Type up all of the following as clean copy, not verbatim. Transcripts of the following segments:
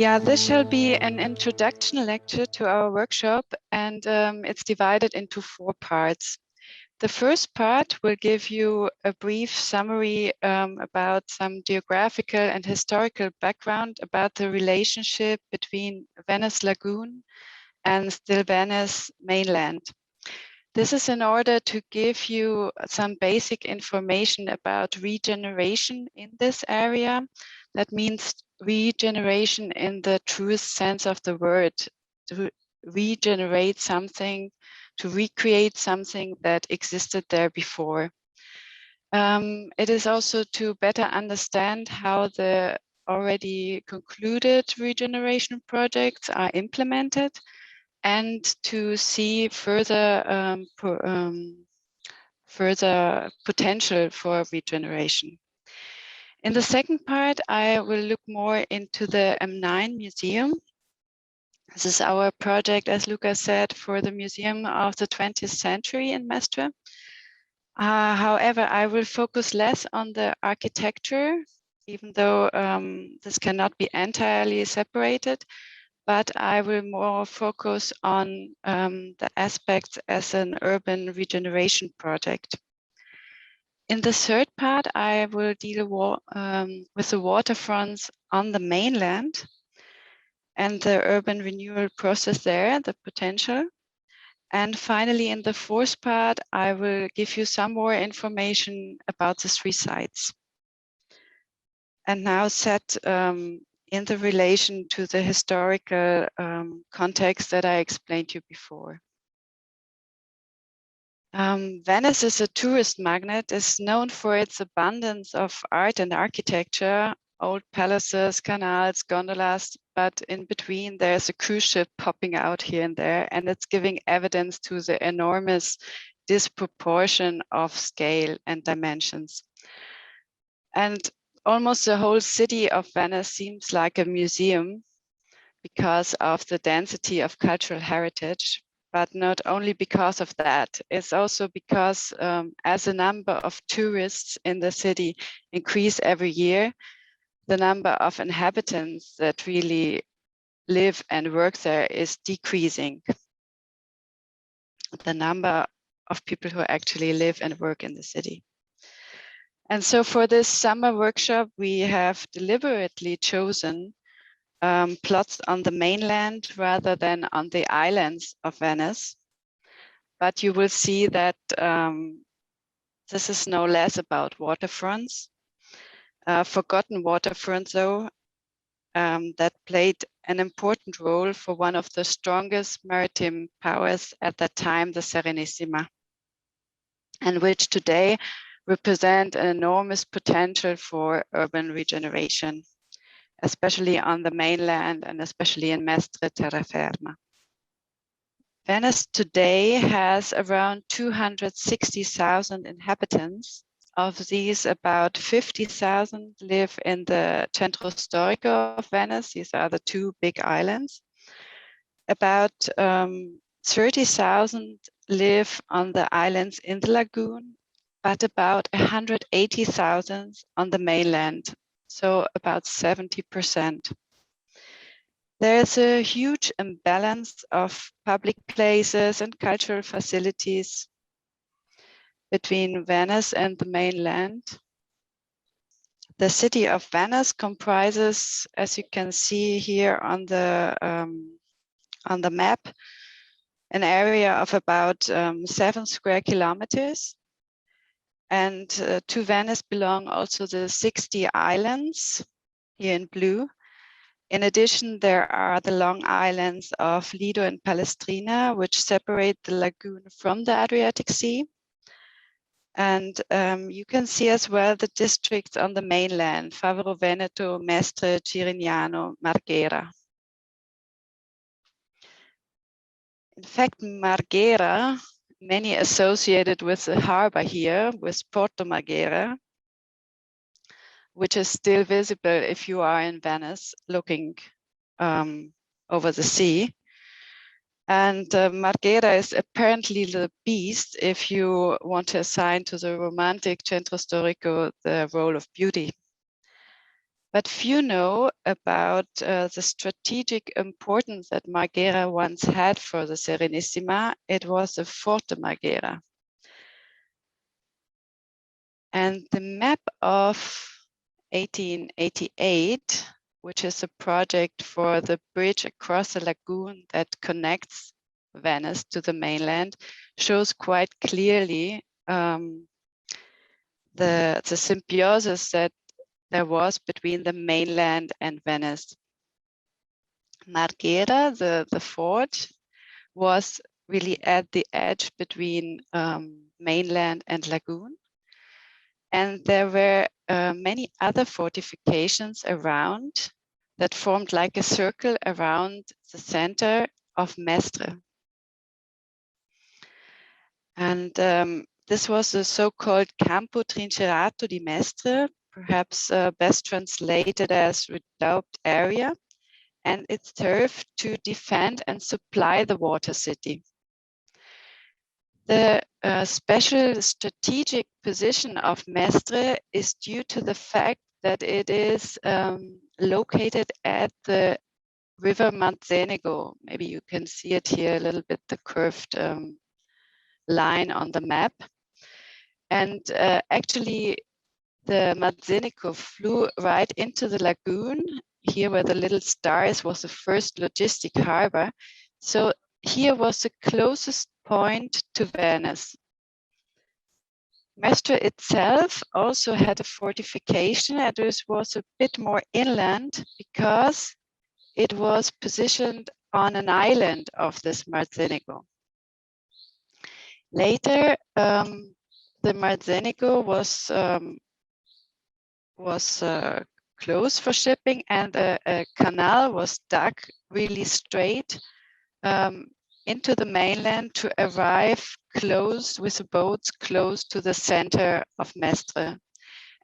Yeah, this shall be an introduction lecture to our workshop, and it's divided into 4 parts. The first part will give you a brief summary about some geographical and historical background about the relationship between Venice Lagoon and still Venice mainland. This is in order to give you some basic information about regeneration in this area. That means regeneration in the truest sense of the word, to regenerate something, to recreate something that existed there before. It is also to better understand how the already concluded regeneration projects are implemented, and to see further further potential for regeneration. In the second part, I will look more into the M9 Museum. This is our project, as Lucas said, for the Museum of the 20th Century in Mestre. However, I will focus less on the architecture, even though this cannot be entirely separated, but I will more focus on the aspects as an urban regeneration project. In the third part, I will deal with the waterfronts on the mainland and the urban renewal process there, the potential. And finally, in the fourth part, I will give you some more information about the 3 sites. And now set in the relation to the historical context that I explained to you before. Venice is a tourist magnet, is known for its abundance of art and architecture, old palaces, canals, gondolas, but in between there's a cruise ship popping out here and there, and it's giving evidence to the enormous disproportion of scale and dimensions. And almost the whole city of Venice seems like a museum because of the density of cultural heritage, but not only because of that, it's also because as the number of tourists in the city increase every year, the number of inhabitants that really live and work there is decreasing. The number of people who actually live and work in the city. And so for this summer workshop, we have deliberately chosen plots on the mainland rather than on the islands of Venice. But you will see that this is no less about waterfronts. Forgotten waterfronts, though, that played an important role for one of the strongest maritime powers at that time, the Serenissima, and which today represent an enormous potential for urban regeneration, especially on the mainland and especially in Mestre Terraferma. Venice today has around 260,000 inhabitants. Of these, about 50,000 live in the Centro Storico of Venice. These are the 2 big islands. About 30,000 live on the islands in the lagoon, but about 180,000 on the mainland, so about 70%. There's a huge imbalance of public places and cultural facilities between Venice and the mainland. The city of Venice comprises, as you can see here on the map, an area of about 7 square kilometers. And to Venice belong also the 60 islands here in blue. In addition, there are the long islands of Lido and Palestrina, which separate the lagoon from the Adriatic Sea. And you can see as well the districts on the mainland, Favaro Veneto, Mestre, Cirignano, Marghera. In fact, Marghera, many associated with the harbor here, with Porto Marghera, which is still visible if you are in Venice looking over the sea. And Marghera is apparently the beast if you want to assign to the romantic Centro Storico the role of beauty. But few know about the strategic importance that Marghera once had for the Serenissima. It was the Forte Marghera. And the map of 1888, which is a project for the bridge across the lagoon that connects Venice to the mainland, shows quite clearly the symbiosis that there was between the mainland and Venice. Marghera, the fort, was really at the edge between mainland and lagoon. And there were many other fortifications around that formed like a circle around the center of Mestre. And this was the so-called Campo Trincerato di Mestre, perhaps best translated as redoubted area, and it served to defend and supply the water city. The special strategic position of Mestre is due to the fact that it is located at the river Manzenego. Maybe you can see it here a little bit, the curved line on the map. And actually, the Manzenego flew right into the lagoon. Here where the little stars was the first logistic harbor. So here was the closest point to Venice. Mestre itself also had a fortification, and it was a bit more inland because it was positioned on an island of this Marzenego. Later, the Marzenego was closed for shipping, and a canal was dug really straight into the mainland to arrive close with the boats close to the center of Mestre.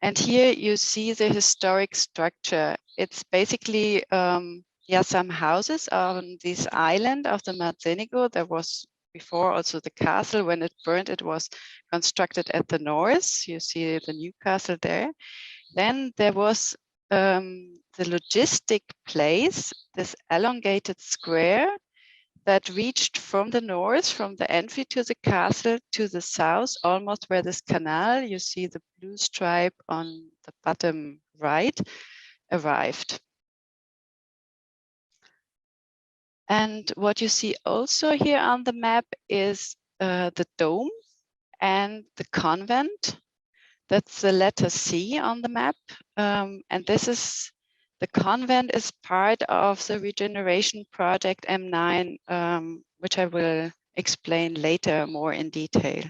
And here you see the historic structure. It's basically some houses on this island of the Marzenego. There was before also the castle. When it burned, it was constructed at the north. You see the new castle there. Then there was the logistic place, this elongated square that reached from the north, from the entry to the castle, to the south, almost where this canal, you see the blue stripe on the bottom right, arrived. And what you see also here on the map is the dome and the convent. That's the letter C on the map. And this is, the convent is part of the regeneration project M9, which I will explain later more in detail.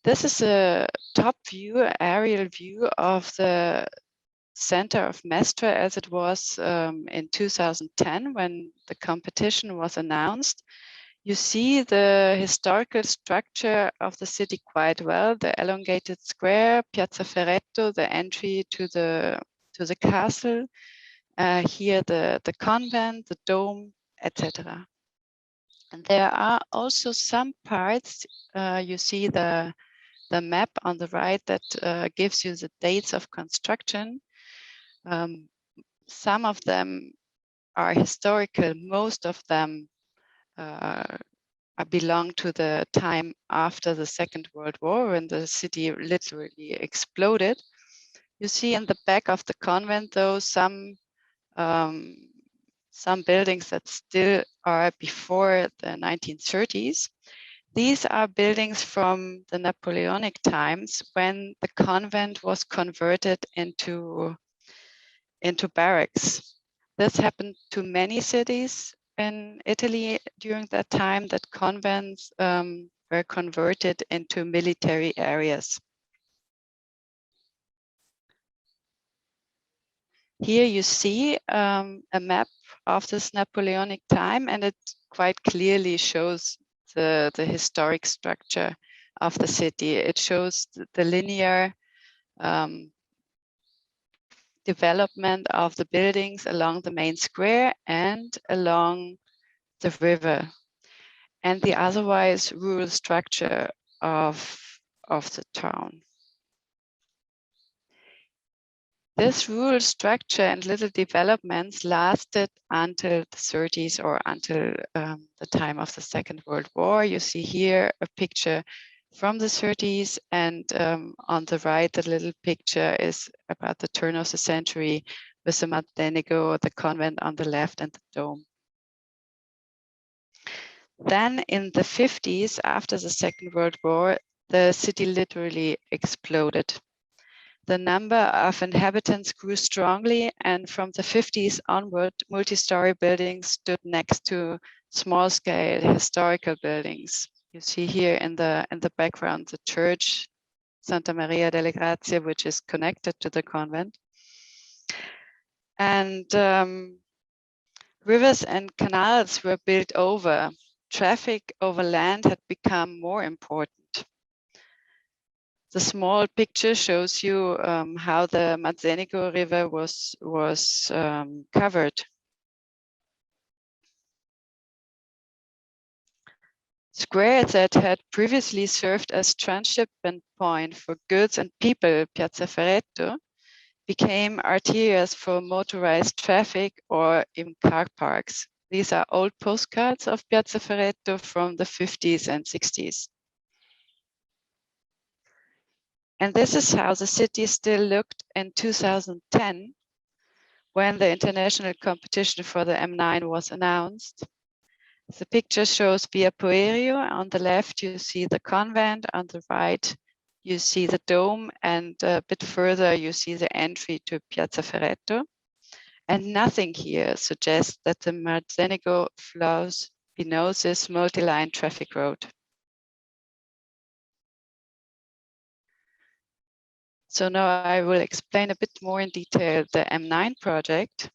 This is a top view, aerial view of the center of Mestre as it was in 2010 when the competition was announced. You see the historical structure of the city quite well, the elongated square, Piazza Ferretto, the entry to the castle, here the convent, the dome, etc. And there are also some parts, you see the map on the right that gives you the dates of construction. Some of them are historical, most of them belong to the time after the Second World War when the city literally exploded. You see in the back of the convent, though, some buildings that still are before the 1930s. These are buildings from the Napoleonic times when the convent was converted into barracks. This happened to many cities in Italy during that time, that convents were converted into military areas. Here you see a map of this Napoleonic time, and it quite clearly shows the historic structure of the city. It shows the linear development of the buildings along the main square and along the river, and the otherwise rural structure of of the town. This rural structure and little developments lasted until the 30s or until the time of the Second World War. You see here a picture from the 30s, and on the right, the little picture is about the turn of the century with the Magistretti, the convent on the left, and the dome. Then in the 50s, after the Second World War, the city literally exploded. The number of inhabitants grew strongly, and from the 50s onward, multi-story buildings stood next to small-scale historical buildings. You see here in the background the church, Santa Maria delle Grazie, which is connected to the convent. And rivers and canals were built over. Traffic over land had become more important. The small picture shows you how the Magistretti River was covered. Squares that had previously served as transshipment point for goods and people, Piazza Ferretto, became arterias for motorized traffic or in car parks. These are old postcards of Piazza Ferretto from the 50s and 60s. And this is how the city still looked in 2010, when the international competition for the M9 was announced. The picture shows Via Poerio. On the left, you see the convent. On the right, you see the dome. And a bit further, you see the entry to Piazza Ferretto. And nothing here suggests that the Magistretti flows beneath this multi-line traffic road. So now I will explain a bit more in detail the M9 project.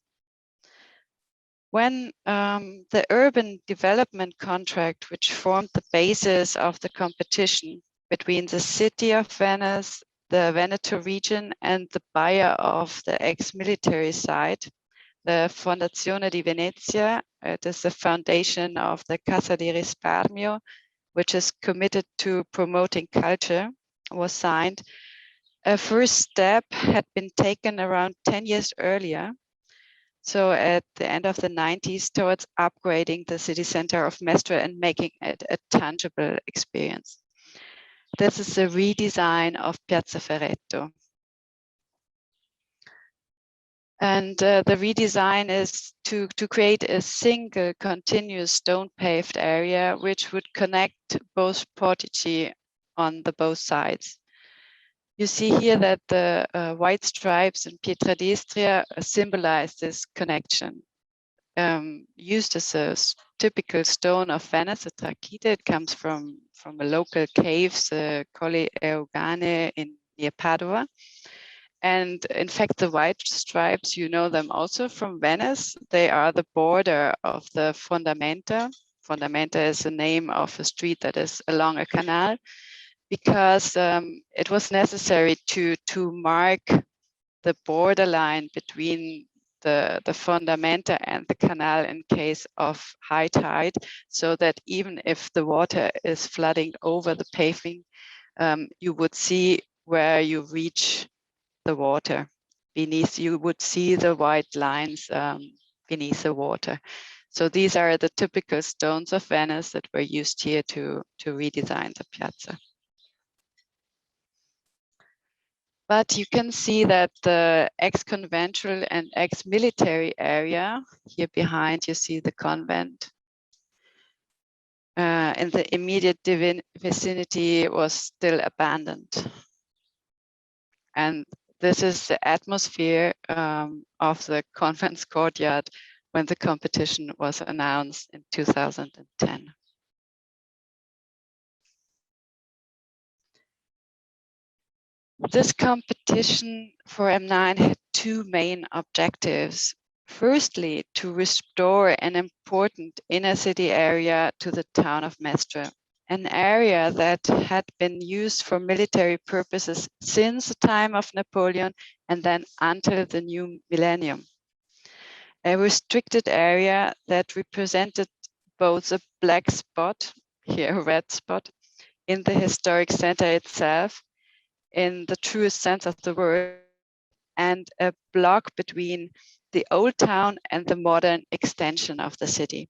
When the urban development contract, which formed the basis of the competition between the city of Venice, the Veneto region, and the buyer of the ex-military site, the Fondazione di Venezia, it is the foundation of the Casa di Risparmio, which is committed to promoting culture, was signed. A first step had been taken around 10 years earlier. So at the end of the 90s, towards upgrading the city center of Mestre and making it a tangible experience. This is a redesign of Piazza Ferretto. And the redesign is to create a single continuous stone paved area, which would connect both portici on the both sides. You see here that the white stripes in Pietra d'Istria symbolize this connection. Used as a typical stone of Venice, a trachyte. It comes from a local caves, Colli Eugane near Padua. And in fact, the white stripes, you know them also from Venice. They are the border of the Fondamenta. Fondamenta is the name of a street that is along a canal, because it was necessary to mark the borderline between the Fondamenta and the canal in case of high tide, so that even if the water is flooding over the paving, you would see where you reach the water. Beneath, you would see the white lines beneath the water. So these are the typical stones of Venice that were used here to redesign the piazza. But you can see that the ex-conventual and ex-military area, here behind you see the convent, in the immediate vicinity was still abandoned. And this is the atmosphere of the convent's courtyard when the competition was announced in 2010. This competition for M9 had two main objectives. Firstly, to restore an important inner city area to the town of Mestre, an area that had been used for military purposes since the time of Napoleon and then until the new millennium. A restricted area that represented both a black spot, here a red spot, in the historic center itself, in the truest sense of the word, and a block between the old town and the modern extension of the city.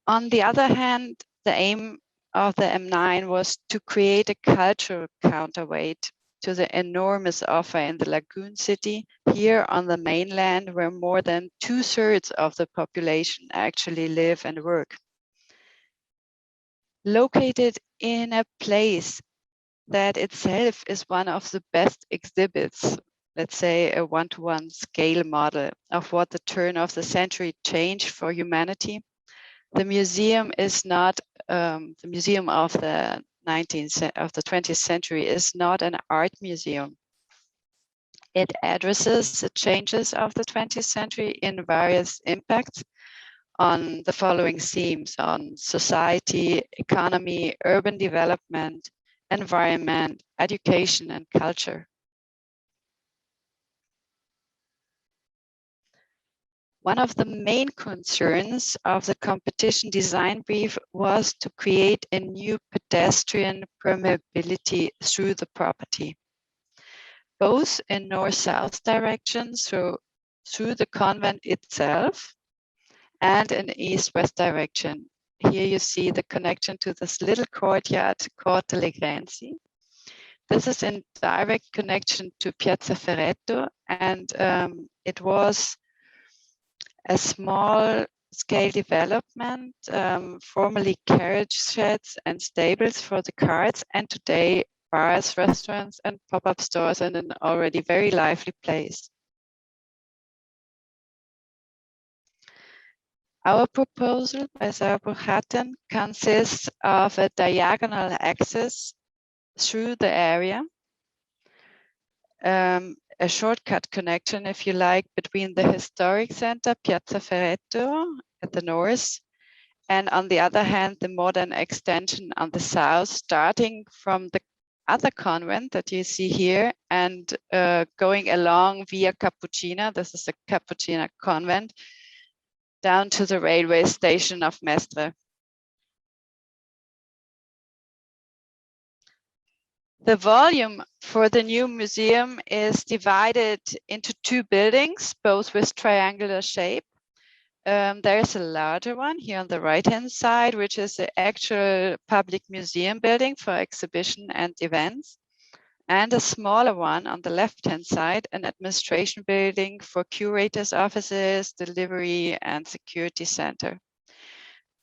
On the other hand, the aim of the M9 was to create a cultural counterweight to the enormous offer in the lagoon city here on the mainland, where more than 2/3 of the population actually live and work. Located in a place that itself is one of the best exhibits, let's say a one-to-one scale model of what the turn of the century changed for humanity. The museum is not the museum of the 20th century is not an art museum. It addresses the changes of the 20th century in various impacts on the following themes: on society, economy, urban development, environment, education, and culture. One of the main concerns of the competition design brief was to create a new pedestrian permeability through the property, both in north-south direction, so through the convent itself, and in east-west direction. Here you see the connection to this little courtyard, Corte Legrenzi. This is in direct connection to Piazza Ferretto, and it was a small scale development, formerly carriage sheds and stables for the carts, and today bars, restaurants, and pop-up stores in an already very lively place. Our proposal by Sauerbruch Hutton consists of a diagonal axis through the area, a shortcut connection, if you like, between the historic center, Piazza Ferretto at the north, and on the other hand, the modern extension on the south, starting from the other convent that you see here and going along via Cappuccina. This is the Cappuccina convent, down to the railway station of Mestre. The volume for the new museum is divided into 2 buildings, both with triangular shape. There is a larger one here on the right-hand side, which is the actual public museum building for exhibition and events, and a smaller one on the left-hand side, an administration building for curators' offices, delivery, and security center.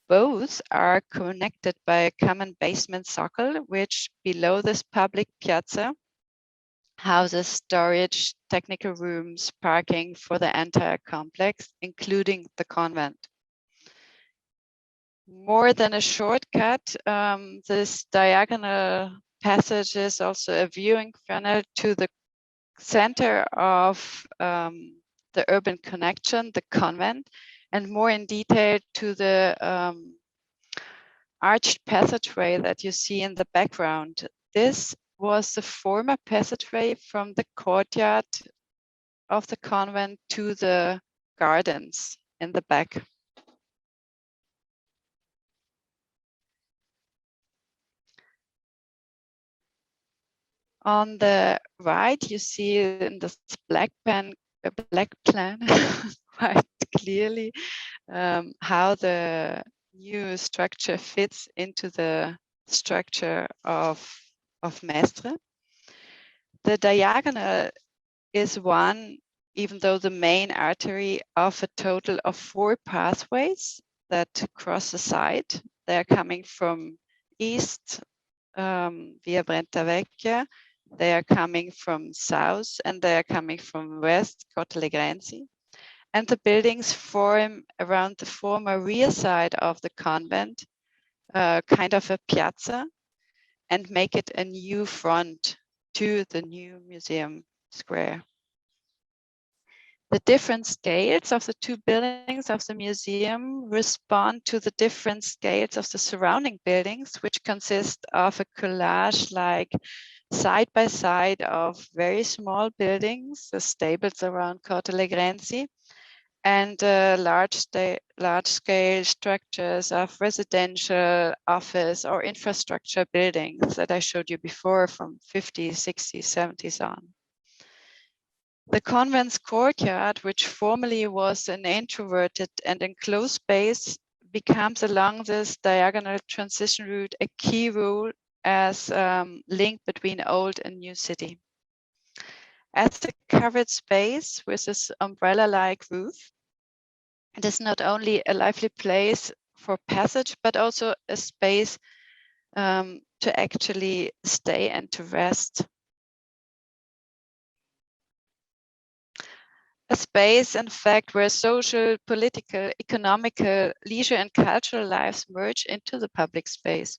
Both are connected by a common basement socle, which below this public piazza houses storage, technical rooms, parking for the entire complex, including the convent. More than a shortcut, this diagonal passage is also a viewing funnel to the center of the urban connection, the convent, and more in detail to the arched passageway that you see in the background. This was the former passageway from the courtyard of the convent to the gardens in the back. On the right, you see in this black plan quite clearly how the new structure fits into the structure of Mestre. The diagonal is one, even though the main artery, of a total of 4 pathways that cross the site. They're coming from east via Brenta Vecchia. They are coming from south, and they are coming from west, Corte Legrenzi. And the buildings form around the former rear side of the convent, kind of a piazza, and make it a new front to the new museum square. The different scales of the 2 buildings of the museum respond to the different scales of the surrounding buildings, which consist of a collage like side by side of very small buildings, the stables around Corte Legrenzi, and large-scale structures of residential, office, or infrastructure buildings that I showed you before from 50s, 60s, 70s on. The convent's courtyard, which formerly was an introverted and enclosed space, becomes along this diagonal transition route a key role as link between old and new city. As a covered space with this umbrella-like roof, it is not only a lively place for passage, but also a space to actually stay and to rest. A space, in fact, where social, political, economical, leisure, and cultural lives merge into the public space.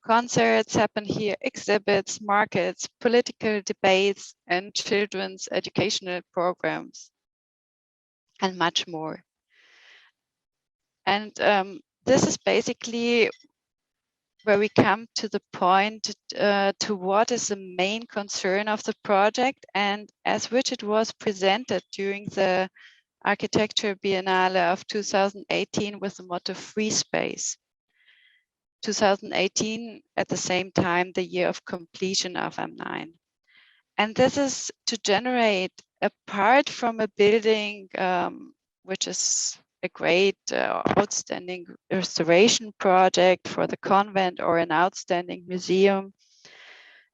Concerts happen here, exhibits, markets, political debates, and children's educational programs, and much more. And this is basically where we come to the point to what is the main concern of the project, and as which it was presented during the Architecture Biennale of 2018 with the motto Free Space. 2018 at the same time, the year of completion of M9. And this is to generate, apart from a building which is a great outstanding restoration project for the convent or an outstanding museum,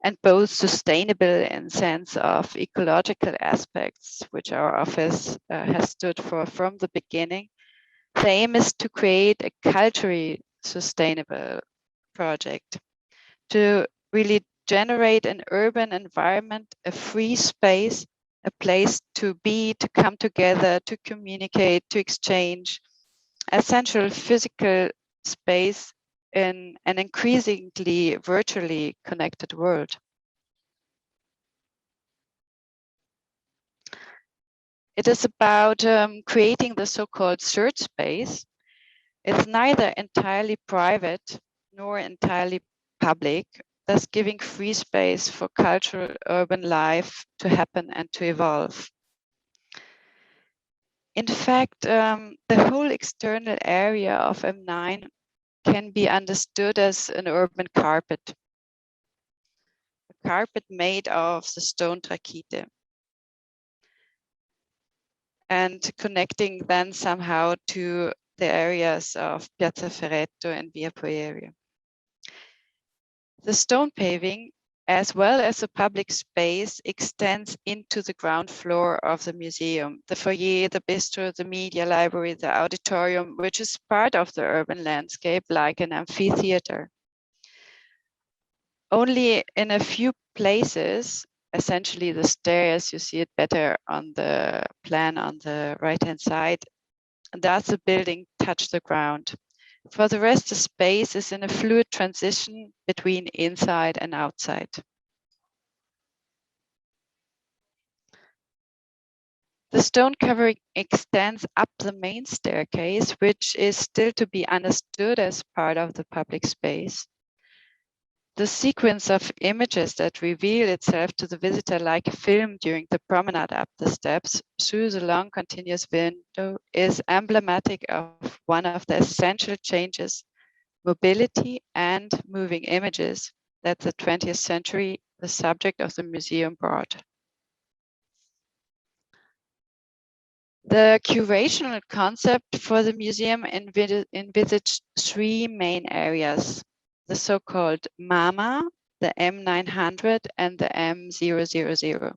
and both sustainable in sense of ecological aspects, which our office has stood for from the beginning. The aim is to create a culturally sustainable project, to really generate an urban environment, a free space, a place to be, to come together, to communicate, to exchange, a central physical space in an increasingly virtually connected world. It is about creating the so-called third space. It's neither entirely private nor entirely public, thus giving free space for cultural urban life to happen and to evolve. In fact, the whole external area of M9 can be understood as an urban carpet. A carpet made of the stone trachyte, and connecting then somehow to the areas of Piazza Ferretto and Via Poerio. The stone paving, as well as the public space, extends into the ground floor of the museum, the foyer, the bistro, the media library, the auditorium, which is part of the urban landscape like an amphitheater. Only in a few places, essentially the stairs, you see it better on the plan on the right-hand side, does the building touch the ground. For the rest, the space is in a fluid transition between inside and outside. The stone covering extends up the main staircase, which is still to be understood as part of the public space. The sequence of images that reveal itself to the visitor like a film during the promenade up the steps through the long continuous window is emblematic of one of the essential changes, mobility and moving images, that the 20th century, the subject of the museum, brought. The curational concept for the museum envisaged three main areas: the so-called MAMA, the M900, and the M000.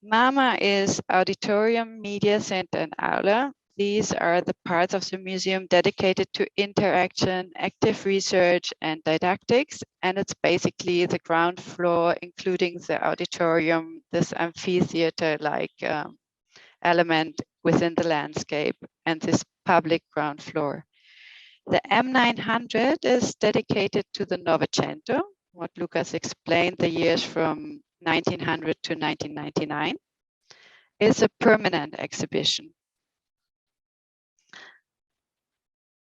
MAMA is Auditorium, Media Center, and Aula. These are the parts of the museum dedicated to interaction, active research, and didactics. And it's basically the ground floor, including the auditorium, this amphitheater-like element within the landscape, and this public ground floor. The M900 is dedicated to the Novecento, what Lucas explained, the years from 1900 to 1999. It's a permanent exhibition.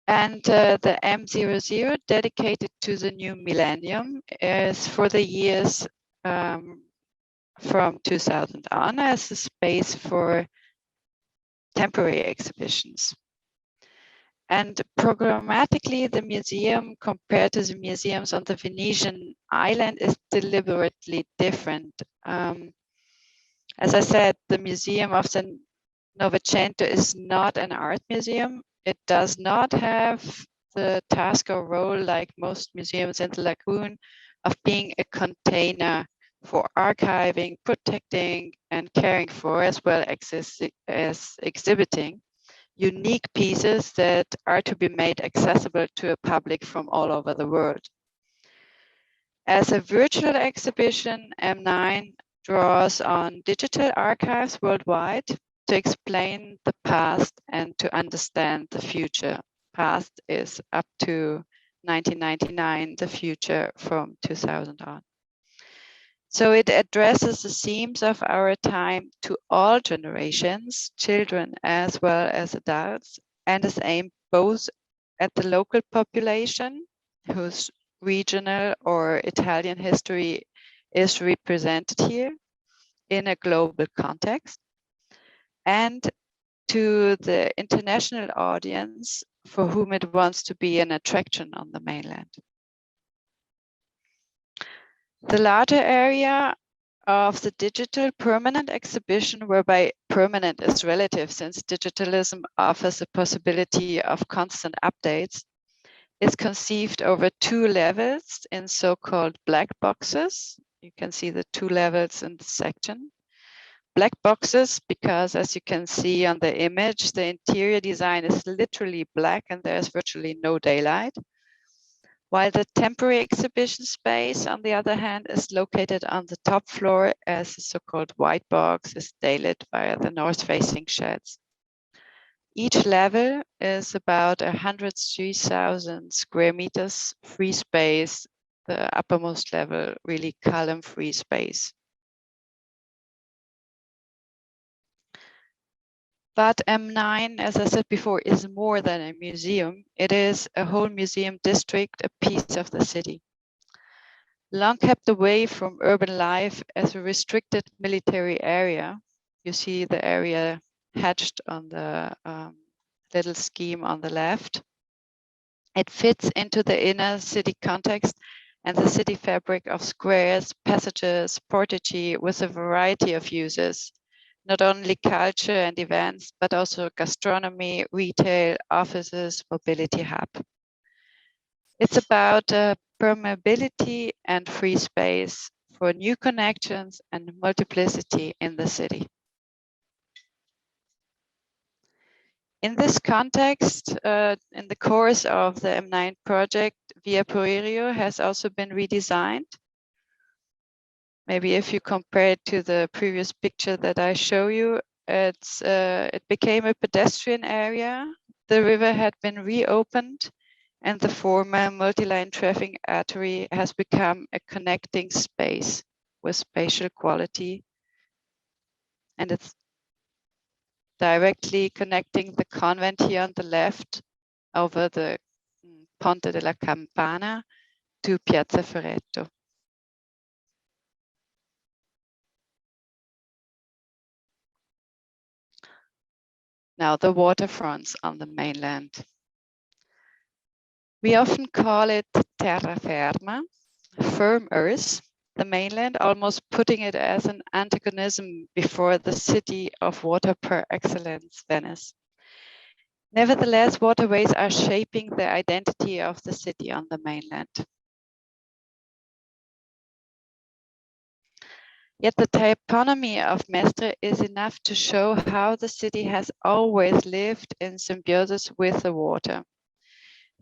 And the M00, dedicated to the new millennium, is for the years from 2000 on, as a space for temporary exhibitions. And programmatically, the museum compared to the museums on the Venetian island is deliberately different. As I said, the Museum of the Novecento is not an art museum. It does not have the task or role, like most museums in the lagoon, of being a container for archiving, protecting, and caring for, as well as exhibiting unique pieces that are to be made accessible to a public from all over the world. As a virtual exhibition, M9 draws on digital archives worldwide to explain the past and to understand the future. Past is up to 1999, the future from 2000 on. So it addresses the themes of our time to all generations, children as well as adults, and is aimed both at the local population, whose regional or Italian history is represented here in a global context, and to the international audience for whom it wants to be an attraction on the mainland. The larger area of the digital permanent exhibition, whereby permanent is relative since digitalism offers a possibility of constant updates, is conceived over 2 levels in so-called black boxes. You can see the 2 levels in the section. Black boxes, because as you can see on the image, the interior design is literally black and there's virtually no daylight. While the temporary exhibition space, on the other hand, is located on the top floor as the so-called white box is daylit via the north-facing sheds. Each level is about 103,000 square meters free space, the uppermost level really column-free space. But M9, as I said before, is more than a museum. It is a whole museum district, a piece of the city. Long kept away from urban life as a restricted military area. You see the area hatched on the little scheme on the left. It fits into the inner city context and the city fabric of squares, passages, portici with a variety of uses. Not only culture and events, but also gastronomy, retail, offices, mobility hub. It's about permeability and free space for new connections and multiplicity in the city. In this context, in the course of the M9 project, Via Puerio has also been redesigned. Maybe if you compare it to the previous picture that I show you, it became a pedestrian area. The river had been reopened and the former multi-line traffic artery has become a connecting space with spatial quality. And it's directly connecting the convent here on the left over the Ponte della Campana to Piazza Ferretto. Now the waterfronts on the mainland. We often call it terra firma, firm earth, the mainland, almost putting it as an antagonism before the city of water per excellence, Venice. Nevertheless, waterways are shaping the identity of the city on the mainland. Yet the typonymy of Mestre is enough to show how the city has always lived in symbiosis with the water.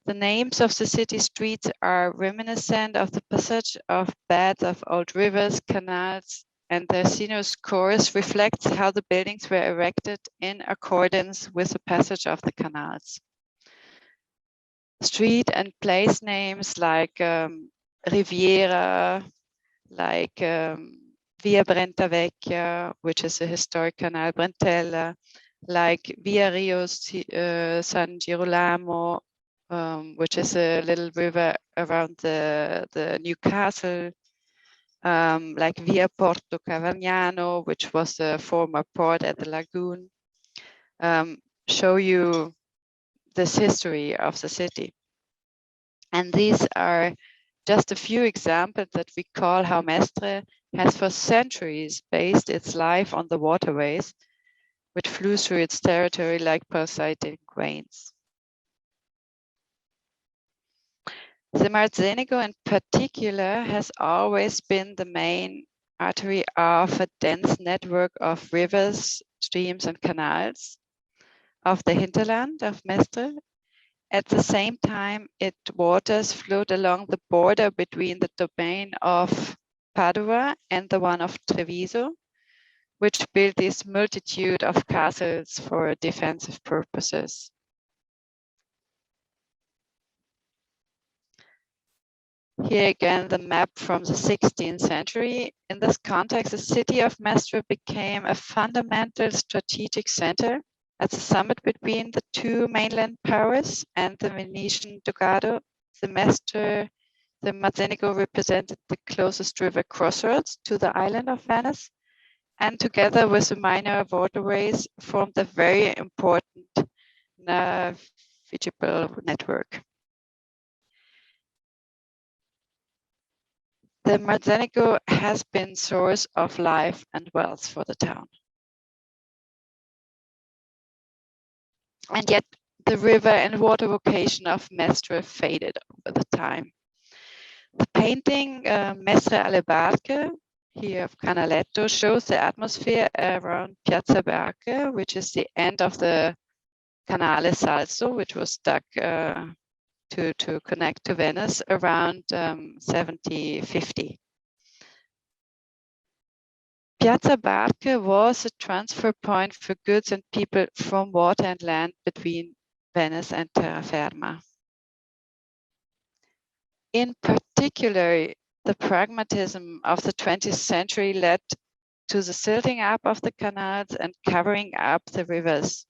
The names of the city streets are reminiscent of the passage of beds of old rivers, canals, and their sinuous course reflects how the buildings were erected in accordance with the passage of the canals. Street and place names like Riviera, like Via Brentavecchia, which is a historic canal, Brentella, like Via Rio San Girolamo, which is a little river around the new castle, like Via Porto Cavagnano, which was the former port at the lagoon. show you this history of the city. And these are just a few examples that recall how Mestre has for centuries based its life on the waterways, which flew through its territory like pulsating veins. The Marzenico in particular has always been the main artery of a dense network of rivers, streams, and canals of the hinterland of Mestre. At the same time, its waters flowed along the border between the domain of Padua and the one of Treviso, which built this multitude of castles for defensive purposes. Here again, the map from the 16th century. In this context, the city of Mestre became a fundamental strategic center at the summit between the two mainland powers and the Venetian Ducado. The Marzenico represented the closest river crossroads to the island of Venice, and together with the minor waterways formed a very important navigable network. The Marzenico has been source of life and wealth for the town. And yet the river and water vocation of Mestre faded over the time. The painting Mestre alle Barche, here of Canaletto, shows the atmosphere around Piazza Barche, which is the end of the Canale Salso, which was dug to connect to Venice around 1750. Piazza Barche was a transfer point for goods and people from water and land between Venice and Terraferma. In particular, the pragmatism of the 20th century led to the silting up of the canals and covering up the rivers.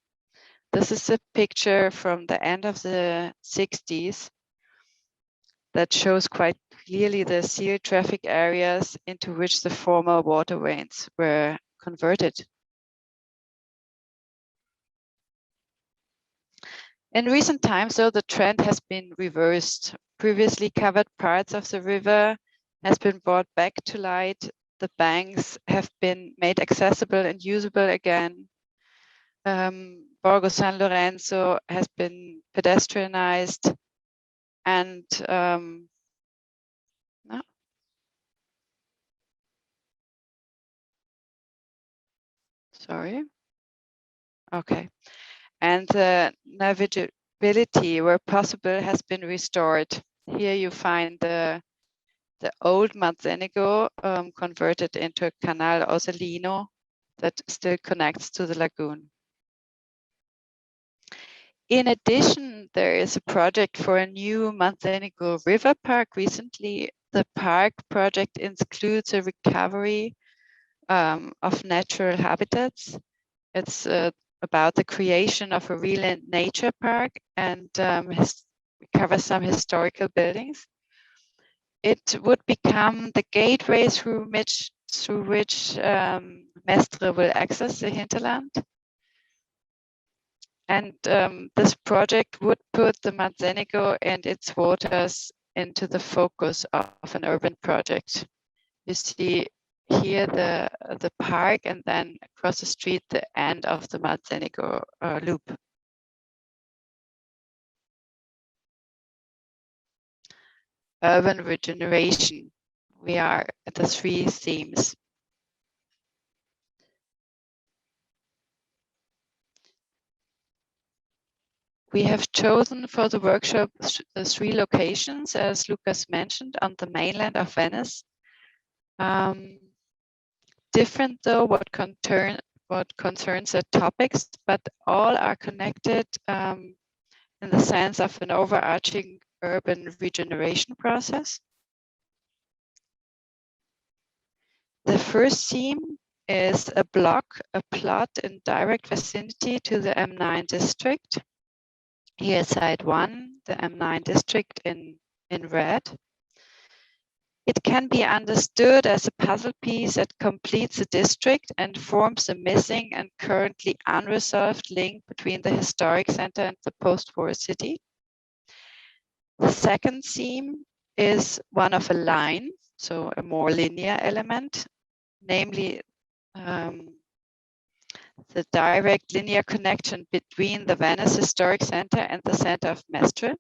This is a picture from the end of the 60s that shows quite clearly the sealed traffic areas into which the former waterways were converted. In recent times, though, the trend has been reversed. Previously covered parts of the river has been brought back to light. The banks have been made accessible and usable again. Borgo San Lorenzo has been pedestrianized, and no. Sorry. Okay. And navigability where possible has been restored. Here you find the old Marzenico converted into a Canal Orsellino that still connects to the lagoon. In addition, there is a project for a new Marzenico River Park recently. The park project includes a recovery of natural habitats. It's about the creation of a real nature park and covers some historical buildings. It would become the gateway through which Mestre will access the hinterland. And this project would put the Marzenico and its waters into the focus of an urban project. You see here the park, and then across the street, the end of the Marzenico loop. Urban regeneration. We are at the three themes. We have chosen for the workshop three locations, as Lucas mentioned, on the mainland of Venice. Different though what concerns the topics, but all are connected in the sense of an overarching urban regeneration process. The first theme is a plot in direct vicinity to the M9 district. Here side 1, the M9 district in red. It can be understood as a puzzle piece that completes a district and forms a missing and currently unresolved link between the historic center and the post-war city. The second theme is one of a line, so a more linear element, namely the direct linear connection between the Venice Historic Center and the center of Mestre.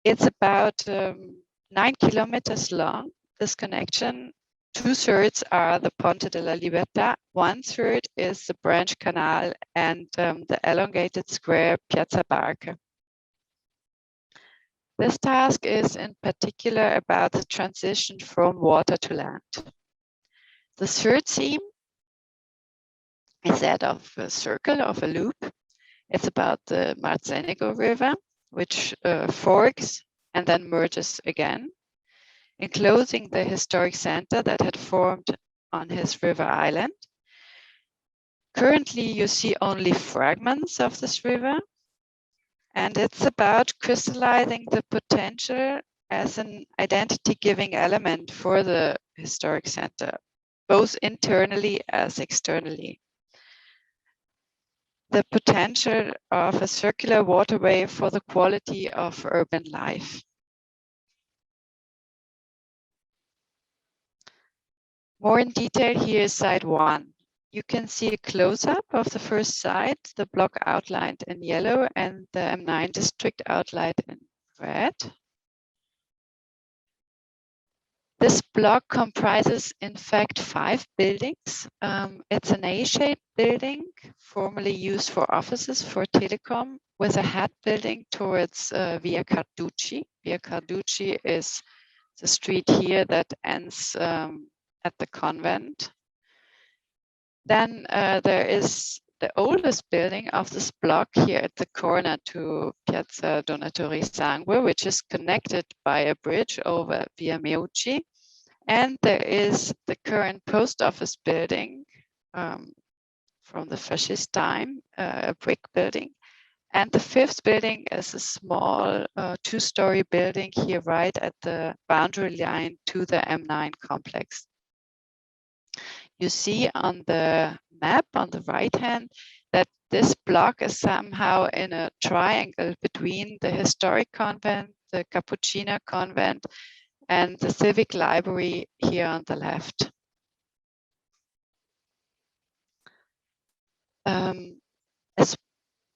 It's about 9 kilometers long, this connection. 2/3 are the Ponte della Libertà, 1/3 is the branch canal and the elongated square Piazza Barca. This task is in particular about the transition from water to land. The third theme is that of a circle, of a loop. It's about the Marzenico River, which forks and then merges again, enclosing the historic center that had formed on his river island. Currently, you see only fragments of this river, and it's about crystallizing the potential as an identity-giving element for the historic center, both internally as externally. The potential of a circular waterway for the quality of urban life. More in detail, here is side 1. You can see a close-up of the first side, the block outlined in yellow and the M9 district outlined in red. This block comprises, in fact, 5 buildings. It's an A-shaped building, formerly used for offices for telecom, with a head building towards Via Carducci. Via Carducci is the street here that ends at the convent. Then there is the oldest building of this block here at the corner to Piazza Donatori Sangue, which is connected by a bridge over Via Meucci. And there is the current post office building from the fascist time, a brick building. And the 5th building is a small 2-story building here right at the boundary line to the M9 complex. You see on the map on the right hand that this block is somehow in a triangle between the historic convent, the Cappuccina convent, and the civic library here on the left. A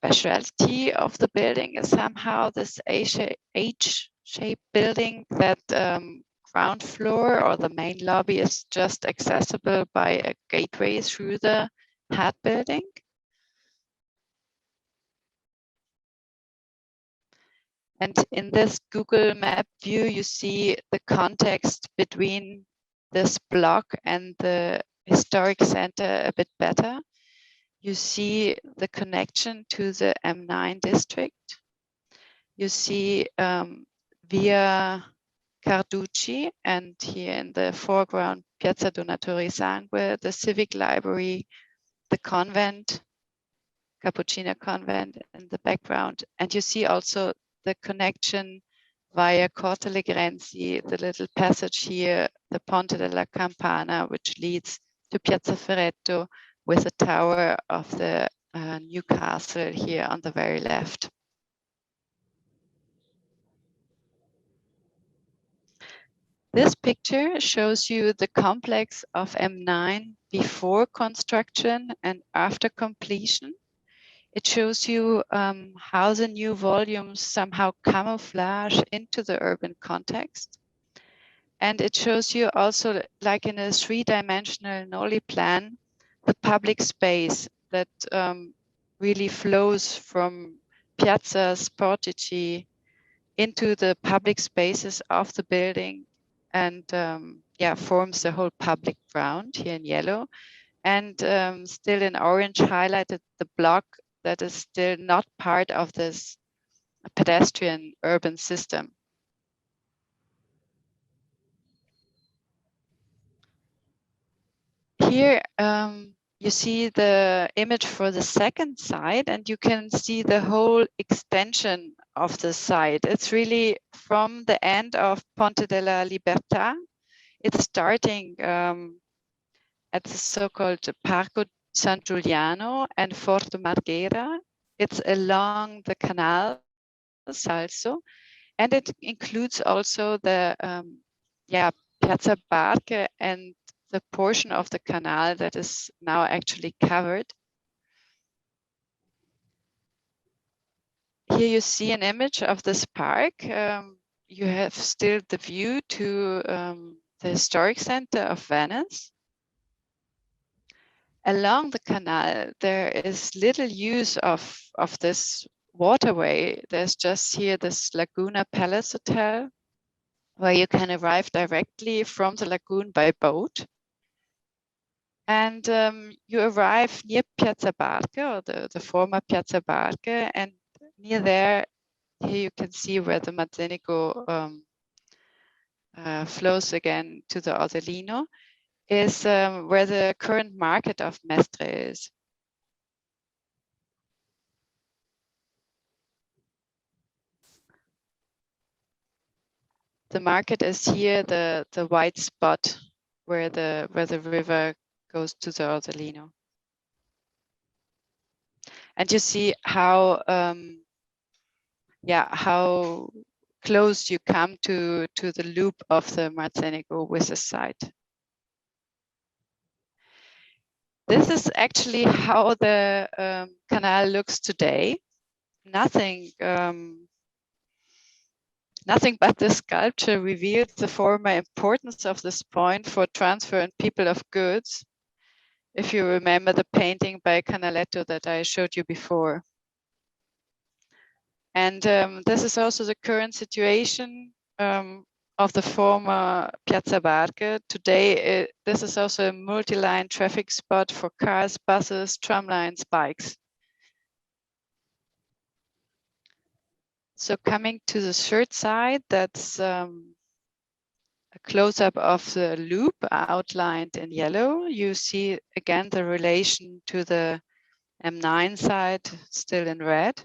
specialty of the building is somehow this H-shaped building that ground floor or the main lobby is just accessible by a gateway through the head building. And in this Google Map view, you see the context between this block and the historic center a bit better. You see the connection to the M9 district. You see Via Carducci, and here in the foreground, Piazza Donatori Sangue, the civic library, the convent, Cappuccina convent in the background. And you see also the connection via Corte Legrenzi, the little passage here, the Ponte della Campana, which leads to Piazza Ferretto with the tower of the new castle here on the very left. This picture shows you the complex of M9 before construction and after completion. It shows you how the new volumes somehow camouflage into the urban context. And it shows you also, like in a 3-dimensional Nolli plan, the public space that really flows from piazzas, portici, into the public spaces of the building and forms the whole public ground here in yellow. And still in orange highlighted the block that is still not part of this pedestrian urban system. Here you see the image for the second side, and you can see the whole extension of the site. It's really from the end of Ponte della Libertà. It's starting at the so-called Parco San Giuliano and Forte Marghera. It's along the canal Salso, and it includes also the Piazza Barche and the portion of the canal that is now actually covered. Here you see an image of this park. You have still the view to the historic center of Venice. Along the canal, there is little use of this waterway. There's just here this Laguna Palace Hotel, where you can arrive directly from the lagoon by boat. And you arrive near Piazza Barche, or the former Piazza Barche, and near there, here you can see where the Mazzenico flows again to the Ordelino, is where the current market of Mestre is. The market is here, the white spot where the river goes to the Ordelino. And you see how how close you come to the loop of the Mazzenico with the site. This is actually how the canal looks today. Nothing but the sculpture reveals the former importance of this point for transfer and people of goods. If you remember the painting by Canaletto that I showed you before. And this is also the current situation of the former Piazza Barche. Today, this is also a multi-line traffic spot for cars, buses, tramlines, bikes. So coming to the third side, that's a close-up of the loop outlined in yellow. You see again the relation to the M9 side, still in red.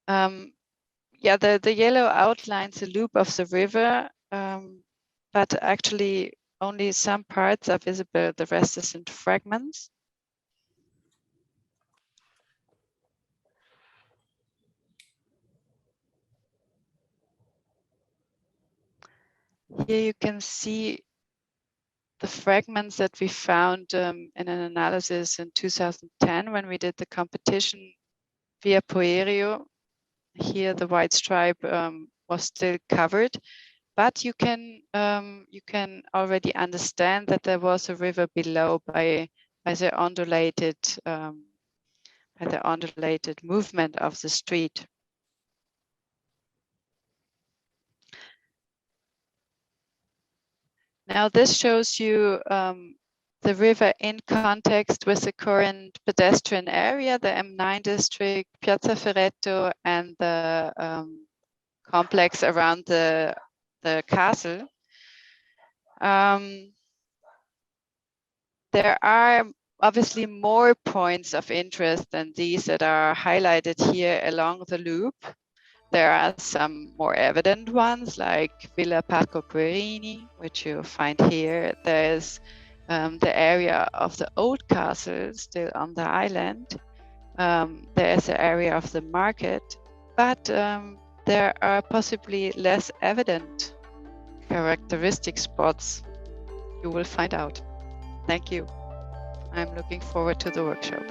The yellow outlines the loop of the river, but actually only some parts are visible. The rest is in fragments. Here you can see the fragments that we found in an analysis in 2010 when we did the competition via Poerio. Here the white stripe was still covered, but you can already understand that there was a river below by the undulated movement of the street. Now this shows you the river in context with the current pedestrian area, the M9 district, Piazza Ferretto, and the complex around the castle. There are obviously more points of interest than these that are highlighted here along the loop. There are some more evident ones like Villa Parco Querini, which you find here. There's the area of the old castle still on the island. There's the area of the market, but there are possibly less evident characteristic spots. You will find out. Thank you. I'm looking forward to the workshop.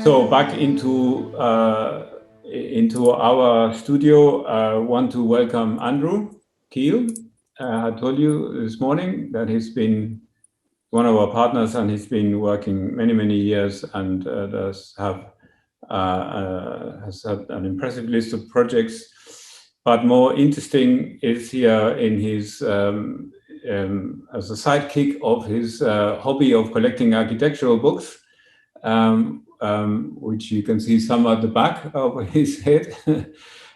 So back into our studio, I want to welcome Andrew Kiel. I told you this morning that he's been one of our partners and he's been working many years and has had an impressive list of projects. But more interesting is here in his as a sidekick of his hobby of collecting architectural books. which you can see some at the back of his head.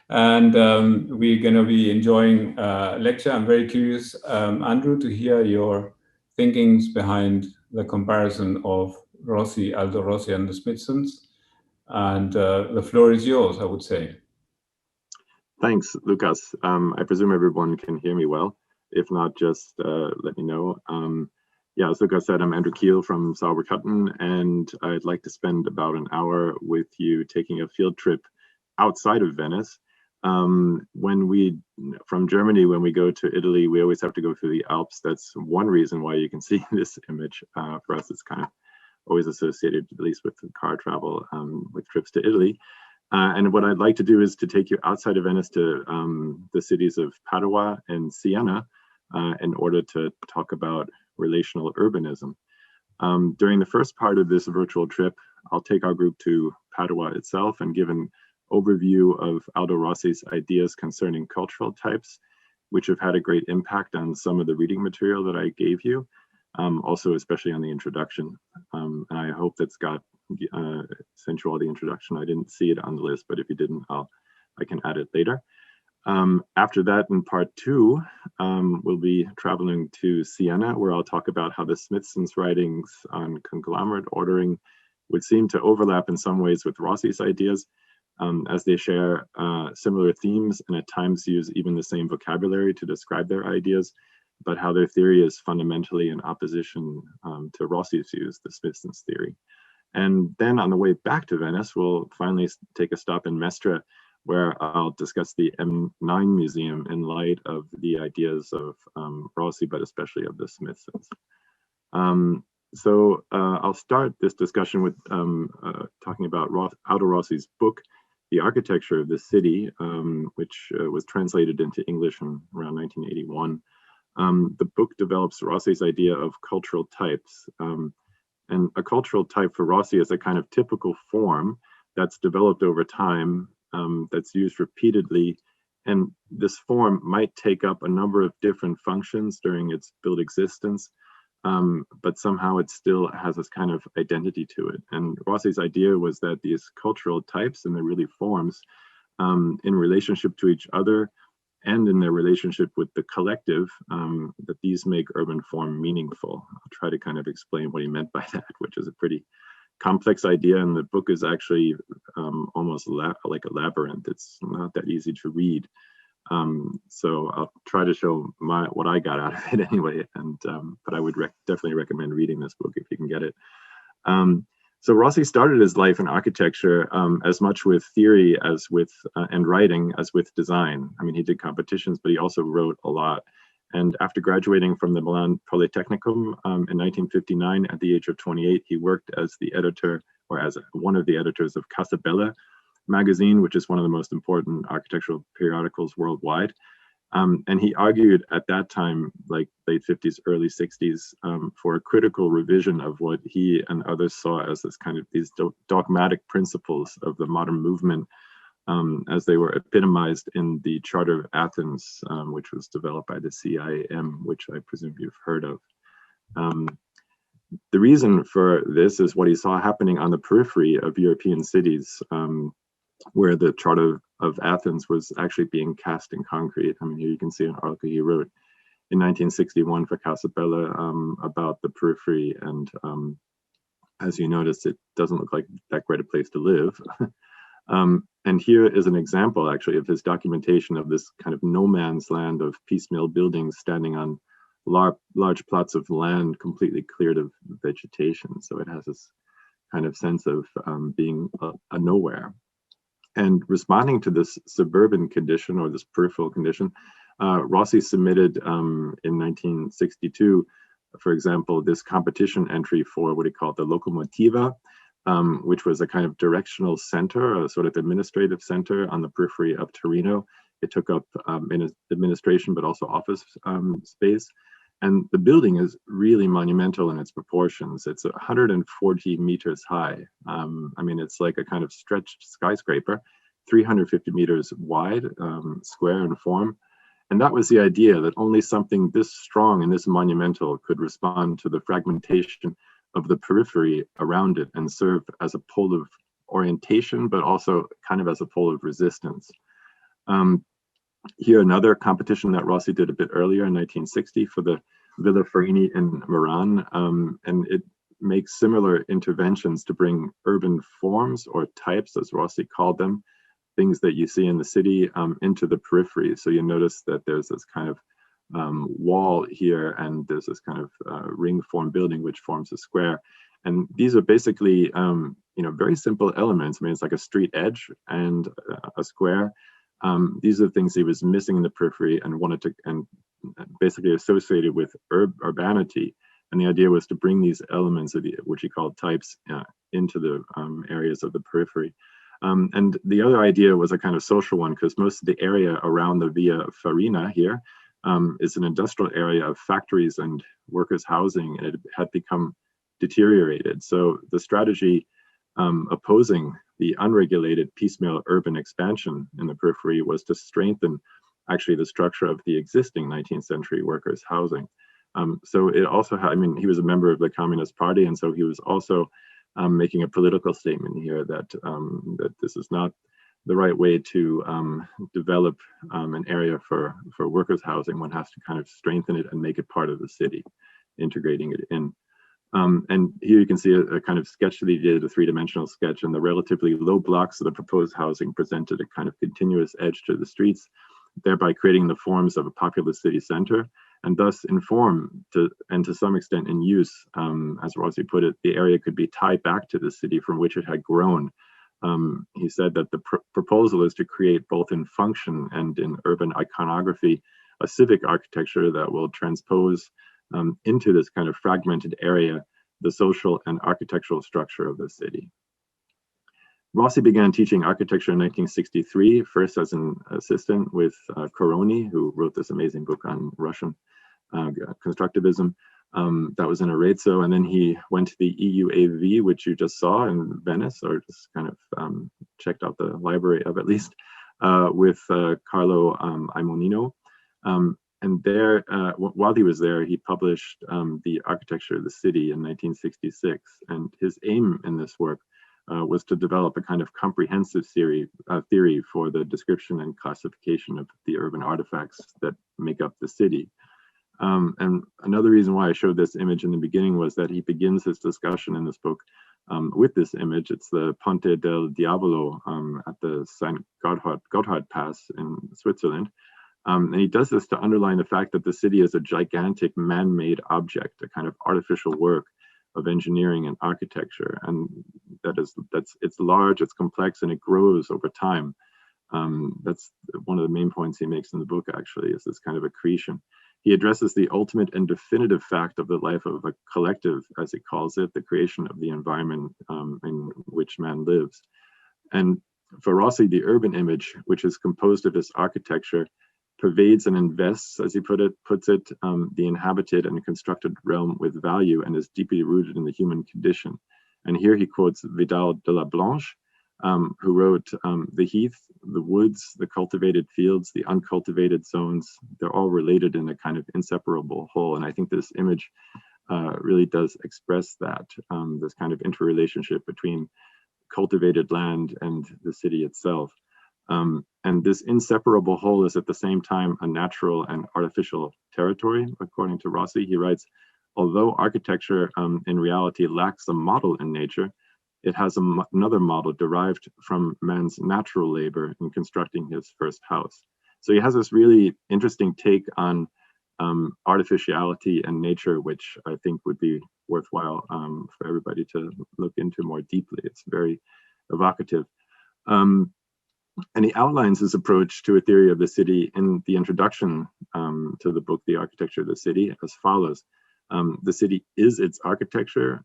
And we're going to be enjoying a lecture. I'm very curious, Andrew, to hear your thinkings behind the comparison of Rossi, Aldo Rossi, and the Smithsons. And the floor is yours, I would say. Thanks, Lucas. I presume everyone can hear me well. If not, just let me know. Yeah, as Lucas said, I'm Andrew Kiel from Sauerbruch Hutton, and I'd like to spend about an hour with you taking a field trip outside of Venice. From Germany, when we go to Italy, we always have to go through the Alps. That's one reason why you can see this image. For us, it's kind of always associated, at least with car travel, with trips to Italy. And what I'd like to do is to take you outside of Venice to the cities of Padua and Siena in order to talk about relational urbanism. During the first part of this virtual trip, I'll take our group to Padua itself and give an overview of Aldo Rossi's ideas concerning cultural types, which have had a great impact on some of the reading material that I gave you, also especially on the introduction. And I hope that's got sent you all the introduction. I didn't see it on the list, but if you didn't, I can add it later. After that, in part two, we'll be traveling to Siena, where I'll talk about how the Smithsons' writings on conglomerate ordering would seem to overlap in some ways with Rossi's ideas, as they share similar themes and at times use even the same vocabulary to describe their ideas, but how their theory is fundamentally in opposition to Rossi's views, the Smithsons' theory. And then on the way back to Venice, we'll finally take a stop in Mestre, where I'll discuss the M9 Museum in light of the ideas of Rossi, but especially of the Smithsons. So I'll start this discussion with talking about Aldo Rossi's book, The Architecture of the City, which was translated into English in around 1981. The book develops Rossi's idea of cultural types. And a cultural type for Rossi is a kind of typical form that's developed over time, that's used repeatedly. And this form might take up a number of different functions during its built existence, but somehow it still has this kind of identity to it. And Rossi's idea was that these cultural types, and they're really forms, in relationship to each other and in their relationship with the collective, that these make urban form meaningful. I'll try to kind of explain what he meant by that, which is a pretty complex idea, and the book is actually almost like a labyrinth. It's not that easy to read. So I'll try to show what I got out of it anyway, and but I would definitely recommend reading this book if you can get it. So Rossi started his life in architecture as much with theory as with and writing as with design. I mean, he did competitions, but he also wrote a lot. And after graduating from the Milan Polytechnicum in 1959, at the age of 28, he worked as the editor, or as one of the editors of Casa Bella magazine, which is one of the most important architectural periodicals worldwide. And he argued at that time, like late 50s, early 60s, for a critical revision of what he and others saw as this kind of these dogmatic principles of the modern movement, as they were epitomized in the Charter of Athens, which was developed by the CIM, which I presume you've heard of. The reason for this is what he saw happening on the periphery of European cities, where the Charter of Athens was actually being cast in concrete. I mean, here you can see an article he wrote in 1961 for Casa Bella about the periphery. And as you notice, it doesn't look like that great a place to live. And here is an example, actually, of his documentation of this kind of no man's land of piecemeal buildings standing on large plots of land completely cleared of vegetation. So it has this kind of sense of being a nowhere. And responding to this suburban condition, or this peripheral condition, Rossi submitted in 1962, for example, this competition entry for what he called the Locomotiva, which was a kind of directional center, a sort of administrative center on the periphery of Torino. It took up administration, but also office space. And the building is really monumental in its proportions. It's 140 meters high. I mean, it's like a kind of stretched skyscraper, 350 meters wide, square in form. And that was the idea, that only something this strong and this monumental could respond to the fragmentation of the periphery around it and serve as a pole of orientation, but also kind of as a pole of resistance. Here, another competition that Rossi did a bit earlier in 1960 for the Villa Farini in Milan, and it makes similar interventions to bring urban forms or types, as Rossi called them, things that you see in the city, into the periphery. So you notice that there's this kind of wall here, and there's this kind of ring form building which forms a square. And these are basically very simple elements. I mean, it's like a street edge and a square. These are things he was missing in the periphery and wanted to, and basically associated with urbanity. And the idea was to bring these elements of which he called types into the areas of the periphery. And the other idea was a kind of social one, because most of the area around the Via Farina here is an industrial area of factories and workers' housing, and it had become deteriorated. So the strategy opposing the unregulated piecemeal urban expansion in the periphery was to strengthen actually the structure of the existing 19th century workers' housing. So it also had, I mean, he was a member of the Communist Party, and so he was also making a political statement here that that this is not the right way to develop an area for workers' housing. One has to kind of strengthen it and make it part of the city, integrating it in. And here you can see a kind of sketch that he did, a three-dimensional sketch, and the relatively low blocks of the proposed housing presented a kind of continuous edge to the streets, thereby creating the forms of a populous city center, and thus inform and to some extent in use, as Rossi put it, the area could be tied back to the city from which it had grown. He said that the proposal is to create both in function and in urban iconography a civic architecture that will transpose into this kind of fragmented area the social and architectural structure of the city. Rossi began teaching architecture in 1963, first as an assistant with Coroni, who wrote this amazing book on Russian constructivism. That was in Arezzo, and then he went to the EUAV, which you just saw in Venice, or just kind of checked out the library of at least, with Carlo Imonino. And there, while he was there, he published The Architecture of the City in 1966. And his aim in this work was to develop a kind of comprehensive theory for the description and classification of the urban artifacts that make up the city. And another reason why I showed this image in the beginning was that he begins his discussion in this book with this image. It's the Ponte del Diavolo at the St. Gotthard Pass in Switzerland. And he does this to underline the fact that the city is a gigantic man-made object, a kind of artificial work of engineering and architecture. And it's large, it's complex, and it grows over time. That's one of the main points he makes in the book, actually, is this kind of accretion. He addresses the ultimate and definitive fact of the life of a collective, as he calls it, the creation of the environment in which man lives. And for Rossi, the urban image, which is composed of this architecture, pervades and invests, as he puts it, the inhabited and constructed realm with value and is deeply rooted in the human condition. And here he quotes Vidal de la Blanche, who wrote, the heath, the woods, the cultivated fields, the uncultivated zones, they're all related in a kind of inseparable whole. And I think this image really does express that, this kind of interrelationship between cultivated land and the city itself. And this inseparable whole is at the same time a natural and artificial territory. According to Rossi, he writes, although architecture in reality lacks a model in nature, it has another model derived from man's natural labor in constructing his first house. So he has this really interesting take on artificiality and nature, which I think would be worthwhile for everybody to look into more deeply. It's very evocative. And he outlines his approach to a theory of the city in the introduction to the book, The Architecture of the City, as follows. The city is its architecture.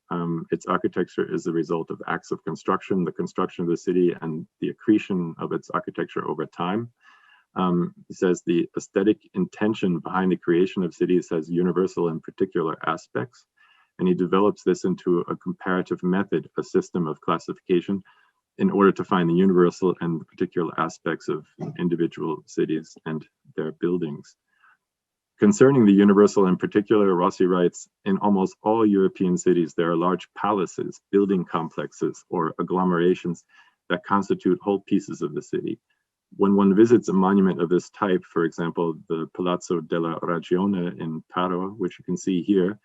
Its architecture is the result of acts of construction, the construction of the city, and the accretion of its architecture over time. He says the aesthetic intention behind the creation of cities has universal and particular aspects, and he develops this into a comparative method, a system of classification, in order to find the universal and the particular aspects of individual cities and their buildings. Concerning the universal in particular, Rossi writes, in almost all European cities, there are large palaces, building complexes, or agglomerations that constitute whole pieces of the city. When one visits a monument of this type, for example, the Palazzo della Ragione in Padua, which you can see here,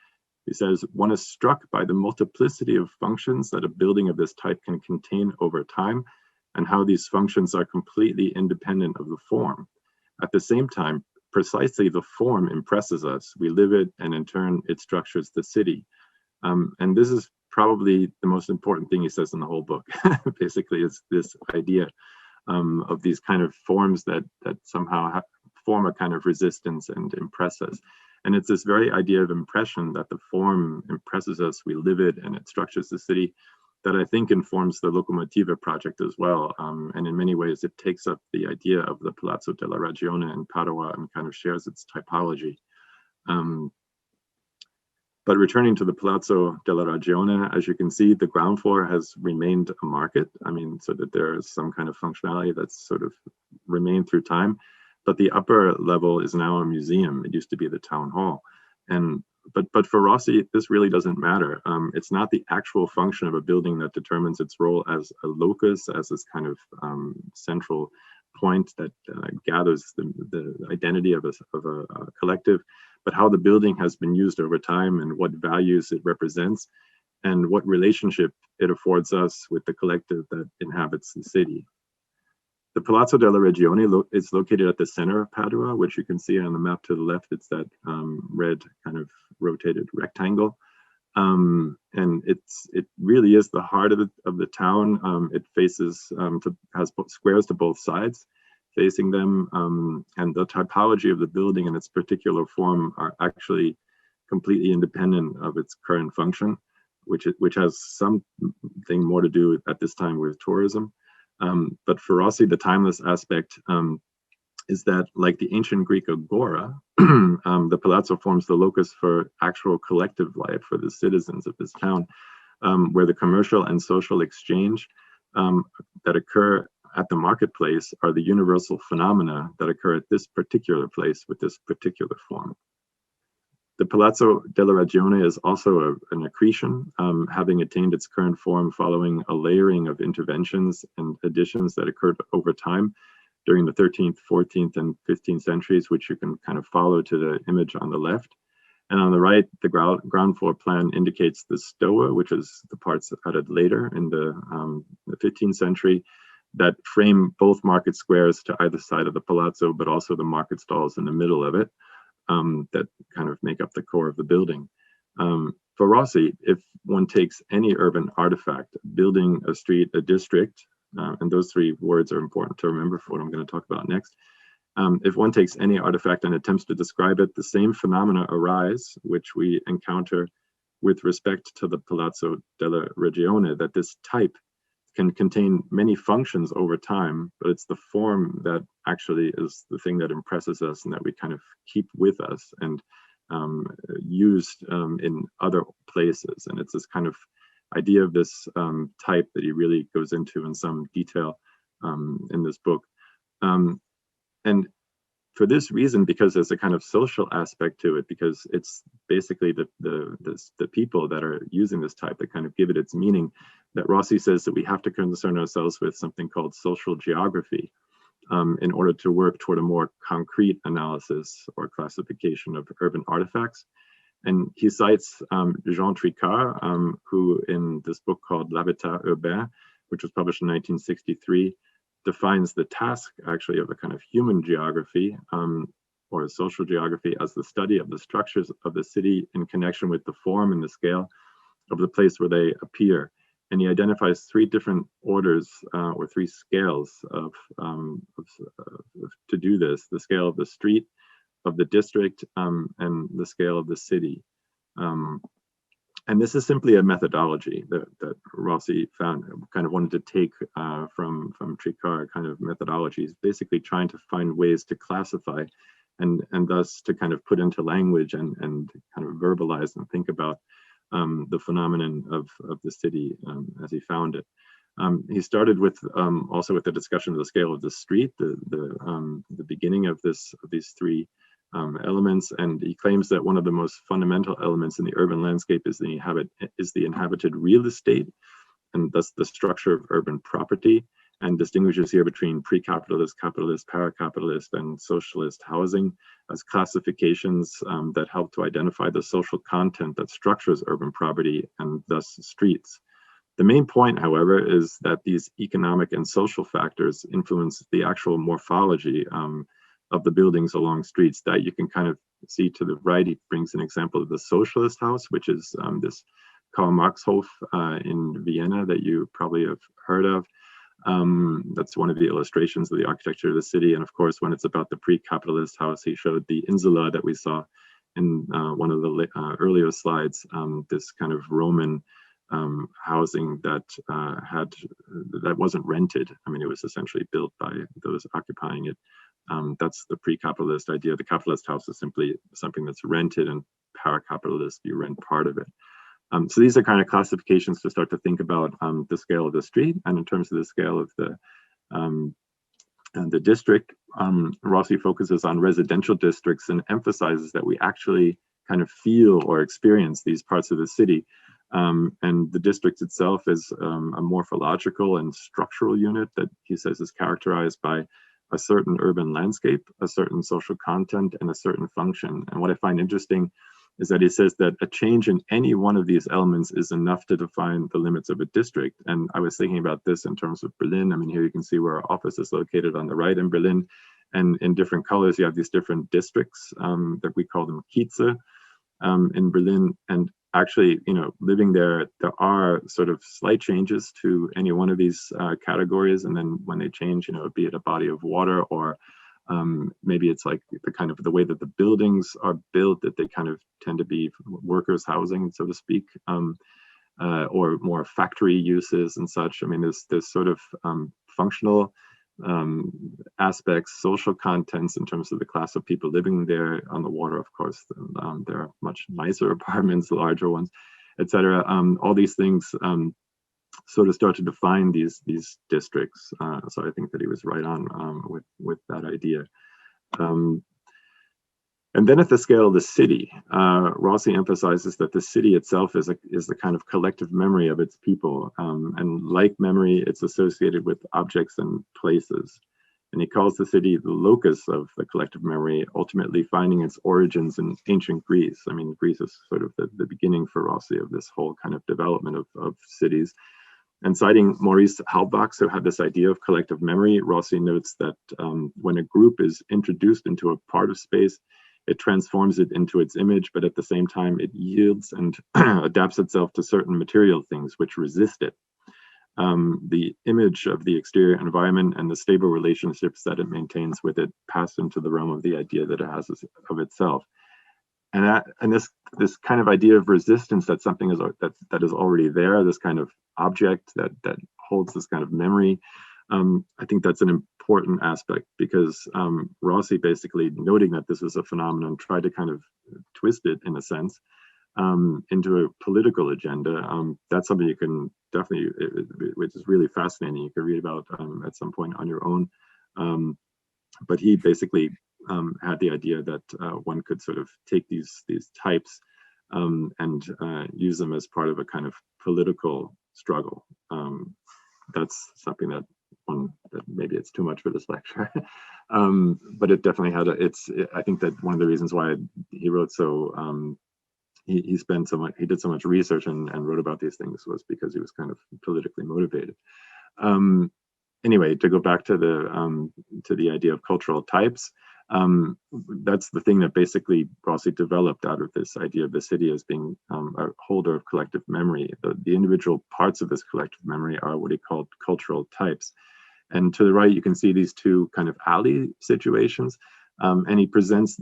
he says, one is struck by the multiplicity of functions that a building of this type can contain over time, and how these functions are completely independent of the form. At the same time, precisely the form impresses us. We live it, and in turn, it structures the city. And this is probably the most important thing he says in the whole book. Basically, it's this idea of these kind of forms that somehow form a kind of resistance and impress us. And it's this very idea of impression, that the form impresses us, we live it, and it structures the city, that I think informs the Locomotiva project as well. And in many ways, it takes up the idea of the Palazzo della Ragione in Padua and kind of shares its typology. But returning to the Palazzo della Ragione, as you can see, the ground floor has remained a market. I mean, so that there is some kind of functionality that's sort of remained through time. But the upper level is now a museum. It used to be the town hall. But for Rossi, this really doesn't matter. It's not the actual function of a building that determines its role as a locus, as this kind of central point that gathers the identity of a collective, but how the building has been used over time and what values it represents and what relationship it affords us with the collective that inhabits the city. The Palazzo della Ragione is located at the center of Padua, which you can see on the map to the left. It's that red kind of rotated rectangle. And it really is the heart of the town. It faces, has squares to both sides facing them. And the typology of the building and its particular form are actually completely independent of its current function, which has something more to do at this time with tourism. But for Rossi, the timeless aspect is that, like the ancient Greek agora, the palazzo forms the locus for actual collective life for the citizens of this town, where the commercial and social exchange that occur at the marketplace are the universal phenomena that occur at this particular place with this particular form. The Palazzo della Ragione is also an accretion, having attained its current form following a layering of interventions and additions that occurred over time during the 13th, 14th, and 15th centuries, which you can kind of follow to the image on the left. And on the right, the ground floor plan indicates the stoa, which is the parts added later in the 15th century that frame both market squares to either side of the palazzo, but also the market stalls in the middle of it. That kind of make up the core of the building. For Rossi, if one takes any urban artifact, building, a street, a district, and those three words are important to remember for what I'm going to talk about next. If one takes any artifact and attempts to describe it, the same phenomena arise, which we encounter with respect to the Palazzo della Ragione, that this type can contain many functions over time, but it's the form that actually is the thing that impresses us and that we kind of keep with us and used in other places. And it's this kind of idea of this type that he really goes into in some detail in this book. And for this reason, because there's a kind of social aspect to it, because it's basically the people that are using this type that kind of give it its meaning, that Rossi says that we have to concern ourselves with something called social geography in order to work toward a more concrete analysis or classification of urban artifacts. And he cites Jean Tricard, who in this book called L'Habitat Urbain, which was published in 1963, defines the task actually of a kind of human geography or a social geography as the study of the structures of the city in connection with the form and the scale of the place where they appear. And he identifies three different orders or three scales to do this: the scale of the street, of the district, and the scale of the city. And this is simply a methodology that Rossi found, kind of wanted to take from Tricard kind of methodologies, basically trying to find ways to classify and thus to kind of put into language and kind of verbalize and think about the phenomenon of the city as he found it. He started with also with the discussion of the scale of the street, the beginning of these three elements, and he claims that one of the most fundamental elements in the urban landscape is the inhabited real estate, and thus the structure of urban property, and distinguishes here between pre-capitalist, capitalist, para-capitalist, and socialist housing as classifications that help to identify the social content that structures urban property and thus streets. The main point, however, is that these economic and social factors influence the actual morphology of the buildings along streets. That you can kind of see to the right. He brings an example of the socialist house, which is this Karl-Marx-Hof in Vienna that you probably have heard of. That's one of the illustrations of the architecture of the city. And of course, when it's about the pre-capitalist house, he showed the insula that we saw in one of the earlier slides, this kind of Roman housing that wasn't rented. I mean, it was essentially built by those occupying it. That's the pre-capitalist idea. The capitalist house is simply something that's rented, and para-capitalist, you rent part of it. So these are kind of classifications to start to think about the scale of the street, and in terms of the scale of the district. Rossi focuses on residential districts and emphasizes that we actually kind of feel or experience these parts of the city. And the district itself is a morphological and structural unit that he says is characterized by a certain urban landscape, a certain social content, and a certain function. And what I find interesting is that he says that a change in any one of these elements is enough to define the limits of a district. And I was thinking about this in terms of Berlin. I mean, here you can see where our office is located on the right in Berlin. And in different colors, you have these different districts that we call them Kieze in Berlin. And actually, you know, living there, there are sort of slight changes to any one of these categories. And then when they change, you know, be it a body of water or maybe it's like the kind of the way that the buildings are built, that they kind of tend to be workers' housing, so to speak, or more factory uses and such. I mean, there's sort of functional aspects, social contents in terms of the class of people living there on the water. Of course, there are much nicer apartments, larger ones, etc. All these things sort of start to define these districts. So I think that he was right on with that idea. And then at the scale of the city, Rossi emphasizes that the city itself is the kind of collective memory of its people. And like memory, it's associated with objects and places. And he calls the city the locus of the collective memory, ultimately finding its origins in ancient Greece. I mean, Greece is sort of the beginning for Rossi of this whole kind of development of cities. And citing Maurice Halbwachs, who had this idea of collective memory, Rossi notes that when a group is introduced into a part of space, it transforms it into its image, but at the same time, it yields and adapts itself to certain material things which resist it. The image of the exterior environment and the stable relationships that it maintains with it pass into the realm of the idea that it has of itself. And this kind of idea of resistance, that something is that is already there, this kind of object that holds this kind of memory. I think that's an important aspect, because Rossi, basically noting that this is a phenomenon, tried to kind of twist it in a sense into a political agenda. That's something you can definitely, which is really fascinating. You can read about at some point on your own. But he basically had the idea that one could sort of take these types and use them as part of a kind of political struggle. That's something that maybe it's too much for this lecture, but it definitely had I think that one of the reasons why he wrote so, he did so much research and wrote about these things was because he was kind of politically motivated. Anyway, to go back to the idea of cultural types, that's the thing that basically Rossi developed out of this idea of the city as being a holder of collective memory. The individual parts of this collective memory are what he called cultural types. And to the right, you can see these two kind of alley situations. And he presents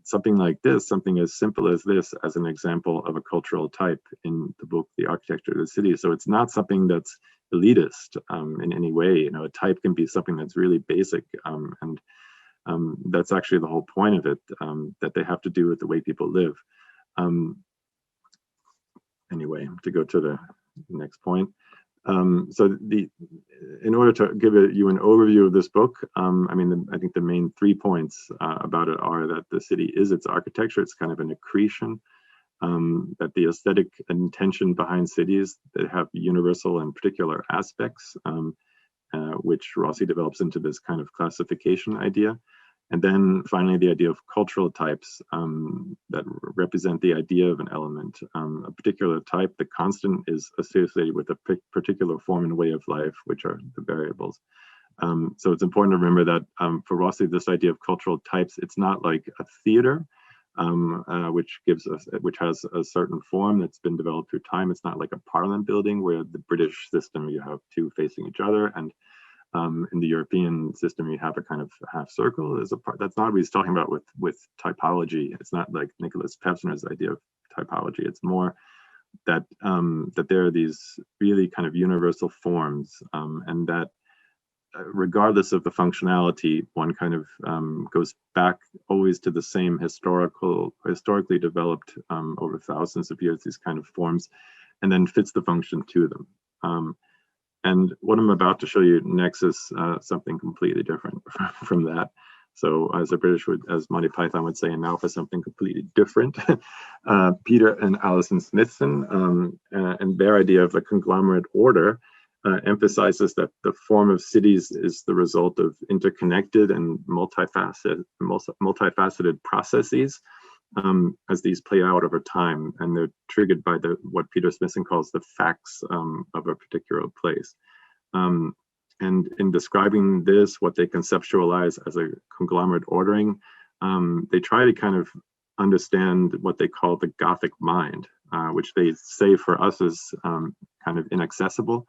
something like this, something as simple as this, as an example of a cultural type in the book, The Architecture of the City. So it's not something that's elitist in any way. You know, a type can be something that's really basic, and that's actually the whole point of it, that they have to do with the way people live. Anyway, to go to the next point. So in order to give you an overview of this book, I think the main 3 points about it are that the city is its architecture. It's kind of an accretion. That the aesthetic intention behind cities that have universal and particular aspects, which Rossi develops into this kind of classification idea. And then finally, the idea of cultural types that represent the idea of an element. A particular type, the constant, is associated with a particular form and way of life, which are the variables. So it's important to remember that for Rossi, this idea of cultural types, it's not like a theater, which has a certain form that's been developed through time. It's not like a parliament building where the British system, you have two facing each other, and in the European system, you have a kind of half circle. That's not what he's talking about with typology. It's not like Nicholas Pevsner's idea of typology. It's more that that there are these really kind of universal forms, and that regardless of the functionality, one kind of goes back always to the same historically developed over thousands of years, these kind of forms, and then fits the function to them. And what I'm about to show you next is something completely different from that. So as a British would, as Monty Python would say, and now for something completely different, Peter and Alison Smithson and their idea of a conglomerate order emphasizes that the form of cities is the result of interconnected and multifaceted processes as these play out over time, and they're triggered by what Peter Smithson calls the facts of a particular place. And in describing this, what they conceptualize as a conglomerate ordering, they try to kind of understand what they call the Gothic mind, which they say for us is kind of inaccessible.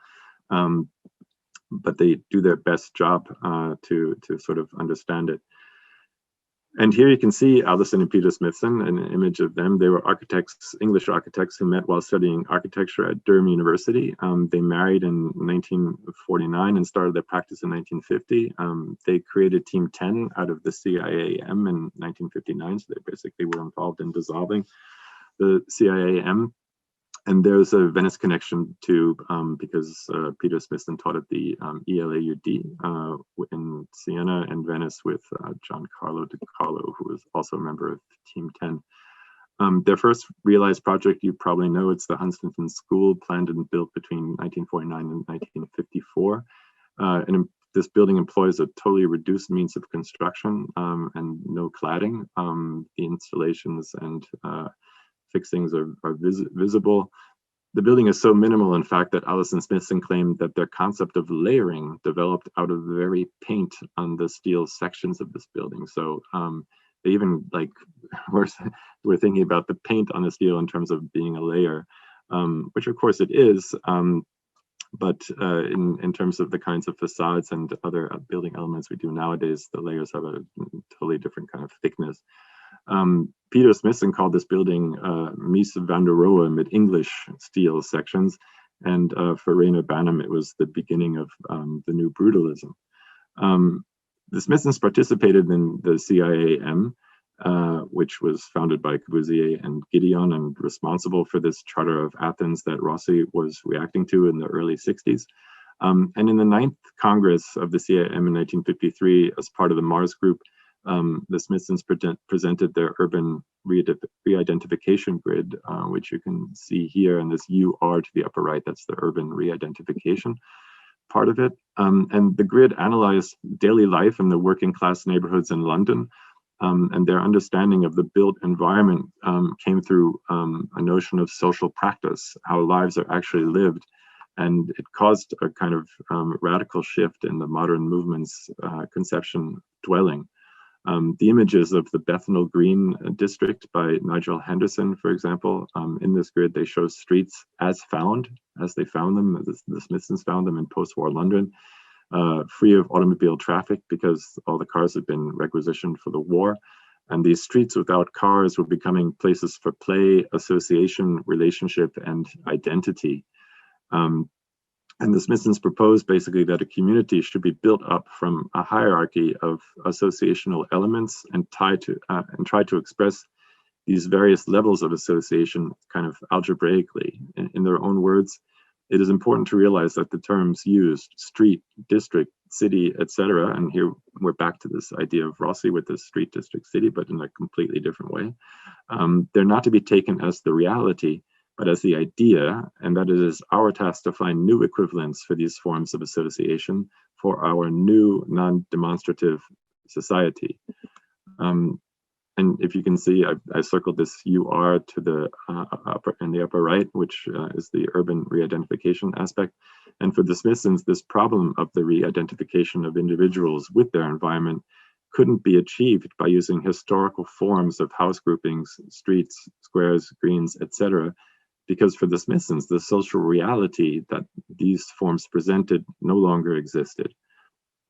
But they do their best job to sort of understand it. And here you can see Alison and Peter Smithson, an image of them. They were architects, English architects, who met while studying architecture at Durham University. They married in 1949 and started their practice in 1950. They created Team 10 out of the CIAM in 1959, so they basically were involved in dissolving the CIAM. And there's a Venice connection too, because Peter Smithson taught at the ELAUD in Siena and Venice with Giancarlo De Carlo, who was also a member of Team 10. Their first realized project, you probably know, it's the Hunstanton School, planned and built between 1949 and 1954. And this building employs a totally reduced means of construction and no cladding. The installations and fixings are visible. The building is so minimal, in fact, that Alison Smithson claimed that their concept of layering developed out of the very paint on the steel sections of this building. So they even we're thinking about the paint on the steel in terms of being a layer, which of course it is. But in terms of the kinds of facades and other building elements we do nowadays, the layers have a totally different kind of thickness. Peter Smithson called this building Mies van der Rohe mit English steel sections, and for Rainer Banham it was the beginning of the new brutalism. The Smithsons participated in the CIAM, which was founded by Corbusier and Gideon, and responsible for this Charter of Athens that Rossi was reacting to in the early 60s. And in the 9th Congress of the CIAM in 1953, as part of the Mars Group, the Smithsons presented their urban re-identification grid, which you can see here, and this UR to the upper right, that's the urban re-identification part of it. And the grid analyzed daily life in the working class neighborhoods in London, and their understanding of the built environment came through a notion of social practice, how lives are actually lived. And it caused a kind of radical shift in the modern movement's conception dwelling. The images of the Bethnal Green district by Nigel Henderson, for example, in this grid, they show streets as they found them, the Smithsons found them in post-war London, free of automobile traffic because all the cars had been requisitioned for the war. And these streets without cars were becoming places for play, association, relationship, and identity. And the Smithsons proposed basically that a community should be built up from a hierarchy of associational elements and try to express these various levels of association kind of algebraically. In their own words, it is important to realize that the terms used, street, district, city, etc., and here we're back to this idea of Rossi with the street, district, city, but in a completely different way. They're not to be taken as the reality, but as the idea, and that it is our task to find new equivalents for these forms of association for our new non-demonstrative society. And if you can see, I circled this UR to the upper right, which is the urban re-identification aspect. And for the Smithsons, this problem of the re-identification of individuals with their environment couldn't be achieved by using historical forms of house groupings, streets, squares, greens, etc. Because for the Smithsons, the social reality that these forms presented no longer existed.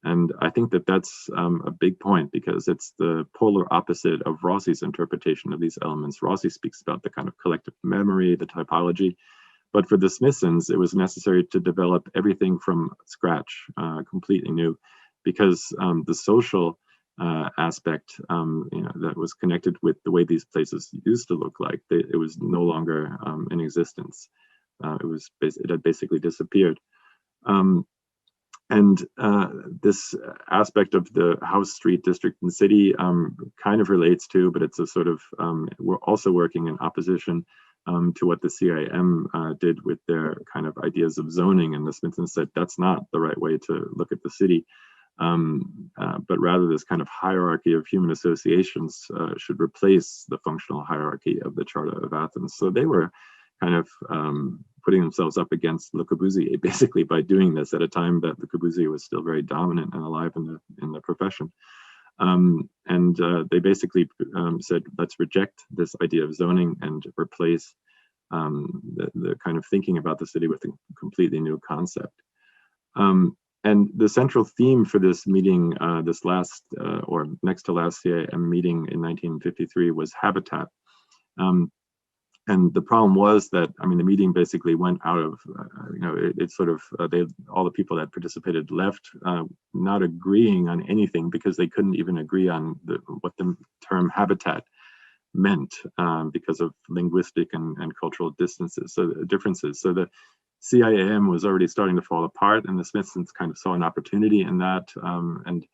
And I think that that's a big point, because it's the polar opposite of Rossi's interpretation of these elements. Rossi speaks about the kind of collective memory, the typology, but for the Smithsons, it was necessary to develop everything from scratch, completely new, because the social aspect that was connected with the way these places used to look like, it was no longer in existence. It had basically disappeared. And this aspect of the house, street, district, and city kind of relates to, but it's a sort of, we're also working in opposition to what the CIM did with their kind of ideas of zoning. And the Smithsons said that's not the right way to look at the city, but rather this kind of hierarchy of human associations should replace the functional hierarchy of the Charter of Athens. So they were kind of putting themselves up against Le Corbusier, basically, by doing this at a time that Le Corbusier was still very dominant and alive in the profession. And they basically said, let's reject this idea of zoning and replace the kind of thinking about the city with a completely new concept. And the central theme for this meeting, this last or next to last CIM meeting in 1953 was habitat. And the problem was that, I mean, the meeting basically went out of, it sort of, all the people that participated left not agreeing on anything, because they couldn't even agree on what the term habitat meant because of linguistic and cultural differences. So the CIM was already starting to fall apart, and the Smithsons kind of saw an opportunity in that, and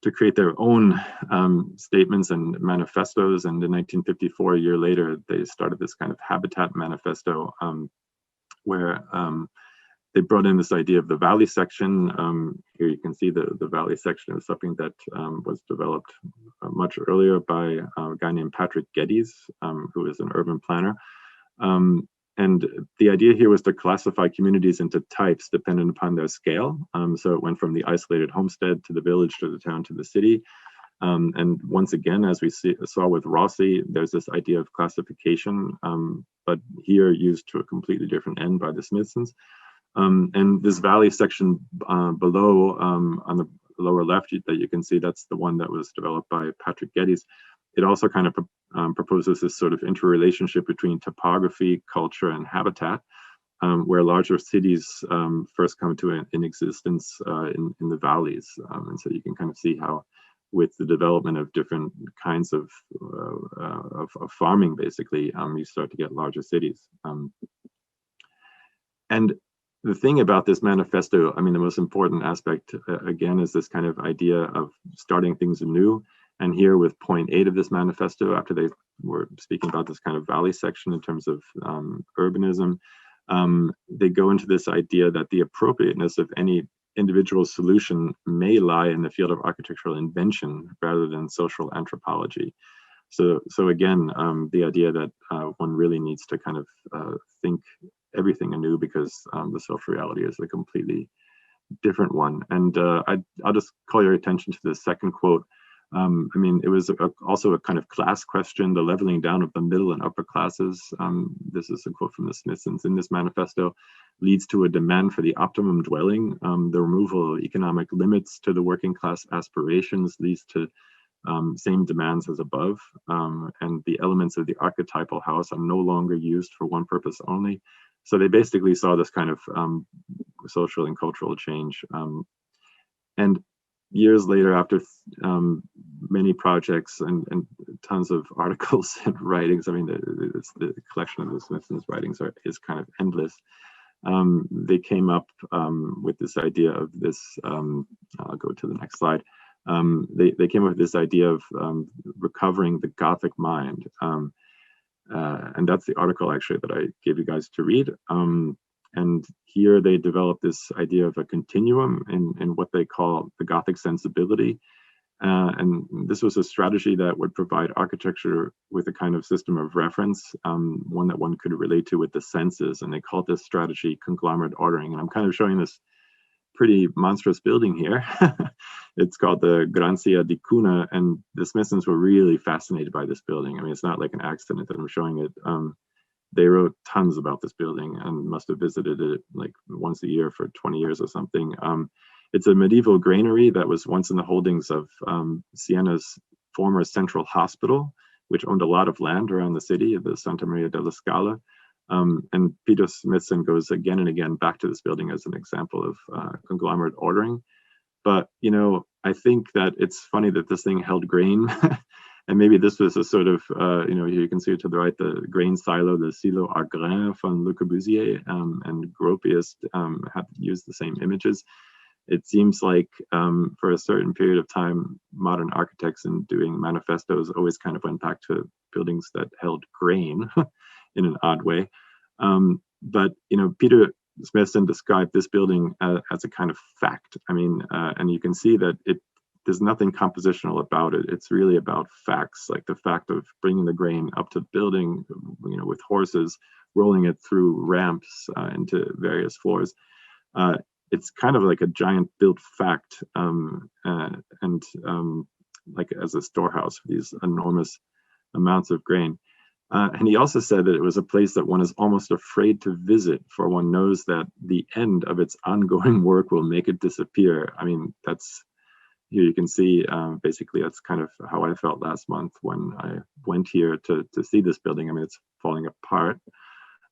to create their own statements and manifestos. And in 1954, a year later, they started this kind of habitat manifesto where they brought in this idea of the valley section. Here you can see the valley section is something that was developed much earlier by a guy named Patrick Geddes, who is an urban planner. And the idea here was to classify communities into types dependent upon their scale. So it went from the isolated homestead to the village to the town to the city. And once again, as we saw with Rossi, there's this idea of classification, but here used to a completely different end by the Smithsons. And this valley section below on the lower left that you can see, that's the one that was developed by Patrick Geddes. It also kind of proposes this sort of interrelationship between topography, culture, and habitat, where larger cities first come to in existence in the valleys. And so you can kind of see how, with the development of different kinds of farming, basically, you start to get larger cities. And the thing about this manifesto, I mean, the most important aspect, again, is this kind of idea of starting things anew. And here with point 8 of this manifesto, after they were speaking about this kind of valley section in terms of urbanism, they go into this idea that the appropriateness of any individual solution may lie in the field of architectural invention rather than social anthropology. So again, the idea that one really needs to kind of think everything anew, because the social reality is a completely different one. And I'll just call your attention to the second quote. I mean, it was also a kind of class question, the leveling down of the middle and upper classes. This is a quote from the Smithsons in this manifesto, leads to a demand for the optimum dwelling. The removal of economic limits to the working class aspirations leads to same demands as above. And the elements of the archetypal house are no longer used for one purpose only. So they basically saw this kind of social and cultural change. And years later, after many projects and tons of articles and writings, I mean, the collection of the Smithsons writings is kind of endless. they came up with this idea of this. I'll go to the next slide. They came up with this idea of recovering the Gothic mind. And that's the article actually that I gave you guys to read. And here they developed this idea of a continuum in what they call the Gothic sensibility. And this was a strategy that would provide architecture with a kind of system of reference, one that one could relate to with the senses. And they called this strategy conglomerate ordering. And I'm kind of showing this pretty monstrous building here. It's called the Grancia di Cunha, and the Smithsons were really fascinated by this building. I mean, it's not like an accident that I'm showing it. They wrote tons about this building and must have visited it like once a year for 20 years or something. It's a medieval granary that was once in the holdings of Siena's former central hospital, which owned a lot of land around the city, the Santa Maria della Scala. And Peter Smithson goes again and again back to this building as an example of conglomerate ordering. But, you know, I think that it's funny that this thing held grain. And maybe this was a sort of, you know, you can see it to the right, the grain silo, the silo à grain from Le Corbusier, and Gropius had used the same images. It seems like for a certain period of time, modern architects in doing manifestos always kind of went back to buildings that held grain in an odd way. But, you know, Peter Smithson described this building as a kind of fact. I mean, and you can see that there's nothing compositional about it. It's really about facts, like the fact of bringing the grain up to the building, you know, with horses, rolling it through ramps into various floors. It's kind of like a giant built fact, and like as a storehouse for these enormous amounts of grain. And he also said that it was a place that one is almost afraid to visit, for one knows that the end of its ongoing work will make it disappear. I mean, that's, here you can see, basically that's kind of how I felt last month when I went here to see this building. I mean, it's falling apart.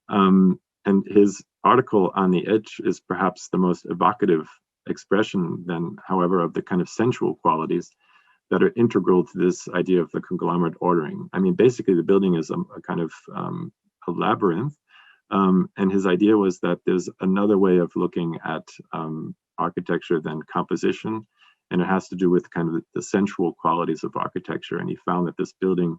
And his article on the edge is perhaps the most evocative expression then, however, of the kind of sensual qualities that are integral to this idea of the conglomerate ordering. I mean, basically the building is a kind of a labyrinth. And his idea was that there's another way of looking at architecture than composition. And it has to do with kind of the sensual qualities of architecture. And he found that this building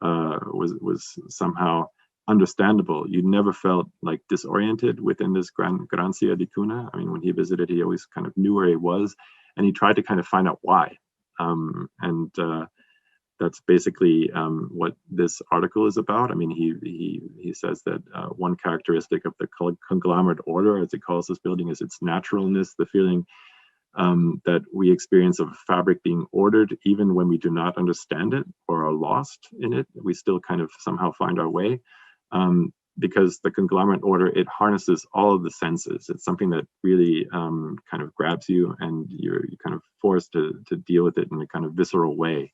was somehow understandable. You never felt like disoriented within this Grancia di Cunha. I mean, when he visited, he always kind of knew where he was, and he tried to kind of find out why. And that's basically what this article is about. I mean, he says that one characteristic of the conglomerate order, as he calls this building, is its naturalness, the feeling that we experience of a fabric being ordered, even when we do not understand it or are lost in it. We still kind of somehow find our way. Because the conglomerate order, it harnesses all of the senses. It's something that really kind of grabs you, and you're kind of forced to deal with it in a kind of visceral way.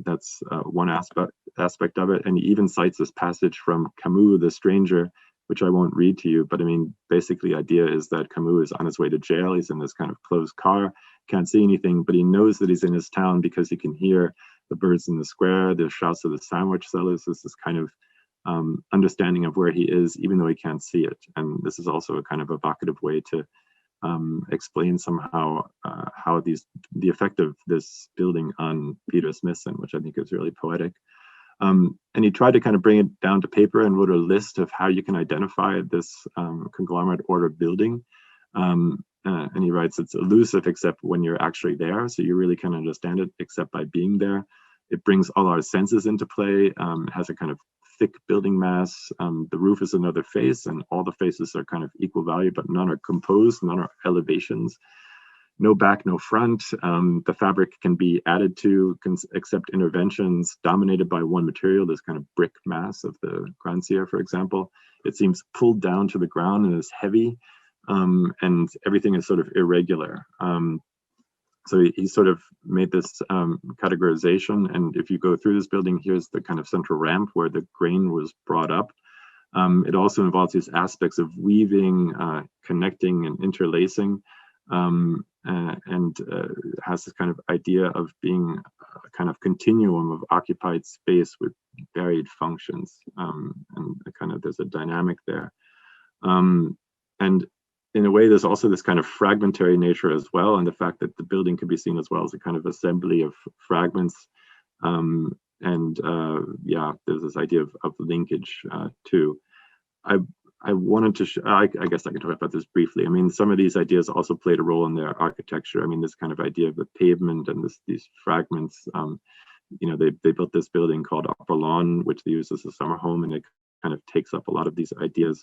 That's one aspect of it. And he even cites this passage from Camus, The Stranger, which I won't read to you, but I mean, basically the idea is that Camus is on his way to jail. He's in this kind of closed car, can't see anything, but he knows that he's in his town because he can hear the birds in the square, the shouts of the sandwich sellers. This is kind of understanding of where he is, even though he can't see it. And this is also a kind of evocative way to explain somehow how the effect of this building on Peter Smithson, which I think is really poetic. And he tried to kind of bring it down to paper and wrote a list of how you can identify this conglomerate order building. And he writes, it's elusive except when you're actually there. So you really can't understand it except by being there. It brings all our senses into play. It has a kind of thick building mass. The roof is another face, and all the faces are kind of equal value, but none are composed, none are elevations. No back, no front. The fabric can be added to, accept interventions dominated by one material, this kind of brick mass of the Grancia, for example. It seems pulled down to the ground and is heavy, and everything is sort of irregular. So he sort of made this categorization, and if you go through this building, here's the kind of central ramp where the grain was brought up. It also involves these aspects of weaving, connecting, and interlacing, and has this kind of idea of being a kind of continuum of occupied space with varied functions, and kind of there's a dynamic there. And in a way, there's also this kind of fragmentary nature as well, and the fact that the building can be seen as well as a kind of assembly of fragments. Yeah, there's this idea of linkage too. I wanted to, I guess I can talk about this briefly. I mean, some of these ideas also played a role in their architecture. I mean, this kind of idea of the pavement and these fragments. You know, they built this building called Upper Lawn, which they use as a summer home, and it kind of takes up a lot of these ideas.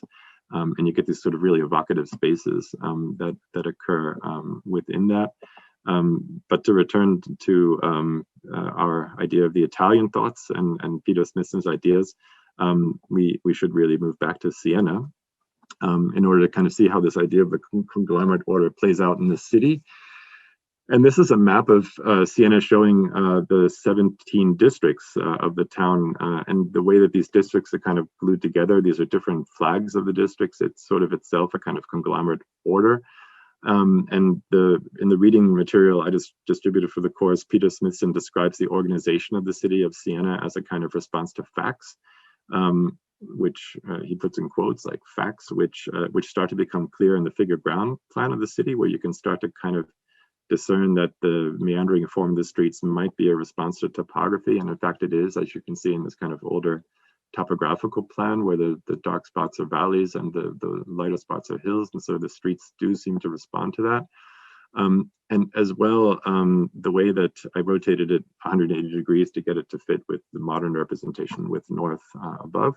And you get these sort of really evocative spaces that occur within that. But to return to our idea of the Italian thoughts and Peter Smithson's ideas, we should really move back to Siena in order to kind of see how this idea of the conglomerate order plays out in the city. And this is a map of Siena showing the 17 districts of the town, and the way that these districts are kind of glued together. These are different flags of the districts. It's sort of itself a kind of conglomerate order. And in the reading material I just distributed for the course, Peter Smithson describes the organization of the city of Siena as a kind of response to facts, which he puts in quotes, like facts, which start to become clear in the figure ground plan of the city, where you can start to kind of discern that the meandering form of the streets might be a response to topography. And in fact, it is, as you can see in this kind of older topographical plan, where the dark spots are valleys and the lighter spots are hills. And so the streets do seem to respond to that. And as well, the way that I rotated it 180 degrees to get it to fit with the modern representation with north above.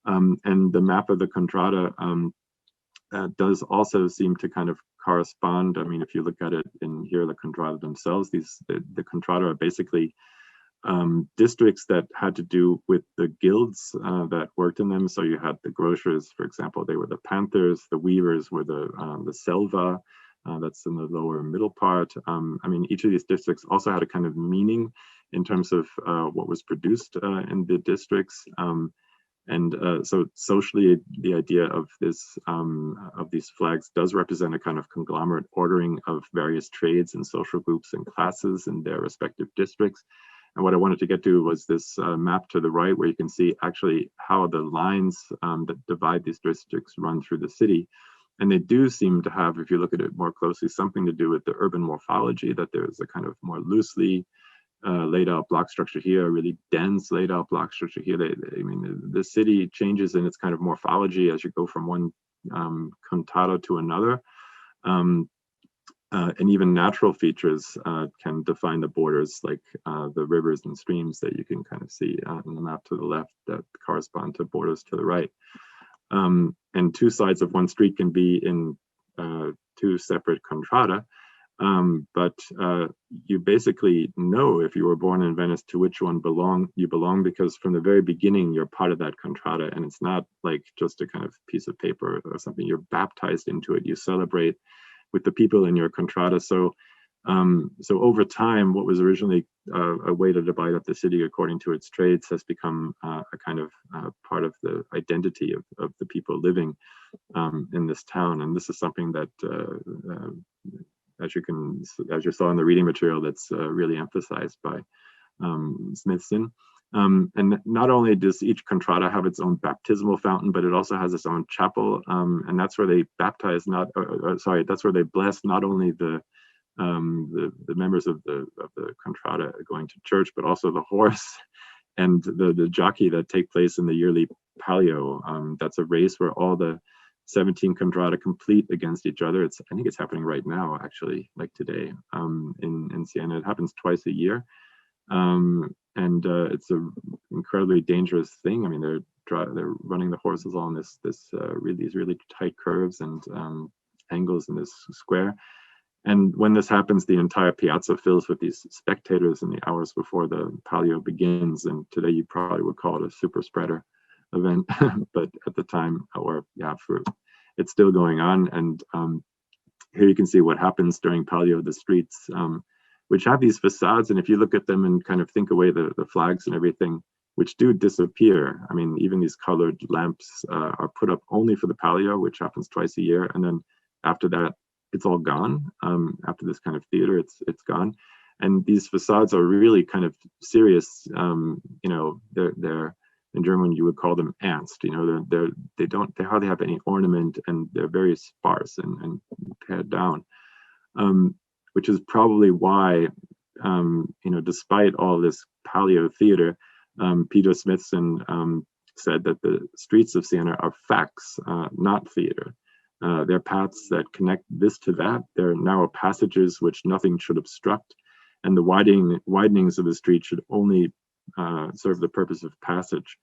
And the map of the contrada does also seem to kind of correspond. I mean, if you look at it in here, the contrada themselves, the contrada are basically districts that had to do with the guilds that worked in them. So you had the grocers, for example, they were the panthers, the weavers were the selva, that's in the lower middle part. I mean, each of these districts also had a kind of meaning in terms of what was produced in the districts. So socially, the idea of this of these flags does represent a kind of conglomerate ordering of various trades and social groups and classes in their respective districts. And what I wanted to get to was this map to the right, where you can see actually how the lines that divide these districts run through the city. And they do seem to have, if you look at it more closely, something to do with the urban morphology, that there's a kind of more loosely laid out block structure here, a really dense laid out block structure here. I mean, the city changes in its kind of morphology as you go from one contado to another. And even natural features can define the borders, like the rivers and streams that you can kind of see in the map to the left that correspond to borders to the right. And two sides of one street can be in two separate contrada. But you basically know, if you were born in Venice, to which one you belong, because from the very beginning you're part of that contrada, and it's not like just a kind of piece of paper or something. You're baptized into it. You celebrate with the people in your contrada. So over time, what was originally a way to divide up the city according to its trades has become a kind of part of the identity of the people living in this town. And this is something that as you saw in the reading material, that's really emphasized by Smithson. And not only does each contrada have its own baptismal fountain, but it also has its own chapel, and that's where they baptize. That's where they bless not only the members of the contrada going to church, but also the horse and the jockey that take place in the yearly palio. That's a race where all the 17 contrada compete against each other. I think it's happening right now, actually, like today in Siena. It happens twice a year. And it's an incredibly dangerous thing. I mean, they're running the horses along these really tight curves and angles in this square. And when this happens, the entire piazza fills with these spectators in the hours before the palio begins. And today you probably would call it a super spreader event, but at the time, it's still going on. And here you can see what happens during palio. The streets, which have these facades, and if you look at them and kind of think away the flags and everything, which do disappear. I mean, even these colored lamps are put up only for the palio, which happens twice a year, and then after that, it's all gone. After this kind of theater, it's gone. And these facades are really kind of serious. They're in German you would call them ernst. You know, they hardly have any ornament, and they're very sparse and pared down, which is probably why, you know, despite all this paleo theater, Peter Smithson said that the streets of Siena are facts, not theater. They're paths that connect this to that. They're narrow passages which nothing should obstruct, and the widenings of the street should only serve the purpose of passage.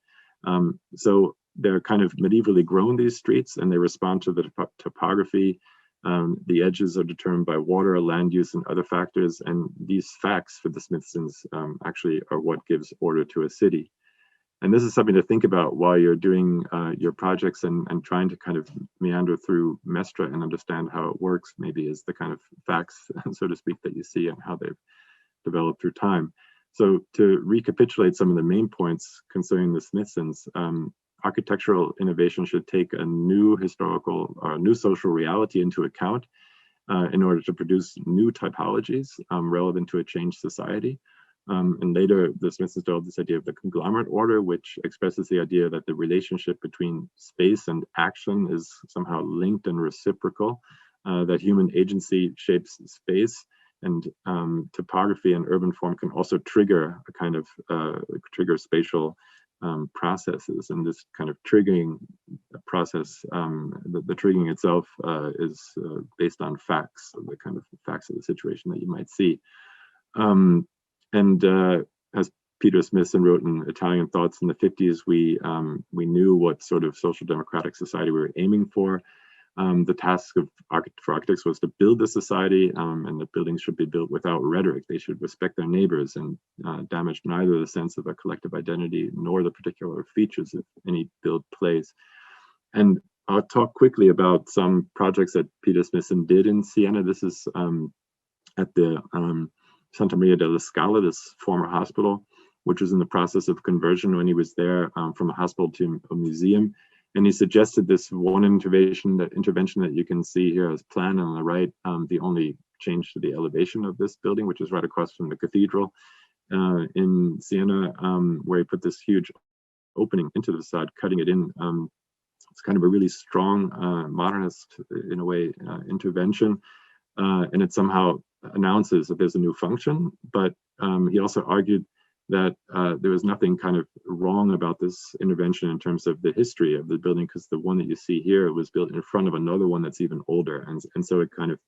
So they're kind of medievally grown, these streets, and they respond to the topography. The edges are determined by water, land use, and other factors, and these facts for the Smithsons actually are what gives order to a city. And this is something to think about while you're doing your projects and trying to kind of meander through Mestre and understand how it works, maybe is the kind of facts, so to speak, that you see and how they've developed through time. So to recapitulate some of the main points concerning the Smithsons, architectural innovation should take a new historical or new social reality into account in order to produce new typologies relevant to a changed society. And later, the Smithsons developed this idea of the conglomerate order, which expresses the idea that the relationship between space and action is somehow linked and reciprocal, that human agency shapes space, and topography and urban form can also trigger a kind of trigger spatial processes. And this kind of triggering process, the triggering itself is based on facts, the kind of facts of the situation that you might see. And as Peter Smithson wrote in Italian Thoughts in the 50s, we knew what sort of social democratic society we were aiming for. The task for architects was to build the society, and the buildings should be built without rhetoric. They should respect their neighbors and damage neither the sense of a collective identity nor the particular features of any built place. And I'll talk quickly about some projects that Peter Smithson did in Siena. This is at the Santa Maria della Scala, this former hospital, which was in the process of conversion when he was there from a hospital to a museum. And he suggested this one intervention that you can see here as planned on the right, the only change to the elevation of this building, which is right across from the cathedral in Siena, where he put this huge opening into the facade, cutting it in. It's kind of a really strong modernist, in a way, intervention. And it somehow announces that there's a new function, but he also argued that there was nothing kind of wrong about this intervention in terms of the history of the building, because the one that you see here was built in front of another one that's even older. And so it kind of,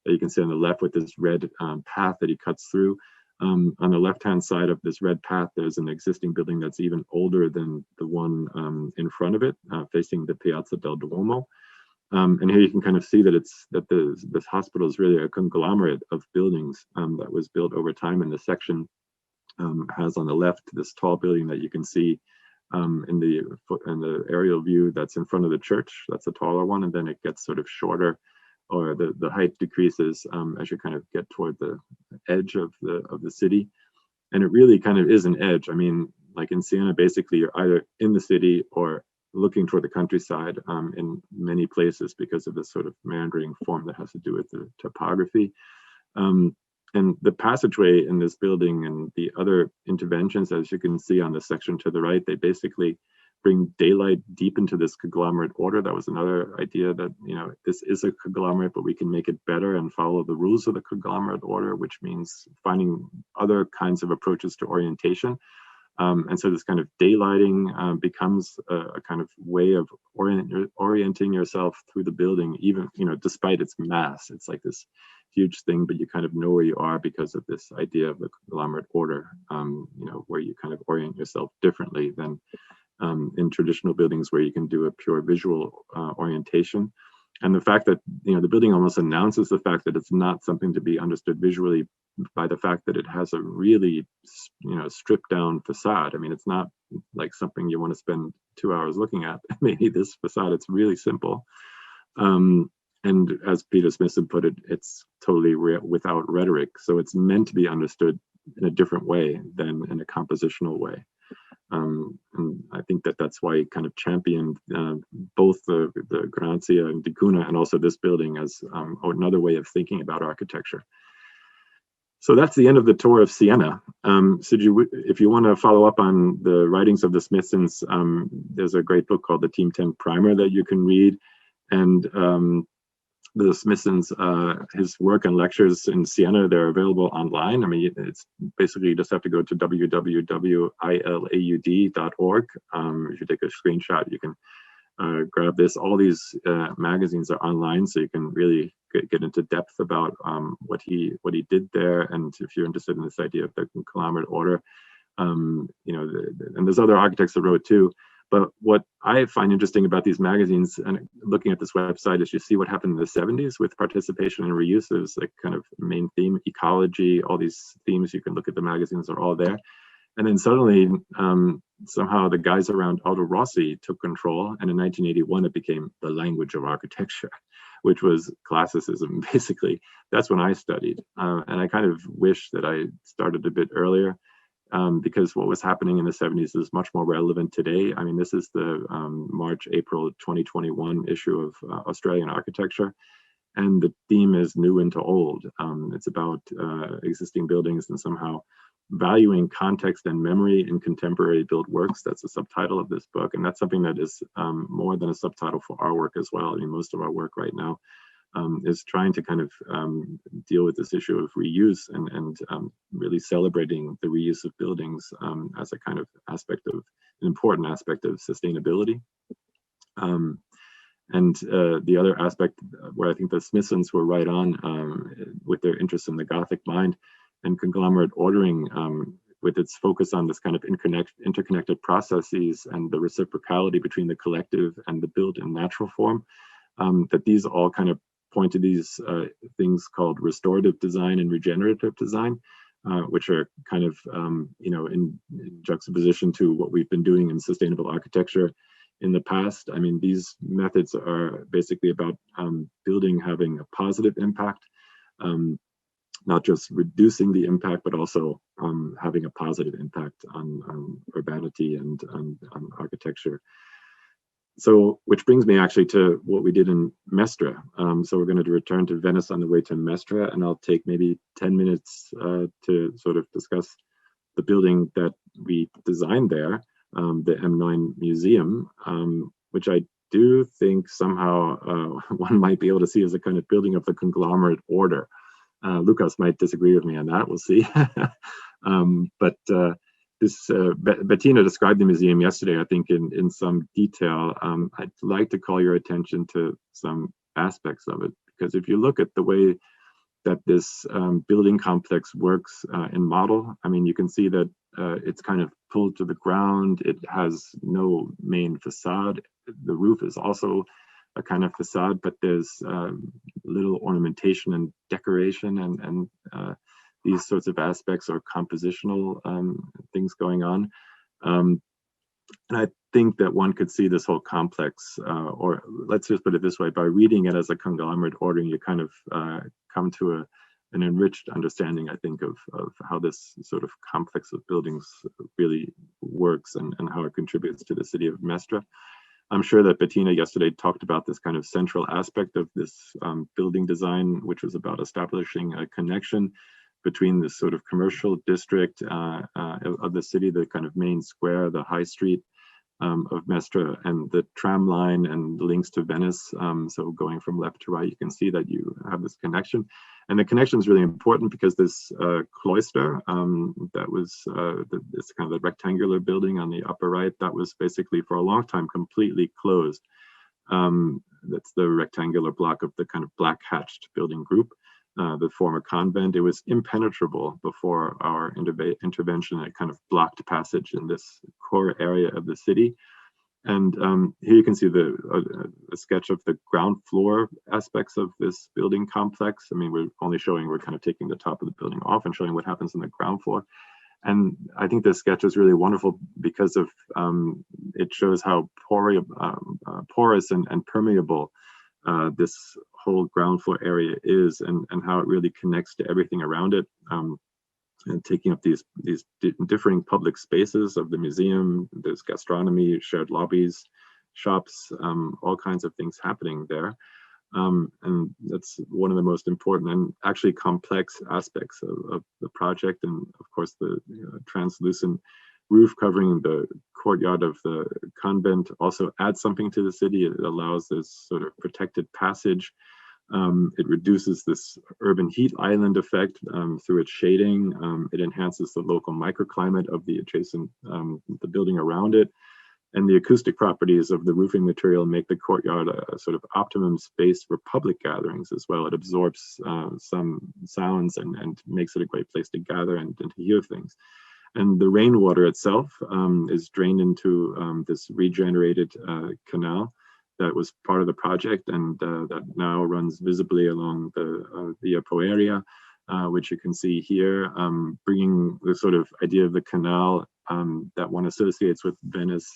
you can see on the left with this red path that he cuts through. On the left-hand side of this red path, there's an existing building that's even older than the one in front of it, facing the Piazza del Duomo. And here you can kind of see that this hospital is really a conglomerate of buildings that was built over time. And the section has on the left this tall building that you can see in the aerial view that's in front of the church. That's a taller one, and then it gets sort of shorter, or the height decreases as you kind of get toward the edge of the city. And it really kind of is an edge. I mean, like in Siena, basically you're either in the city or looking toward the countryside in many places because of this sort of meandering form that has to do with the topography. And the passageway in this building and the other interventions, as you can see on the section to the right, they basically bring daylight deep into this conglomerate order. That was another idea that, you know, this is a conglomerate, but we can make it better and follow the rules of the conglomerate order, which means finding other kinds of approaches to orientation. And so this kind of daylighting becomes a kind of way of orienting yourself through the building, even, you know, despite its mass. It's like this huge thing, but you kind of know where you are because of this idea of the conglomerate order, you know, where you kind of orient yourself differently than in traditional buildings where you can do a pure visual orientation. And the fact that, you know, the building almost announces the fact that it's not something to be understood visually by the fact that it has a really, you know, stripped down facade. I mean, it's not like something you want to spend 2 hours looking at. Maybe this facade, it's really simple. And as Peter Smithson put it, it's totally without rhetoric. So it's meant to be understood in a different way than in a compositional way. And I think that that's why he kind of championed both the Grazia and Di Cunha and also this building as another way of thinking about architecture. So that's the end of the tour of Siena. So if you want to follow up on the writings of the Smithsons, there's a great book called the Team 10 Primer that you can read. And the Smithsons, his work and lectures in Siena, they're available online. I mean, it's basically, you just have to go to www.ilaud.org. If you take a screenshot, you can grab this. All these magazines are online, so you can really get into depth about what he did there. And if you're interested in this idea of the conglomerate order, and there's other architects that wrote too. But what I find interesting about these magazines and looking at this website is you see what happened in the 70s with participation and reuse. There's like kind of main theme, ecology, all these themes. You can look at the magazines are all there. And then suddenly, somehow the guys around Aldo Rossi took control. And in 1981, it became the language of architecture, which was classicism, basically. That's when I studied. And I kind of wish that I started a bit earlier. Because what was happening in the 70s is much more relevant today. I mean, this is the March-April 2021 issue of Australian Architecture, and the theme is new into old. It's about existing buildings and somehow valuing context and memory in contemporary built works. That's the subtitle of this book, and that's something that is more than a subtitle for our work as well. I mean, most of our work right now is trying to kind of deal with this issue of reuse and really celebrating the reuse of buildings as a kind of aspect of, an important aspect of sustainability. And the other aspect where I think the Smithsons were right on with their interest in the Gothic mind and conglomerate ordering with its focus on this kind of interconnected processes and the reciprocality between the collective and the built in natural form, that these all kind of point to these things called restorative design and regenerative design, which are kind of, in juxtaposition to what we've been doing in sustainable architecture in the past. I mean, these methods are basically about building having a positive impact, not just reducing the impact, but also having a positive impact on urbanity and on architecture. So, which brings me actually to what we did in Mestre. So we're going to return to Venice on the way to Mestre, and I'll take maybe 10 minutes to sort of discuss the building that we designed there, the M9 Museum, which I do think somehow one might be able to see as a kind of building of the conglomerate order. Lucas might disagree with me on that, we'll see. Bettina described the museum yesterday, I think, in some detail. I'd like to call your attention to some aspects of it, because if you look at the way that this building complex works in model, I mean, you can see that it's kind of pulled to the ground. It has no main facade. The roof is also a kind of facade, but there's little ornamentation and decoration and these sorts of aspects or compositional things going on. And I think that one could see this whole complex, or let's just put it this way, by reading it as a conglomerate ordering, you kind of come to an enriched understanding, I think, of how this sort of complex of buildings really works and how it contributes to the city of Mestre. I'm sure that Bettina yesterday talked about this kind of central aspect of this building design, which was about establishing a connection between this sort of commercial district of the city, the kind of main square, the high street of Mestre, and the tram line and the links to Venice. So going from left to right, you can see that you have this connection. And the connection is really important because this cloister, that was this kind of the rectangular building on the upper right, that was basically for a long time completely closed. That's the rectangular block of the kind of black hatched building group. The former convent. It was impenetrable before our intervention. It kind of blocked passage in this core area of the city. And here you can see a sketch of the ground floor aspects of this building complex. I mean, we're kind of taking the top of the building off and showing what happens on the ground floor. And I think this sketch is really wonderful because of it shows how porous and permeable this whole ground floor area is, and how it really connects to everything around it, and taking up these differing public spaces of the museum. There's gastronomy, shared lobbies, shops, all kinds of things happening there. And that's one of the most important and actually complex aspects of the project. And of course, the translucent roof covering the courtyard of the convent also adds something to the city. It allows this sort of protected passage. It reduces this urban heat island effect through its shading. It enhances the local microclimate of the adjacent, the building around it. And the acoustic properties of the roofing material make the courtyard a sort of optimum space for public gatherings as well. It absorbs some sounds and makes it a great place to gather and to hear things. And the rainwater itself is drained into this regenerated canal that was part of the project, and that now runs visibly along the Via Poeria, which you can see here, bringing the sort of idea of the canal that one associates with Venice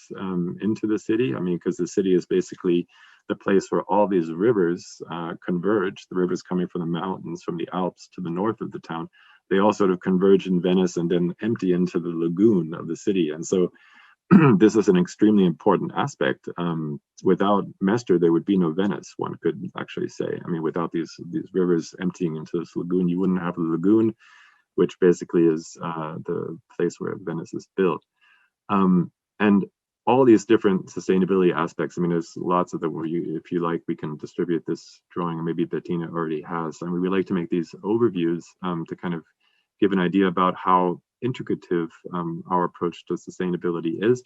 into the city. I mean, because the city is basically the place where all these rivers converge, the rivers coming from the mountains, from the Alps to the north of the town. They all sort of converge in Venice and then empty into the lagoon of the city. And so this is an extremely important aspect. Without Mestre, there would be no Venice, one could actually say. I mean, without these rivers emptying into this lagoon, you wouldn't have the lagoon, which basically is the place where Venice is built. And all these different sustainability aspects, I mean, there's lots of them where if you like, we can distribute this drawing, and maybe Bettina already has. I mean, we like to make these overviews to kind of give an idea about how intricative our approach to sustainability is.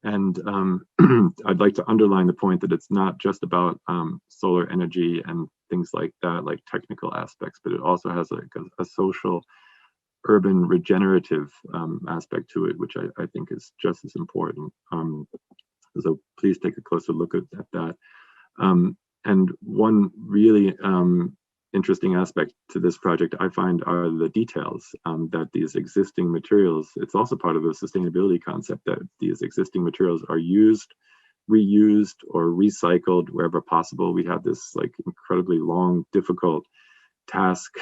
And I'd like to underline the point that it's not just about solar energy and things like that, like technical aspects, but it also has like a social, urban regenerative aspect to it, which I think is just as important. So please take a closer look at that. And one really interesting aspect to this project I find are the details that these existing materials, it's also part of the sustainability concept that these existing materials are used, reused, or recycled wherever possible. We had this like incredibly long, difficult task,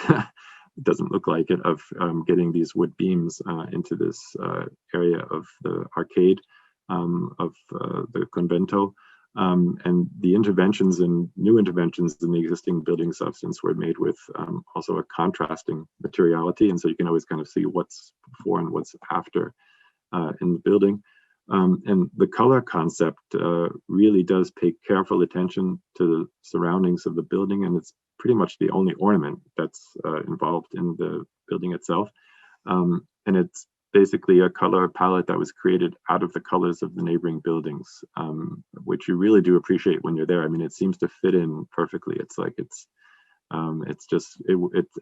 it doesn't look like it, of getting these wood beams into this area of the arcade of the convento. And the interventions and new interventions in the existing building substance were made with also a contrasting materiality. And so you can always kind of see what's before and what's after in the building. And the color concept really does pay careful attention to the surroundings of the building. And it's pretty much the only ornament that's involved in the building itself. And it's basically a color palette that was created out of the colors of the neighboring buildings, which you really do appreciate when you're there. I mean, it seems to fit in perfectly. It's like it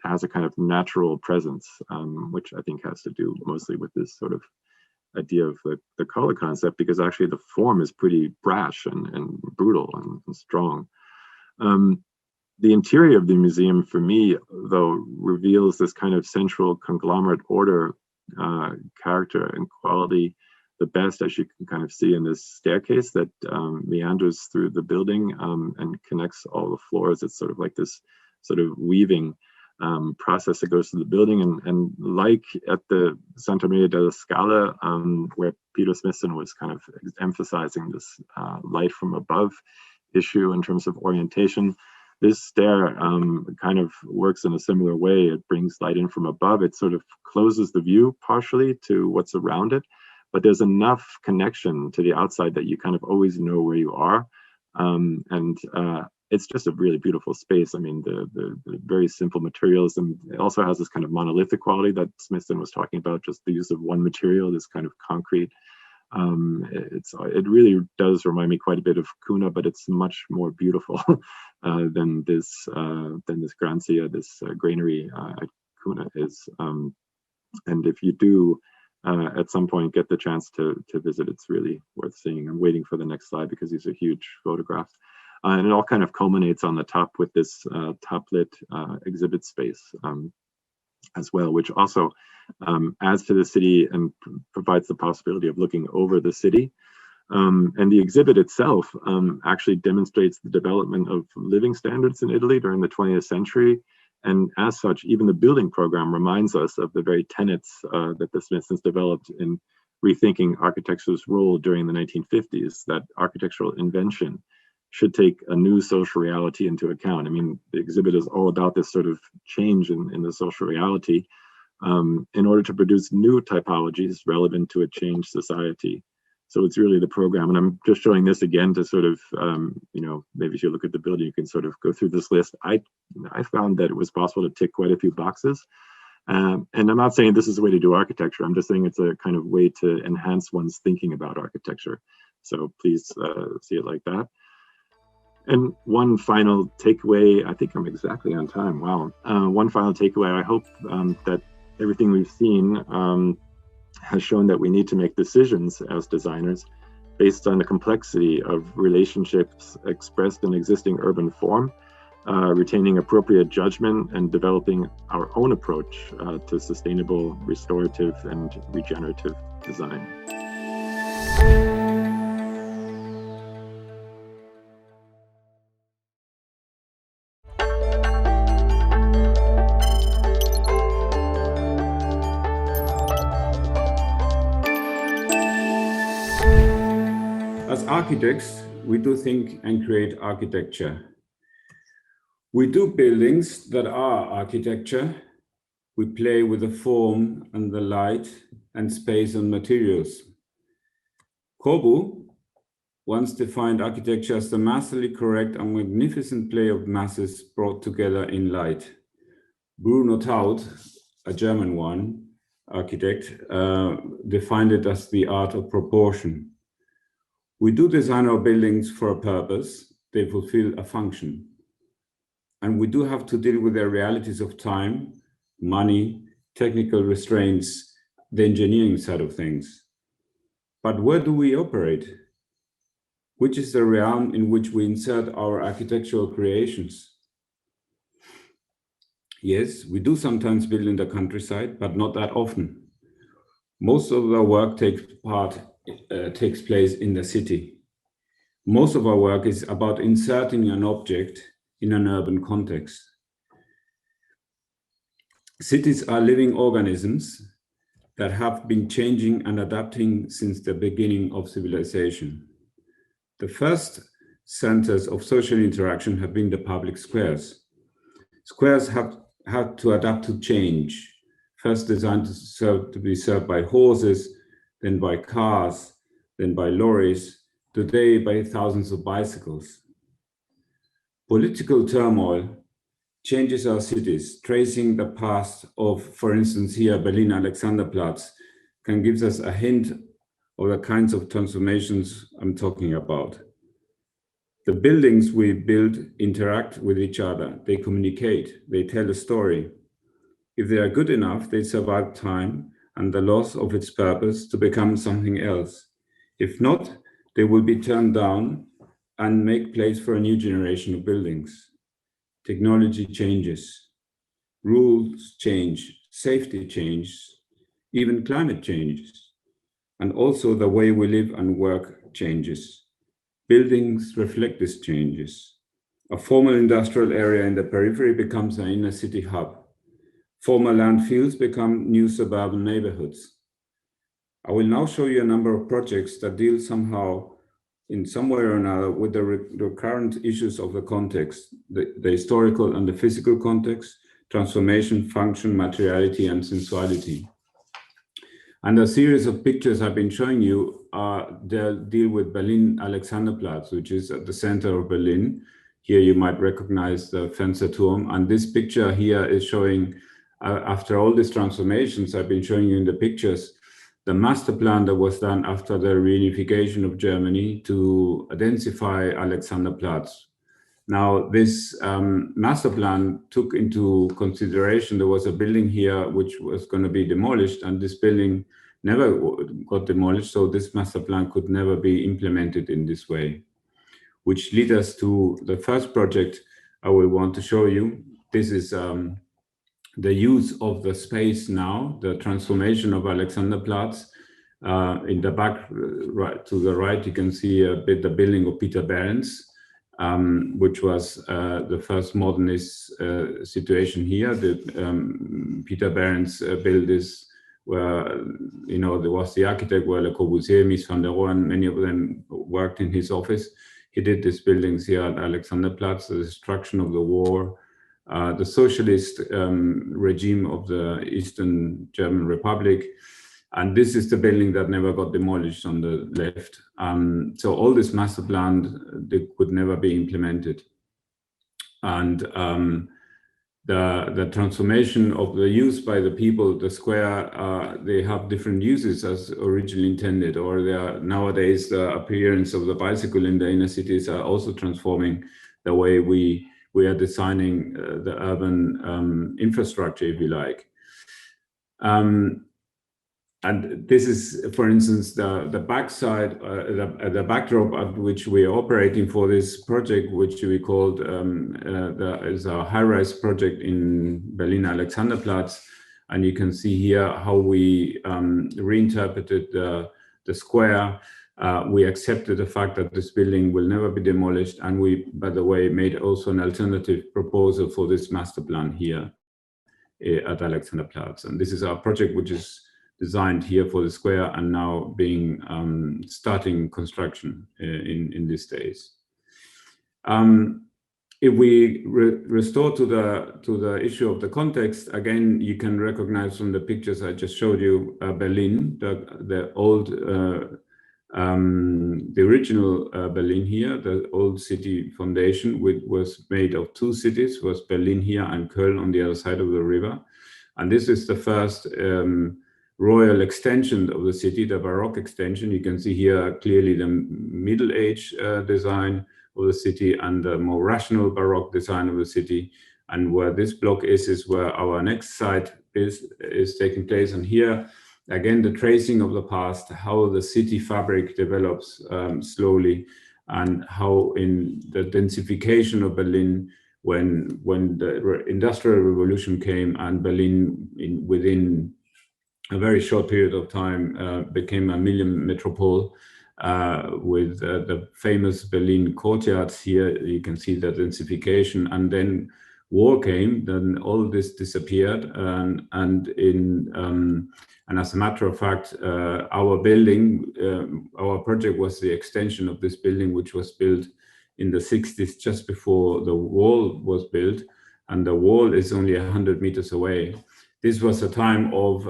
has a kind of natural presence, which I think has to do mostly with this sort of idea of the color concept, because actually the form is pretty brash and brutal and strong. The interior of the museum, for me, though, reveals this kind of central conglomerate order, character and quality the best, as you can kind of see in this staircase that meanders through the building and connects all the floors. It's sort of like this sort of weaving process that goes through the building. And like at the Santa Maria della Scala, where Peter Smithson was kind of emphasizing this light from above issue in terms of orientation, this stair kind of works in a similar way. It brings light in from above. It sort of closes the view partially to what's around it, but there's enough connection to the outside that you kind of always know where you are. And it's just a really beautiful space. I mean, the very simple materials, and it also has this kind of monolithic quality that Smithson was talking about, just the use of one material, this kind of concrete. It really does remind me quite a bit of Cunha, but it's much more beautiful than this Grancia, this granary at Cunha is. And if you do at some point get the chance to visit, it's really worth seeing. I'm waiting for the next slide because these are huge photographs. And it all kind of culminates on the top with this top-lit exhibit space as well, which also adds to the city and provides the possibility of looking over the city. And the exhibit itself actually demonstrates the development of living standards in Italy during the 20th century. And as such, even the building program reminds us of the very tenets that the Smithsons developed in rethinking architecture's role during the 1950s, that architectural invention should take a new social reality into account. I mean, the exhibit is all about this sort of change in the social reality in order to produce new typologies relevant to a changed society. So it's really the program. And I'm just showing this again to sort of, maybe if you look at the building, you can sort of go through this list. I found that it was possible to tick quite a few boxes. And I'm not saying this is a way to do architecture. I'm just saying it's a kind of way to enhance one's thinking about architecture. So please see it like that. And one final takeaway, I think I'm exactly on time. Wow. One final takeaway, I hope that everything we've seen has shown that we need to make decisions as designers based on the complexity of relationships expressed in existing urban form, retaining appropriate judgment and developing our own approach to sustainable, restorative, and regenerative design. As architects, we do think and create architecture. We do buildings that are architecture. We play with the form and the light and space and materials. Corbu once defined architecture as the masterly correct and magnificent play of masses brought together in light. Bruno Taut, a German architect, defined it as the art of proportion. We do design our buildings for a purpose. They fulfill a function. And we do have to deal with the realities of time, money, technical restraints, the engineering side of things. But where do we operate? Which is the realm in which we insert our architectural creations? Yes, we do sometimes build in the countryside, but not that often. Most of our work takes place in the city. Most of our work is about inserting an object in an urban context. Cities are living organisms that have been changing and adapting since the beginning of civilization. The first centers of social interaction have been the public squares. Squares have had to adapt to change, first designed to be served by horses, then by cars, then by lorries, today by thousands of bicycles. Political turmoil changes our cities, tracing the past of, for instance, here, Berlin Alexanderplatz, can give us a hint of the kinds of transformations I'm talking about. The buildings we build interact with each other, they communicate, they tell a story. If they are good enough, they survive time and the loss of its purpose to become something else. If not, they will be turned down and make place for a new generation of buildings. Technology changes, rules change, safety changes, even climate changes, and also the way we live and work changes. Buildings reflect these changes. A formal industrial area in the periphery becomes an inner city hub. Former landfills become new suburban neighborhoods. I will now show you a number of projects that deal somehow, in some way or another, with the recurrent issues of the context, the historical and the physical context, transformation, function, materiality, and sensuality. And a series of pictures I've been showing you deal with Berlin Alexanderplatz, which is at the center of Berlin. Here you might recognize the Fensterturm. And this picture here is showing, after all these transformations I've been showing you in the pictures, the master plan that was done after the reunification of Germany to densify Alexanderplatz. Now, this master plan took into consideration there was a building here which was going to be demolished, and this building never got demolished, so this master plan could never be implemented in this way, which leads us to the first project I will want to show you. This is the use of the space now, the transformation of Alexanderplatz. In the back, right to the right, you can see a bit the building of Peter Behrens, which was the first modernist situation here. Peter Behrens built this, where there was the architect, where Le Corbusier, Mies van der Rohe, many of them worked in his office. he did these buildings here at Alexanderplatz, the destruction of the war, the socialist regime of the Eastern German Republic. And this is the building that never got demolished on the left. So all this master plan, they could never be implemented. And the transformation of the use by the people, the square, they have different uses as originally intended, or they are, nowadays the appearance of the bicycle in the inner cities are also transforming the way we are designing the urban infrastructure, if you like. And this is, for instance, the backside, the backdrop at which we are operating for this project, which we called is a high-rise project in Berlin Alexanderplatz. And you can see here how we reinterpreted the square. We accepted the fact that this building will never be demolished. And we, by the way, made also an alternative proposal for this master plan here at Alexanderplatz. And this is our project, which is designed here for the square and now being starting construction in these days. If we restore to the issue of the context, again, you can recognize from the pictures I just showed you Berlin, the old, the original Berlin here, the old city foundation, which was made of two cities, was Berlin here and Köln on the other side of the river. And this is the first royal extension of the city, the Baroque extension. You can see here clearly the Middle Age design of the city and the more rational Baroque design of the city. And where this block is where our next site is taking place. And here, again, the tracing of the past, how the city fabric develops slowly, and how in the densification of Berlin, when the Industrial Revolution came and Berlin within a very short period of time became a million metropole with the famous Berlin courtyards here. You can see the densification, and then war came, then all this disappeared. And as a matter of fact, our building, our project was the extension of this building, which was built in the 60s, just before the wall was built. And the wall is only 100 meters away. This was a time of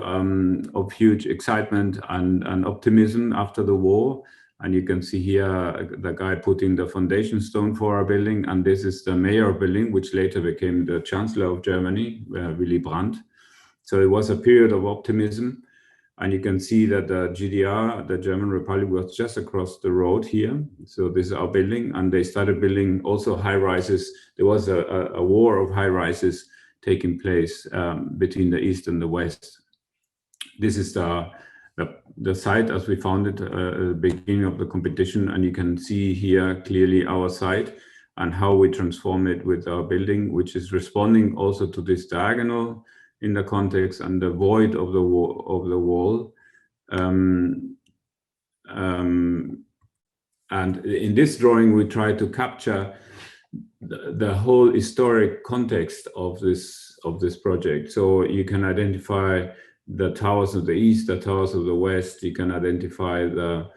huge excitement and optimism after the war. And you can see here the guy putting the foundation stone for our building. And this is the mayor of Berlin, which later became the chancellor of Germany, Willy Brandt. So it was a period of optimism. And you can see that the GDR, the German Republic, was just across the road here. So this is our building. And they started building also high rises. There was a war of high rises taking place between the East and the West. This is the site as we found it at the beginning of the competition, and you can see here clearly our site and how we transform it with our building, which is responding also to this diagonal in the context and the void of the wall. And in this drawing, we try to capture the whole historic context of this project. So you can identify the towers of the east, the towers of the west. You can identify the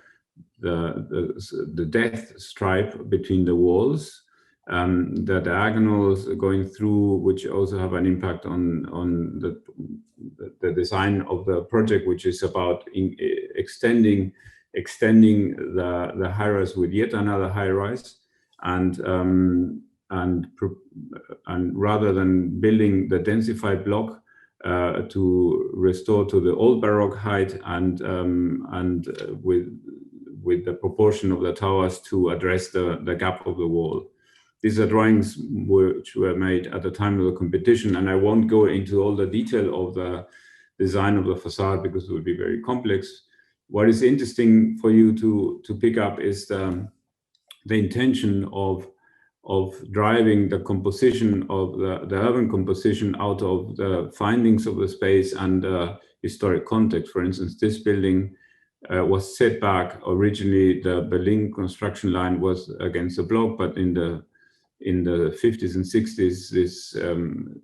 death stripe between the walls, the diagonals going through, which also have an impact on the design of the project, which is about extending the high rise with yet another high rise. And rather than building the densified block to restore to the old Baroque height and with the proportion of the towers to address the gap of the wall. These are drawings which were made at the time of the competition, and I won't go into all the detail of the design of the facade because it would be very complex. What is interesting for you to pick up is the intention of driving the composition of the urban composition out of the findings of the space and the historic context. For instance, this building was set back. Originally, the Berlin construction line was against the block, but in the 50s and 60s,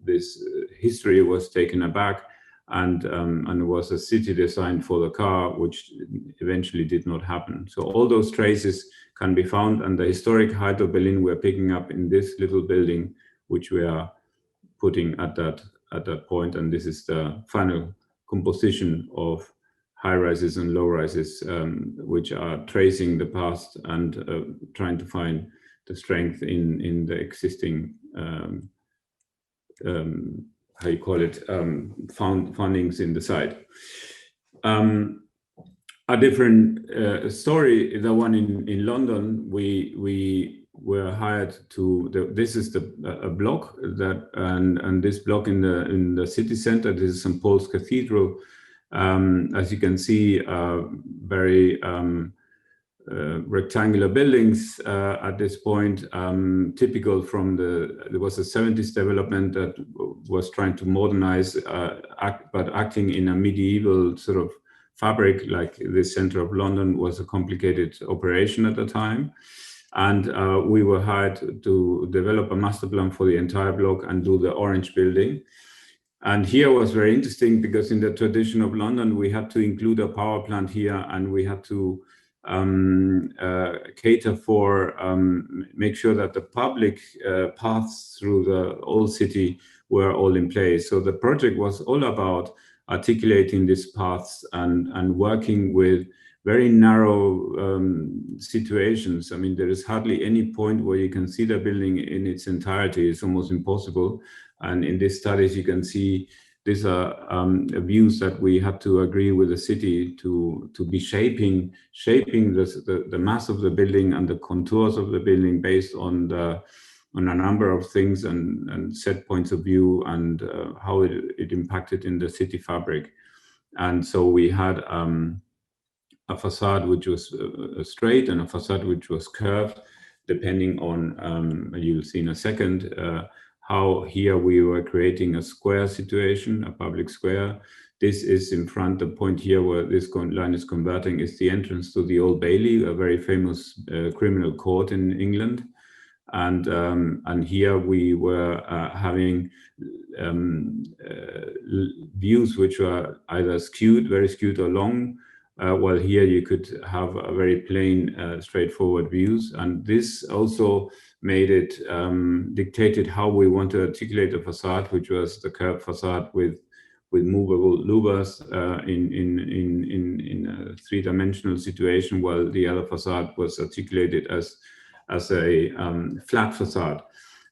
this history was taken aback, and it was a city designed for the car, which eventually did not happen. So all those traces can be found, and the historic height of Berlin we're picking up in this little building, which we are putting at that point, and this is the final composition of high rises and low rises, which are tracing the past and trying to find the strength in the existing how you call it, foundings in the site. A different story, the one in London, we were hired to, this is a block that, and this block in the city center, this is St. Paul's Cathedral. As you can see, very rectangular buildings at this point, typical from there was a 70s development that was trying to modernize, but acting in a medieval sort of fabric, like the center of London was a complicated operation at the time. And we were hired to develop a master plan for the entire block and do the orange building. And here was very interesting because in the tradition of London, we had to include a power plant here, and we had to cater for, make sure that the public paths through the old city were all in place. So the project was all about articulating these paths and working with very narrow situations. I mean, there is hardly any point where you can see the building in its entirety. It's almost impossible. And in these studies, you can see these are views that we had to agree with the city to be shaping the mass of the building and the contours of the building based on a number of things and set points of view and how it impacted in the city fabric. And so we had a facade which was straight and a facade which was curved, depending on, you'll see in a second, how here we were creating a square situation, a public square. This is in front, the point here where this line is converting is the entrance to the Old Bailey, a very famous criminal court in England. And here we were having views which were either skewed, very skewed or long, while here you could have a very plain, straightforward views. And this also made it, dictated how we want to articulate a facade, which was the curved facade with movable louvers in a three-dimensional situation, while the other facade was articulated as a flat facade.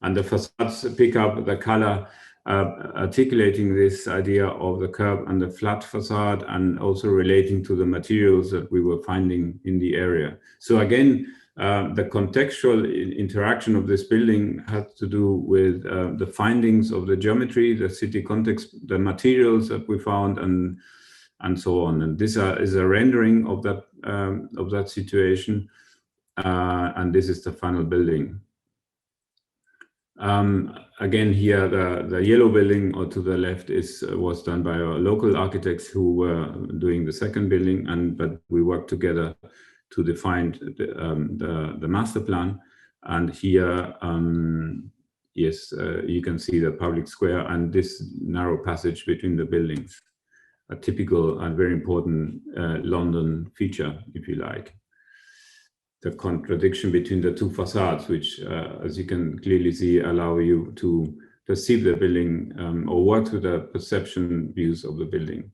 And the facades pick up the color, articulating this idea of the curve and the flat facade, and also relating to the materials that we were finding in the area. So again, the contextual interaction of this building had to do with the findings of the geometry, the city context, the materials that we found, and so on. And this is a rendering of that situation. And this is the final building. Again, here the yellow building, or to the left, was done by our local architects who were doing the second building, but we worked together to define the master plan. And here, yes, you can see the public square and this narrow passage between the buildings, a typical and very important London feature, if you like. The contradiction between the two facades, which, as you can clearly see, allow you to perceive the building or work through the perception views of the building.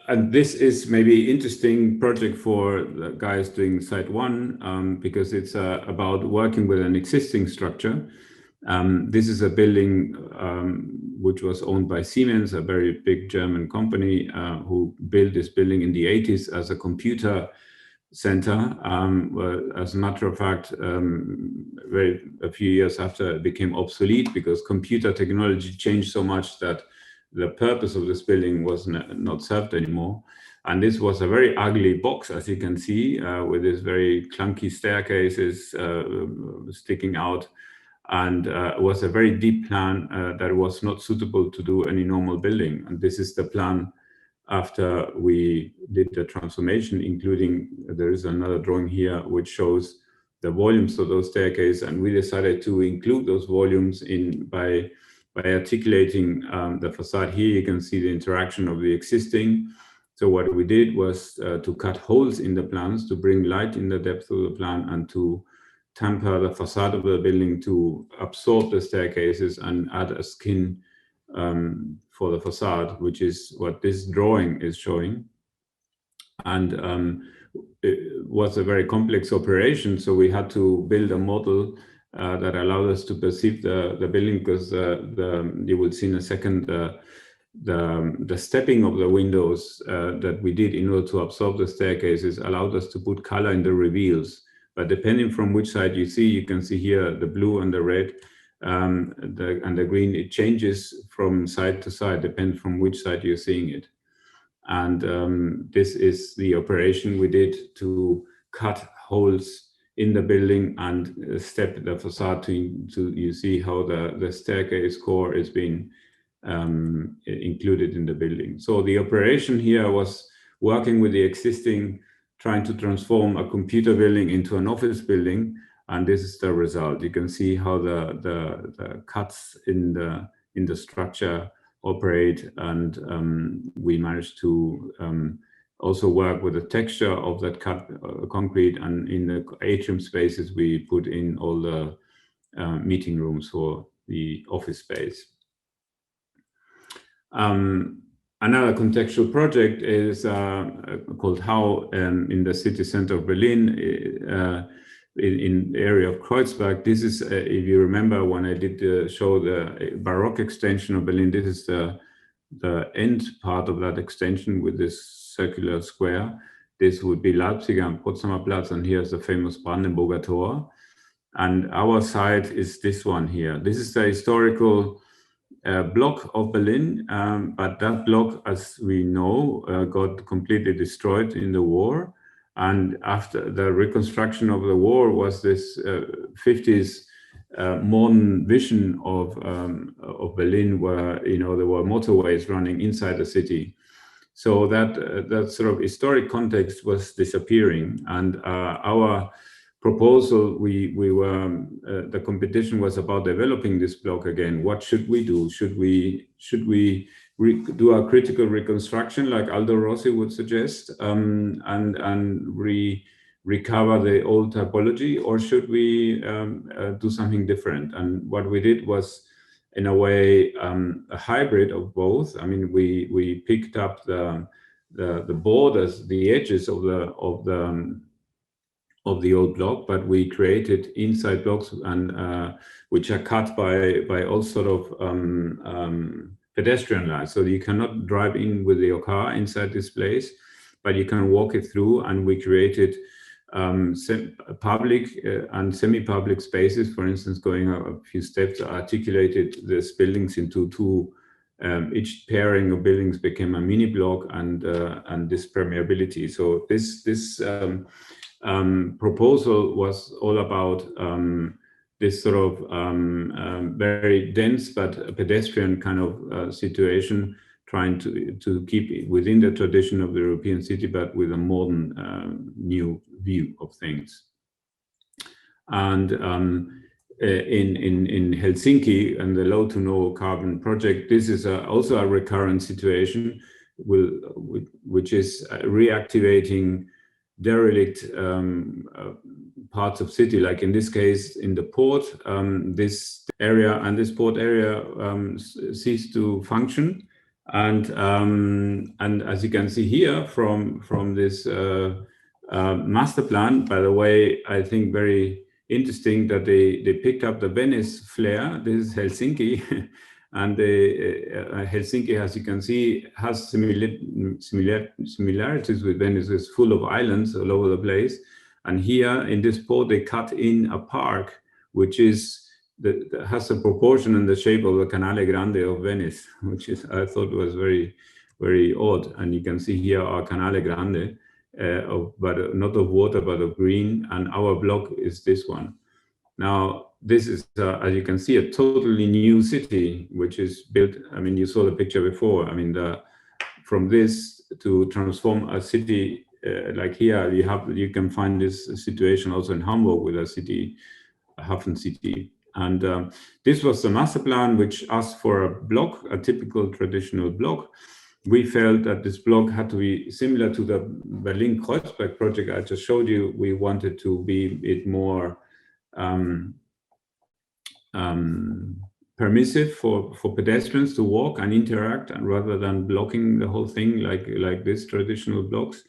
And this is maybe interesting project for the guys doing site one, because it's about working with an existing structure. This is a building which was owned by Siemens, a very big German company who built this building in the 80s as a computer center. As a matter of fact, a few years after, it became obsolete because computer technology changed so much that the purpose of this building was not served anymore. And this was a very ugly box, as you can see, with these very clunky staircases sticking out. And it was a very deep plan that was not suitable to do any normal building. And this is the plan after we did the transformation, including, there is another drawing here which shows volumes of those staircases, and we decided to include those volumes in by articulating the facade. Here you can see the interaction of the existing. So what we did was to cut holes in the plans to bring light in the depth of the plan and to temper the facade of the building to absorb the staircases and add a skin for the facade, which is what this drawing is showing. And it was a very complex operation, so we had to build a model that allowed us to perceive the building, because you will see in a second the stepping of the windows that we did in order to absorb the staircases allowed us to put color in the reveals. But depending from which side you see, you can see here the blue and the red and the green. It changes from side to side, depending from which side you're seeing it. And this is the operation we did to cut holes in the building and step the facade to you see how the staircase core is being included in the building. So the operation here was working with the existing, trying to transform a computer building into an office building, and this is the result. You can see how the cuts in the structure operate, and we managed to also work with the texture of that cut concrete, and in the atrium spaces we put in all the meeting rooms for the office space. Another contextual project is called How in the city center of Berlin, in the area of Kreuzberg. This is, if you remember when I did show the Baroque extension of Berlin, this is the end part of that extension with this circular square. This would be Leipziger and Potsdamer Platz, and here's the famous Brandenburger Tor. And our site is this one here. This is the historical block of Berlin, but that block, as we know, got completely destroyed in the war. And after the reconstruction of the war was this 50s modern vision of Berlin, where there were motorways running inside the city. So that sort of historic context was disappearing, and our proposal, we were the competition was about developing this block again. What should we do? Should we do a critical reconstruction like Aldo Rossi would suggest, and recover the old typology, or should we do something different? And what we did was, in a way, a hybrid of both. I mean, we picked up the borders, the edges of the old block, but we created inside blocks, and which are cut by all sort of pedestrian lines. So you cannot drive in with your car inside this place, but you can walk it through. And we created public and semi-public spaces. For instance, going a few steps, articulated these buildings into two. Each pairing of buildings became a mini block, and this permeability. So this proposal was all about this sort of very dense but pedestrian kind of situation, trying to keep it within the tradition of the European city, but with a modern new view of things. And in Helsinki and the low to no carbon project, this is also a recurrent situation, which is reactivating derelict parts of city, like in this case in the port. This area and this port area ceased to function, and as you can see here from this master plan, by the way, I think very interesting that they picked up the Venice flair. This is Helsinki. And Helsinki, as you can see, has similarities with Venice. It's full of islands all over the place. And here in this port, they cut in a park, which is has a proportion and the shape of the Canale Grande of Venice, which is, I thought, was very, very odd. And you can see here our Canale Grande, but not of water, but of green. And our block is this one. Now, this is, as you can see, a totally new city, which is built. I mean, you saw the picture before. I mean, from this to transform a city like here, you can find this situation also in Hamburg with a Hafen city. And this was the master plan, which asked for a block, a typical traditional block. We felt that this block had to be similar to the Berlin-Kreuzberg project I just showed you. We wanted to be a bit more permissive for pedestrians to walk and interact, and rather than blocking the whole thing like these traditional blocks.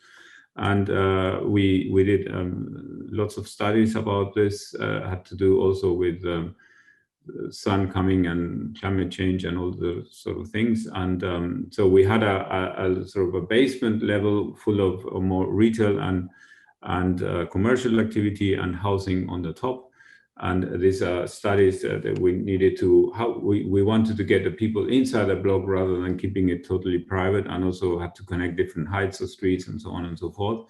And we did lots of studies about this, had to do also with sun coming and climate change and all the sort of things. And so we had a sort of a basement level full of more retail and commercial activity and housing on the top. And these are studies that we needed to, we wanted to get the people inside the block rather than keeping it totally private, and also had to connect different heights of streets and so on and so forth.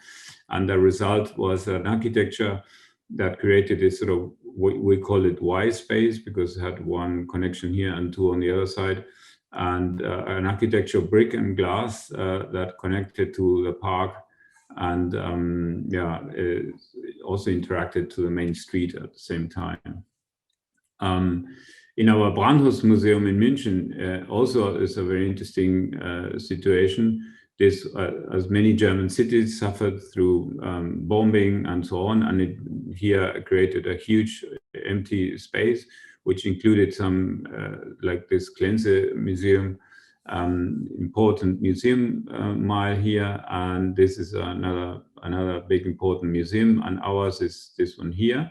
And the result was an architecture that created this sort of, we call it Y space, because it had one connection here and two on the other side, and an architecture of brick and glass that connected to the park, and it also interacted to the main street at the same time. In our Brandhaus Museum in München also is a very interesting situation. This, as many German cities, suffered through bombing and so on, and it here created a huge empty space, which included some, like this Klenze Museum, important museum mile here, and this is another big important museum, and ours is this one here.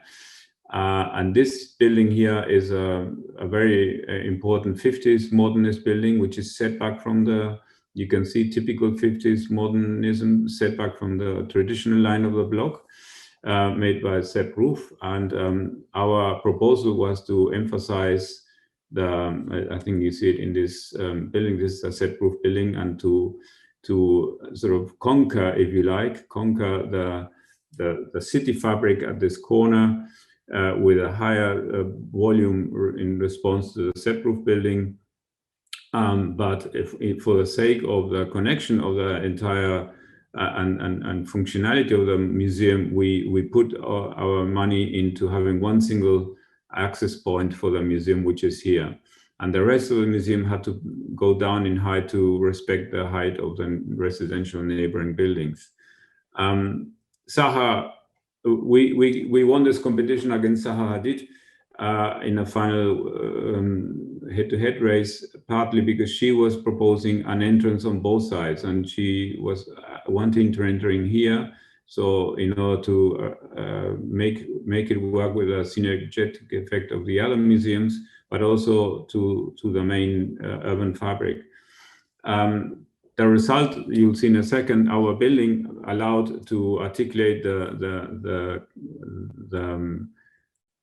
And this building here is a very important 50s modernist building, which is set back from the, you can see typical 50s modernism set back from the traditional line of the block, made by Sauerbruch. And our proposal was to emphasize I think you see it in this building, this is a Sauerbruch building, and to sort of conquer, if you like, the city fabric at this corner with a higher volume in response to the Sauerbruch building. But if for the sake of the connection of the entire and functionality of the museum, we put our money into having one single access point for the museum, which is here. And the rest of the museum had to go down in height to respect the height of the residential neighboring buildings. Zaha, we won this competition against Zaha Hadid in a final head-to-head race, partly because she was proposing an entrance on both sides, and she was wanting to enter in here. So in order to make it work with a synergetic effect of the other museums, but also to the main urban fabric. The result you'll see in a second. Our building allowed to articulate the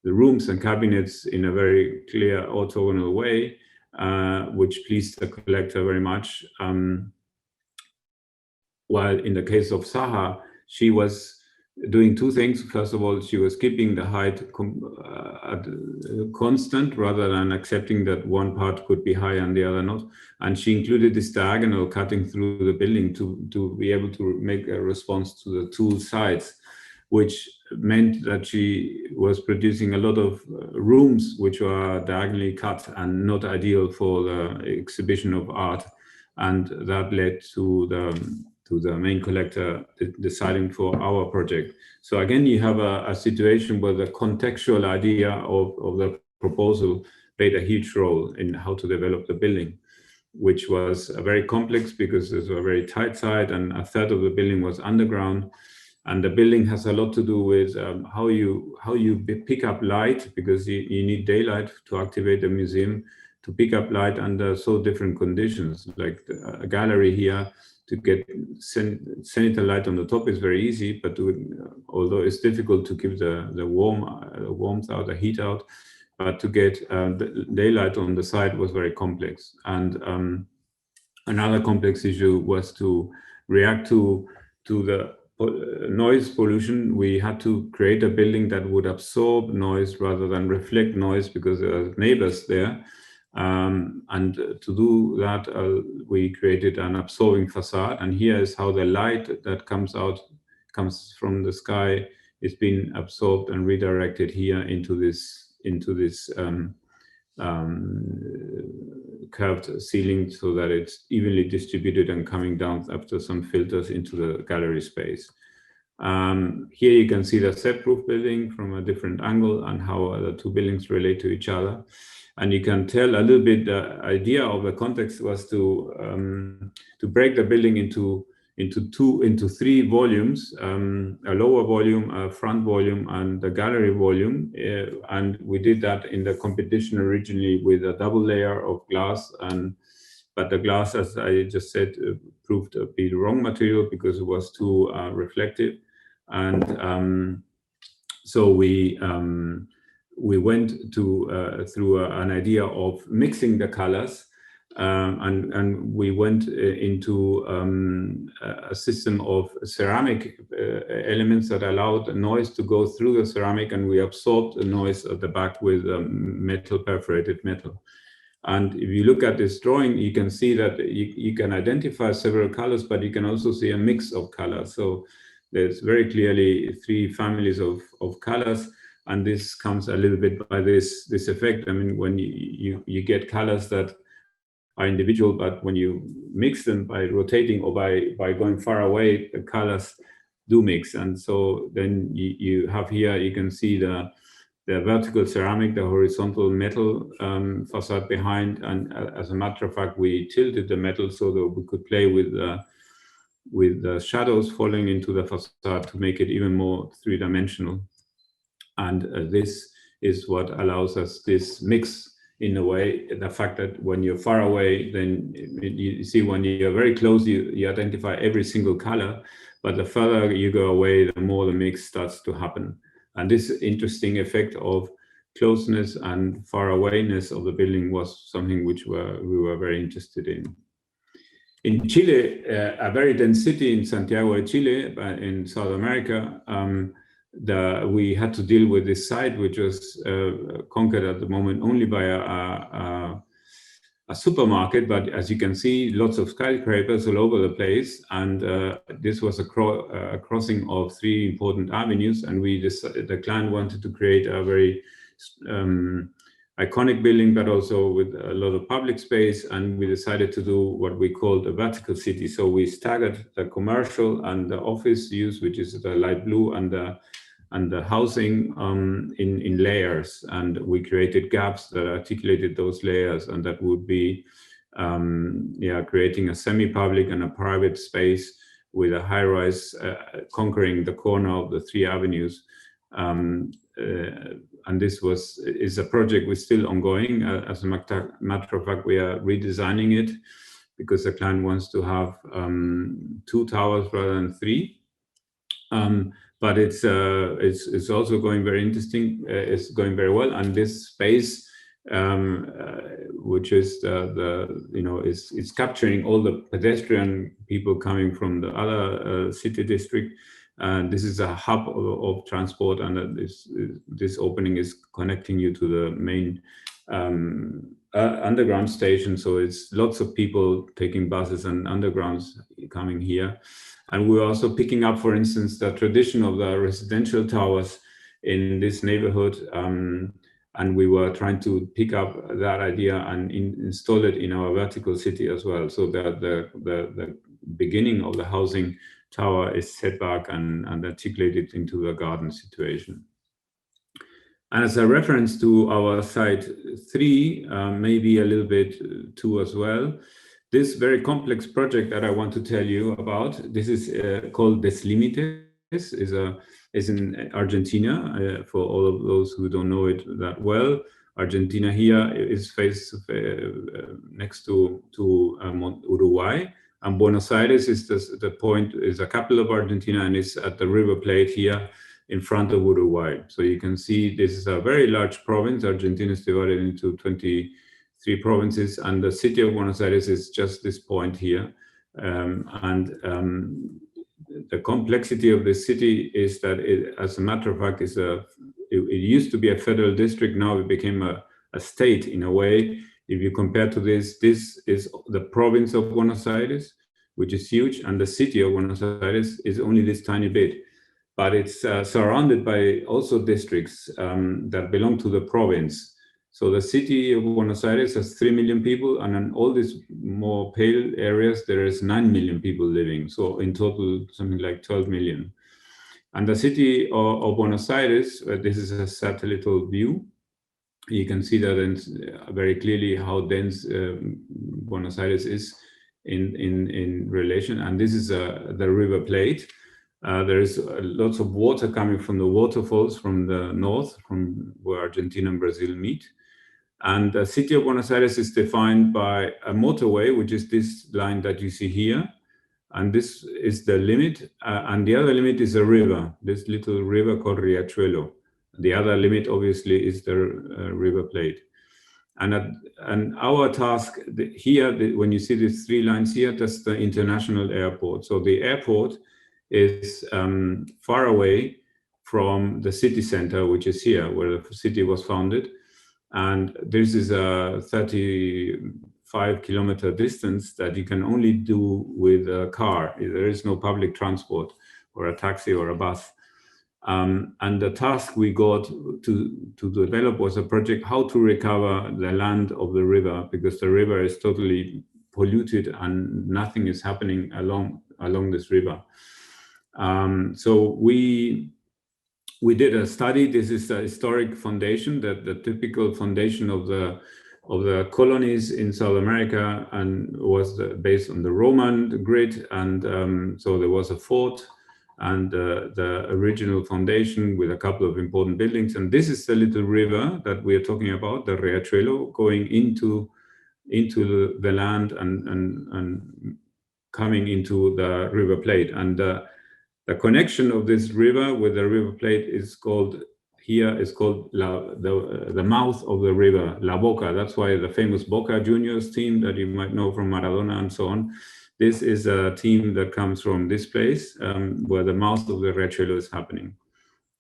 rooms and cabinets in a very clear orthogonal way, which pleased the collector very much. While in the case of Zaha, she was doing two things. First of all, she was keeping the height constant rather than accepting that one part could be high and the other not. And she included this diagonal cutting through the building to be able to make a response to the two sides, which meant that she was producing a lot of rooms which were diagonally cut and not ideal for the exhibition of art. And that led to the main collector deciding for our project. So again, you have a situation where the contextual idea of the proposal played a huge role in how to develop the building, which was very complex because there's a very tight side and a third of the building was underground. And the building has a lot to do with how you pick up light, because you need daylight to activate the museum, to pick up light under so different conditions. Like a gallery here, to get zenithal light on the top is very easy, but although it's difficult to keep the warmth out, the heat out, but to get the daylight on the side was very complex. And another complex issue was to react to the noise pollution. We had to create a building that would absorb noise rather than reflect noise, because there are neighbors there. And to do that, we created an absorbing facade. And here is how the light that comes out comes from the sky is being absorbed and redirected here into this curved ceiling, so that it's evenly distributed and coming down after some filters into the gallery space. Here you can see the Sauerbruch building from a different angle and how the two buildings relate to each other. And you can tell a little bit the idea of the context was to break the building into three volumes, a lower volume, a front volume, and a gallery volume. And we did that in the competition originally with a double layer of glass, but the glass, as I just said, proved to be the wrong material because it was too reflective. And so we went through an idea of mixing the colors. And we went into a system of ceramic elements that allowed the noise to go through the ceramic, and we absorbed the noise at the back with metal, perforated metal. And if you look at this drawing, you can see that you can identify several colors, but you can also see a mix of colors. So there's very clearly three families of colors. And this comes a little bit by this effect. I mean, when you get colors that are individual, but when you mix them by rotating or by going far away, the colors do mix. And so then you have here, you can see the vertical ceramic, the horizontal metal facade behind. And as a matter of fact, we tilted the metal so that we could play with the shadows falling into the facade to make it even more three-dimensional. And this is what allows us this mix. In a way, the fact that when you're far away, then you see when you're very close, you identify every single color, but the further you go away, the more the mix starts to happen. And this interesting effect of closeness and far awayness of the building was something which we were very interested in. In Chile, a very dense city in Santiago de Chile, in South America, we had to deal with this site, which was conquered at the moment only by a supermarket. But as you can see, lots of skyscrapers all over the place. And this was a crossing of three important avenues. And the client wanted to create a very iconic building, but also with a lot of public space. And we decided to do what we called a vertical city. So we staggered the commercial and the office use, which is the light blue, and the housing in layers. And we created gaps that articulated those layers, and that would be creating a semi-public and a private space with a high-rise conquering the corner of the three avenues. And this is a project we're still ongoing. As a matter of fact, we are redesigning it because the client wants to have 2 towers rather than 3. But it's also going very interesting. It's going very well, and this space, which is is capturing all the pedestrian people coming from the other city district. And this is a hub of transport, and this opening is connecting you to the main underground station. So it's lots of people taking buses and undergrounds coming here. And we're also picking up, for instance, the tradition of the residential towers in this neighborhood. And we were trying to pick up that idea and install it in our vertical city as well, so that the beginning of the housing tower is set back and articulated into the garden situation. And as a reference to our site 3, maybe a little bit 2 as well, this very complex project that I want to tell you about, this is called Deslimites, is in Argentina. For all of those who don't know it that well, Argentina here is faced next to Uruguay. And Buenos Aires is the point, is a capital of Argentina, and is at the River Plate here in front of Uruguay. So you can see this is a very large province. Argentina is divided into 23 provinces, and the city of Buenos Aires is just this point here. The complexity of this city is that it, as a matter of fact, it used to be a federal district. Now it became a state in a way. If you compare to this is the province of Buenos Aires, which is huge, and the city of Buenos Aires is only this tiny bit. But it's surrounded by also districts that belong to the province. So the city of Buenos Aires has 3 million people, and in all these more pale areas, there is 9 million people living. So in total, something like 12 million. And the city of Buenos Aires, this is a satellite view. You can see that very clearly how dense Buenos Aires is in relation. And this is the River Plate. There is lots of water coming from the waterfalls from the north, from where Argentina and Brazil meet. And the city of Buenos Aires is defined by a motorway, which is this line that you see here. And this is the limit. And the other limit is a river, this little river called Riachuelo. The other limit, obviously, is the River Plate. And our task here, when you see these 3 lines here, that's the international airport. So the airport is far away from the city center, which is here, where the city was founded. And this is a 35-kilometer distance that you can only do with a car. There is no public transport or a taxi or a bus. And the task we got to develop was a project how to recover the land of the river, because the river is totally polluted and nothing is happening along this river. So we did a study. This is a historic foundation, the typical foundation of the colonies in South America, and was based on the Roman grid. And so there was a fort and the original foundation with a couple of important buildings. And this is the little river that we are talking about, the Riachuelo, going into the land and coming into the River Plate. And the connection of this river with the River Plate is called the mouth of the river, La Boca. That's why the famous Boca Juniors team that you might know from Maradona and so on. This is a team that comes from this place where the mouth of the Riachuelo is happening.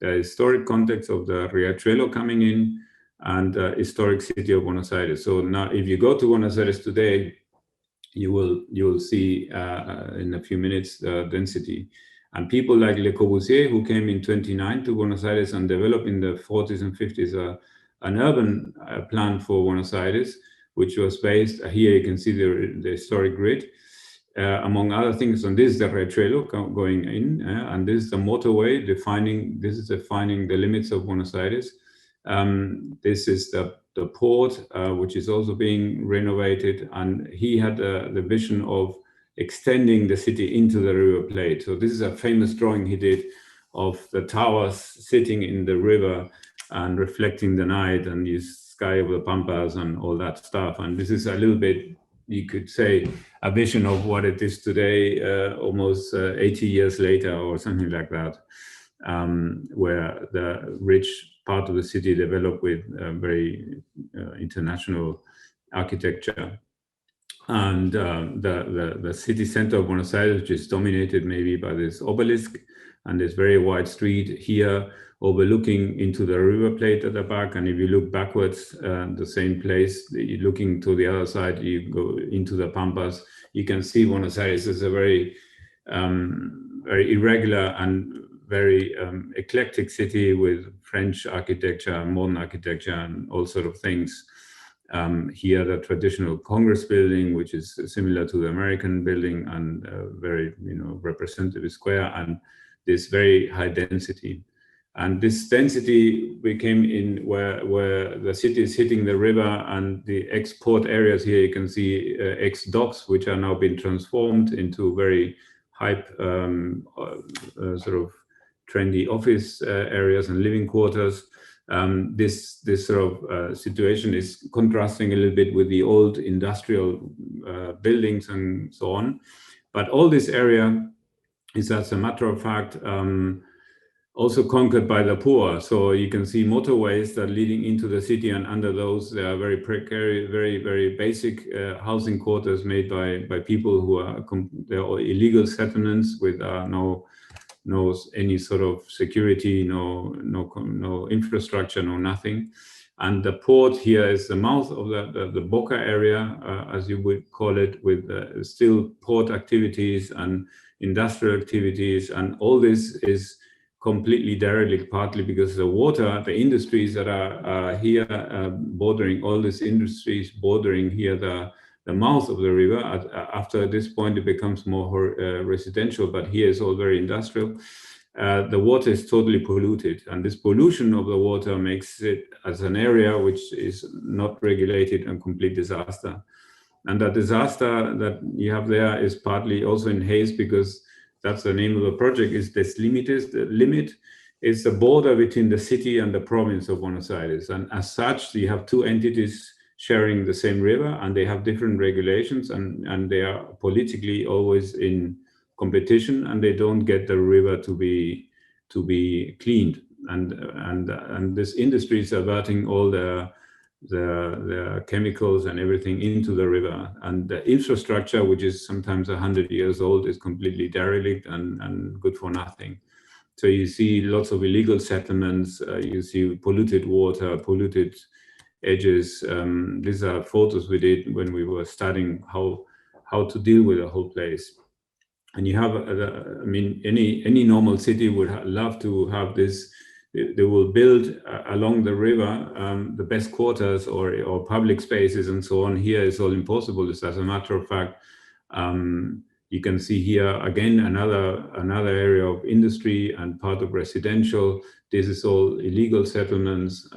The historic context of the Riachuelo coming in and historic city of Buenos Aires. So now if you go to Buenos Aires today, you will see in a few minutes the density. And people like Le Corbusier, who came in 1929 to Buenos Aires and developed in the 40s and 50s an urban plan for Buenos Aires, which was based, here you can see the historic grid, among other things. And this is the Riachuelo going in, and this is the motorway defining the limits of Buenos Aires. This is the port, which is also being renovated. And he had the vision of extending the city into the River Plate. So this is a famous drawing he did of the towers sitting in the river and reflecting the night and the sky of the Pampas and all that stuff. And this is a little bit, you could say, a vision of what it is today, almost 80 years later or something like that, where the rich part of the city developed with very international architecture. And the city center of Buenos Aires, which is dominated maybe by this obelisk and this very wide street here overlooking into the River Plate at the back. And if you look backwards, the same place, you're looking to the other side, you go into the Pampas, you can see Buenos Aires is a very, very irregular and very eclectic city with French architecture, modern architecture, and all sort of things. Here, the traditional Congress building, which is similar to the American building and very, representative square, and this very high density. And this density became in where the city is hitting the river, and the export areas here, you can see ex-docks, which are now being transformed into very hype, sort of trendy office areas and living quarters. This sort of situation is contrasting a little bit with the old industrial buildings and so on. But all this area is, as a matter of fact, also conquered by the poor. So you can see motorways that are leading into the city, and under those there are very precarious, very, very basic housing quarters made by people who are illegal settlements with no any sort of security, no infrastructure, no nothing. And the port here is the mouth of the Boca area, as you would call it, with still port activities and industrial activities. And all this is completely derelict, partly because the water, the industries that are here bordering, all these industries bordering here, the mouth of the river. After this point, it becomes more residential, but here is all very industrial. The water is totally polluted, and this pollution of the water makes it as an area which is not regulated and complete disaster. And that disaster that you have there is partly also in haze, because that's the name of the project, is Deslimites. The limit is the border between the city and the province of Buenos Aires. And as such, you have two entities sharing the same river, and they have different regulations, and they are politically always in competition, and they don't get the river to be cleaned, and this industry is averting all the chemicals and everything into the river, and the infrastructure, which is sometimes 100 years old, is completely derelict and good for nothing. So you see lots of illegal settlements, you see polluted water, polluted edges. These are photos we did when we were studying how to deal with the whole place. And you have, I mean, any normal city would love to have this. They will build along the river the best quarters or public spaces and so on. Here is all impossible. As a matter of fact, you can see here again another area of industry and part of residential. This is all illegal settlements.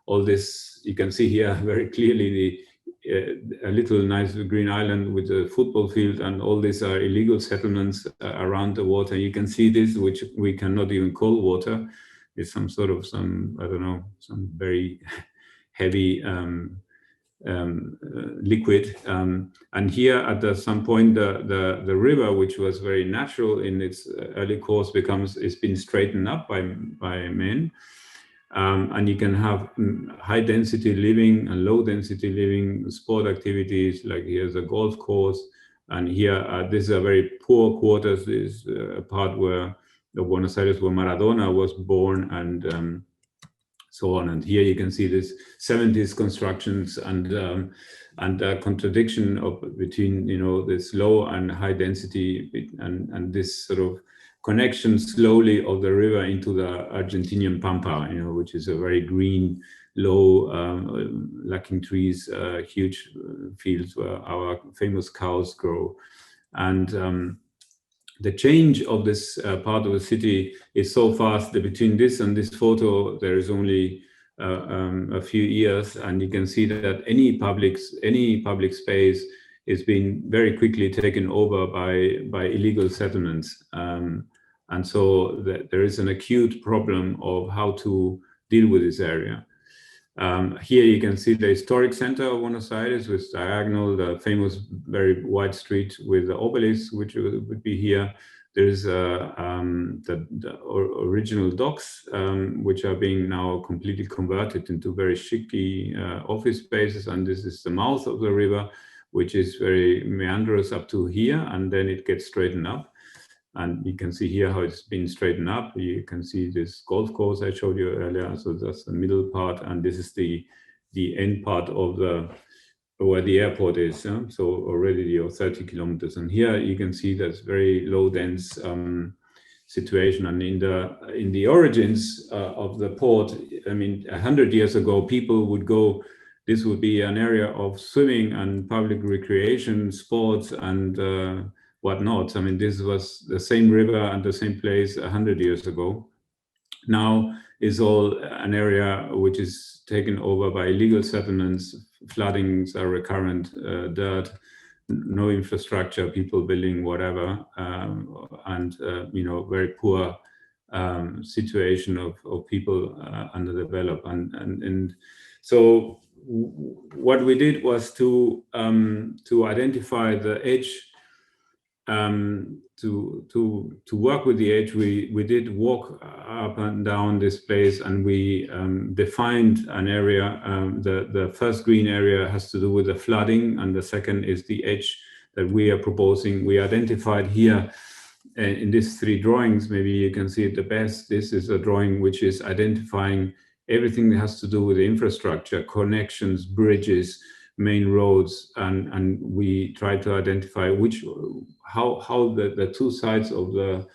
All this you can see here very clearly. A little nice green island with a football field, and all these are illegal settlements around the water. You can see this, which we cannot even call water. It's some sort of I don't know, some very heavy liquid. And here at some point, the river, which was very natural in its early course, it's been straightened up by men. And you can have high density living and low density living, sport activities, like here's a golf course. And here, this is a very poor quarters. This is a part where the Buenos Aires, where Maradona was born, and so on. And here you can see this 70s constructions and contradiction between, you know, this low and high density and this sort of connection slowly of the river into the Argentinian Pampa, you know, which is a very green, low, lacking trees, huge fields where our famous cows grow. And the change of this part of the city is so fast that between this and this photo, there is only a few years, and you can see that any public space is being very quickly taken over by illegal settlements. And so there is an acute problem of how to deal with this area. Here you can see the historic center of Buenos Aires with diagonal, the famous very wide street with the obelisk, which would be here. There's the original docks, which are being now completely converted into very chic office spaces. And this is the mouth of the river, which is very meandrous up to here, and then it gets straightened up. And you can see here how it's been straightened up. You can see this golf course I showed you earlier. So that's the middle part, and this is the end part of where the airport is. So already you're 30 kilometers. And here you can see that's very low dense situation. And in the origins of the port, I mean, 100 years ago, people would go. This would be an area of swimming and public recreation, sports, and whatnot. I mean, this was the same river and the same place 100 years ago. Now is all an area which is taken over by illegal settlements. Floodings are recurrent, dirt, no infrastructure, people building whatever, and you know, very poor situation of people underdeveloped. And so what we did was to identify the edge. To work with the edge, we did walk up and down this place, and we defined an area. The first green area has to do with the flooding, and the second is the edge that we are proposing. We identified here in these three drawings, maybe you can see it the best. This is a drawing which is identifying everything that has to do with the infrastructure, connections, bridges, main roads, and we try to identify how the two sides of the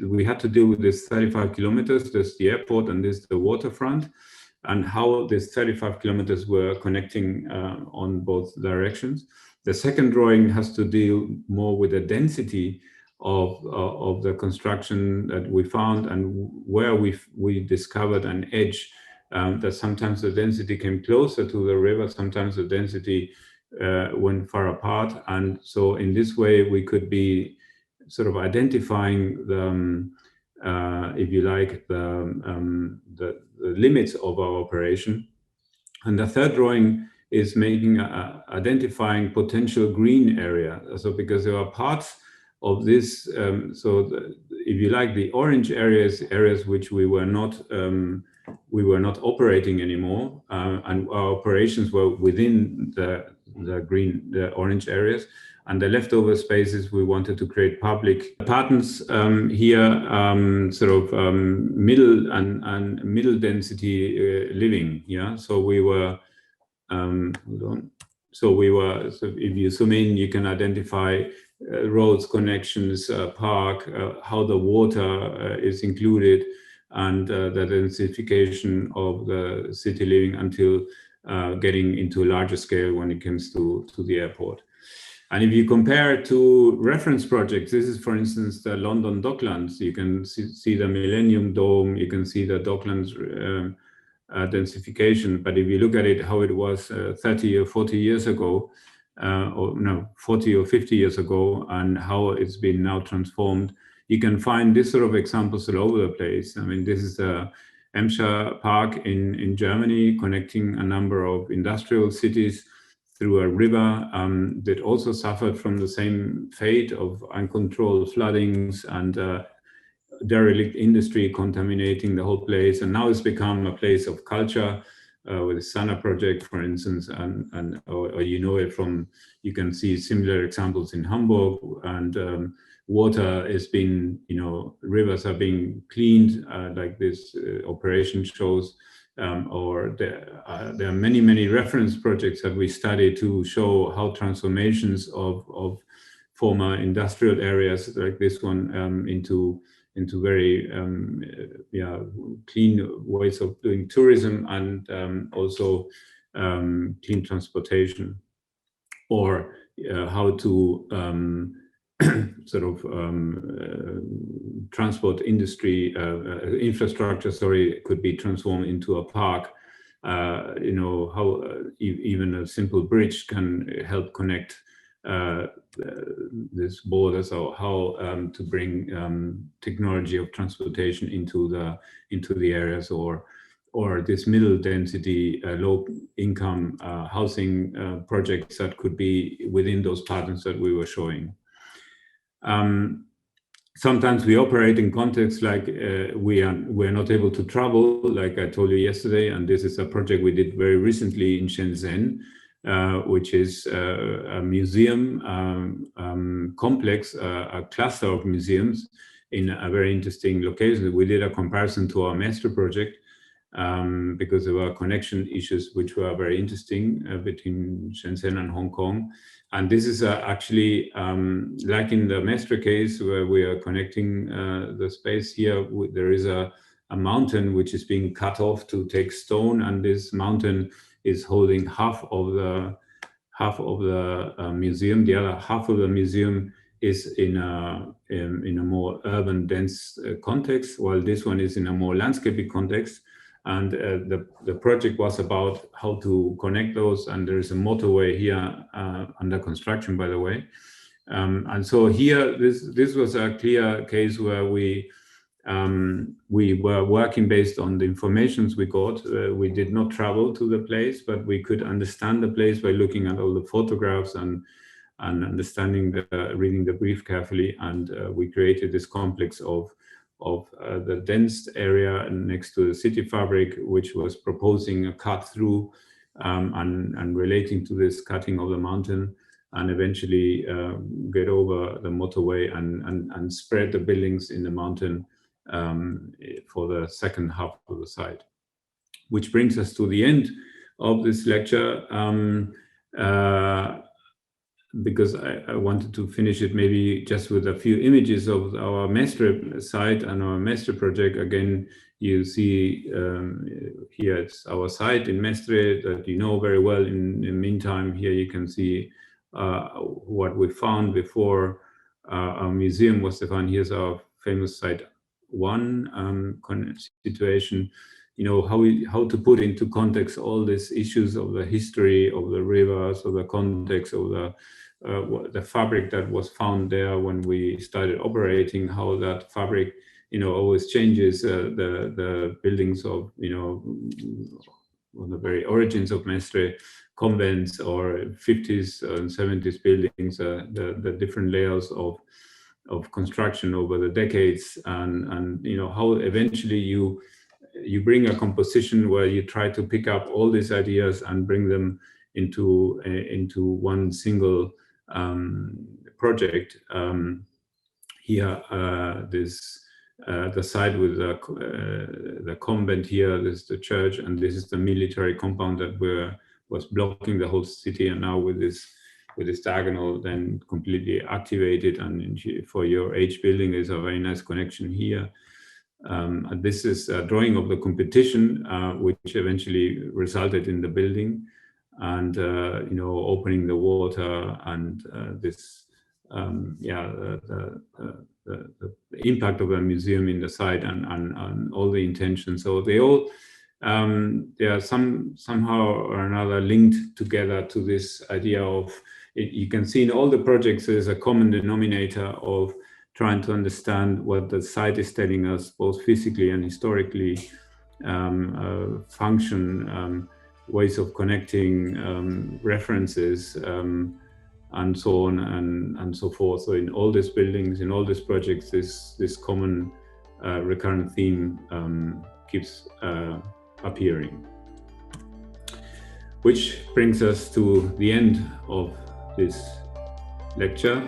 we had to deal with this 35 kilometers, this the airport and this the waterfront, and how these 35 kilometers were connecting on both directions. The second drawing has to deal more with the density of the construction that we found, and where we discovered an edge that sometimes the density came closer to the river, sometimes the density went far apart. And so in this way, we could be sort of identifying the, if you like, the limits of our operation. And the third drawing is making identifying potential green area. So because there are parts of this, if you like, the orange areas which we were not operating anymore, and our operations were within the orange areas, and the leftover spaces we wanted to create public apartments here, middle and middle density living. Yeah, so we were hold on. So if you zoom in, you can identify roads, connections, park, how the water is included, and the densification of the city living until getting into a larger scale when it comes to the airport. And if you compare to reference projects, this is, for instance, the London Docklands. You can see the Millennium Dome, you can see the Docklands densification. But if you look at it, how it was 30 or 40 years ago, 40 or 50 years ago, and how it's been now transformed, you can find this sort of examples all over the place. I mean, this is the Emscher Park in Germany, connecting a number of industrial cities through a river that also suffered from the same fate of uncontrolled floodings and derelict industry contaminating the whole place. And now it's become a place of culture with the Sana project, for instance, or you know it from, you can see similar examples in Hamburg, and water is being, rivers are being cleaned like this operation shows. Or there are many reference projects that we study to show how transformations of former industrial areas like this one into very clean ways of doing tourism, and also clean transportation, or how to transport industry infrastructure, could be transformed into a park. How even a simple bridge can help connect this borders, or how to bring technology of transportation into the areas, or this middle density, low income housing projects that could be within those patterns that we were showing. Sometimes we operate in contexts like we're not able to travel, like I told you yesterday, and this is a project we did very recently in Shenzhen, which is a museum complex, a cluster of museums in a very interesting location. We did a comparison to our master project because there were connection issues which were very interesting between Shenzhen and Hong Kong. And this is actually, like in the Mestre case, where we are connecting the space here, there is a mountain which is being cut off to take stone, and this mountain is holding half of the museum. The other half of the museum is in a more urban, dense context, while this one is in a more landscaping context. And the project was about how to connect those, and there is a motorway here under construction, by the way. And so here, this was a clear case where we were working based on the informations we got. We did not travel to the place, but we could understand the place by looking at all the photographs and understanding reading the brief carefully. And we created this complex of the dense area next to the city fabric, which was proposing a cut through and relating to this cutting of the mountain, and eventually get over the motorway and spread the buildings in the mountain for the second half of the site. Which brings us to the end of this lecture, because I wanted to finish it maybe just with a few images of our Mestre site and our Mestre project. Again, you see here it's our site in Mestre that you know very well. In the meantime, here you can see what we found before our museum was defined. Here's our famous site 1 situation. You know, how to put into context all these issues of the history of the rivers, of the context of the fabric that was found there when we started operating, how that fabric, you know, always changes the buildings of, you know, on the very origins of Mestre, convents or 50s and 70s buildings, the different layers of construction over the decades, and you know, how eventually you bring a composition where you try to pick up all these ideas and bring them into one single project. Here, the side with the convent here, this is the church, and this is the military compound that was blocking the whole city, and now with this diagonal then completely activated, and for your H building is a very nice connection here. And this is a drawing of the competition, which eventually resulted in the building, and you know, opening the water, and this the impact of a museum in the site, and all the intentions. So they all they are somehow or another linked together to this idea of it. You can see in all the projects there's a common denominator of trying to understand what the site is telling us, both physically and historically, function, ways of connecting, references, and so on and so forth. So in all these buildings, in all these projects, this common recurrent theme keeps appearing. Which brings us to the end of this lecture.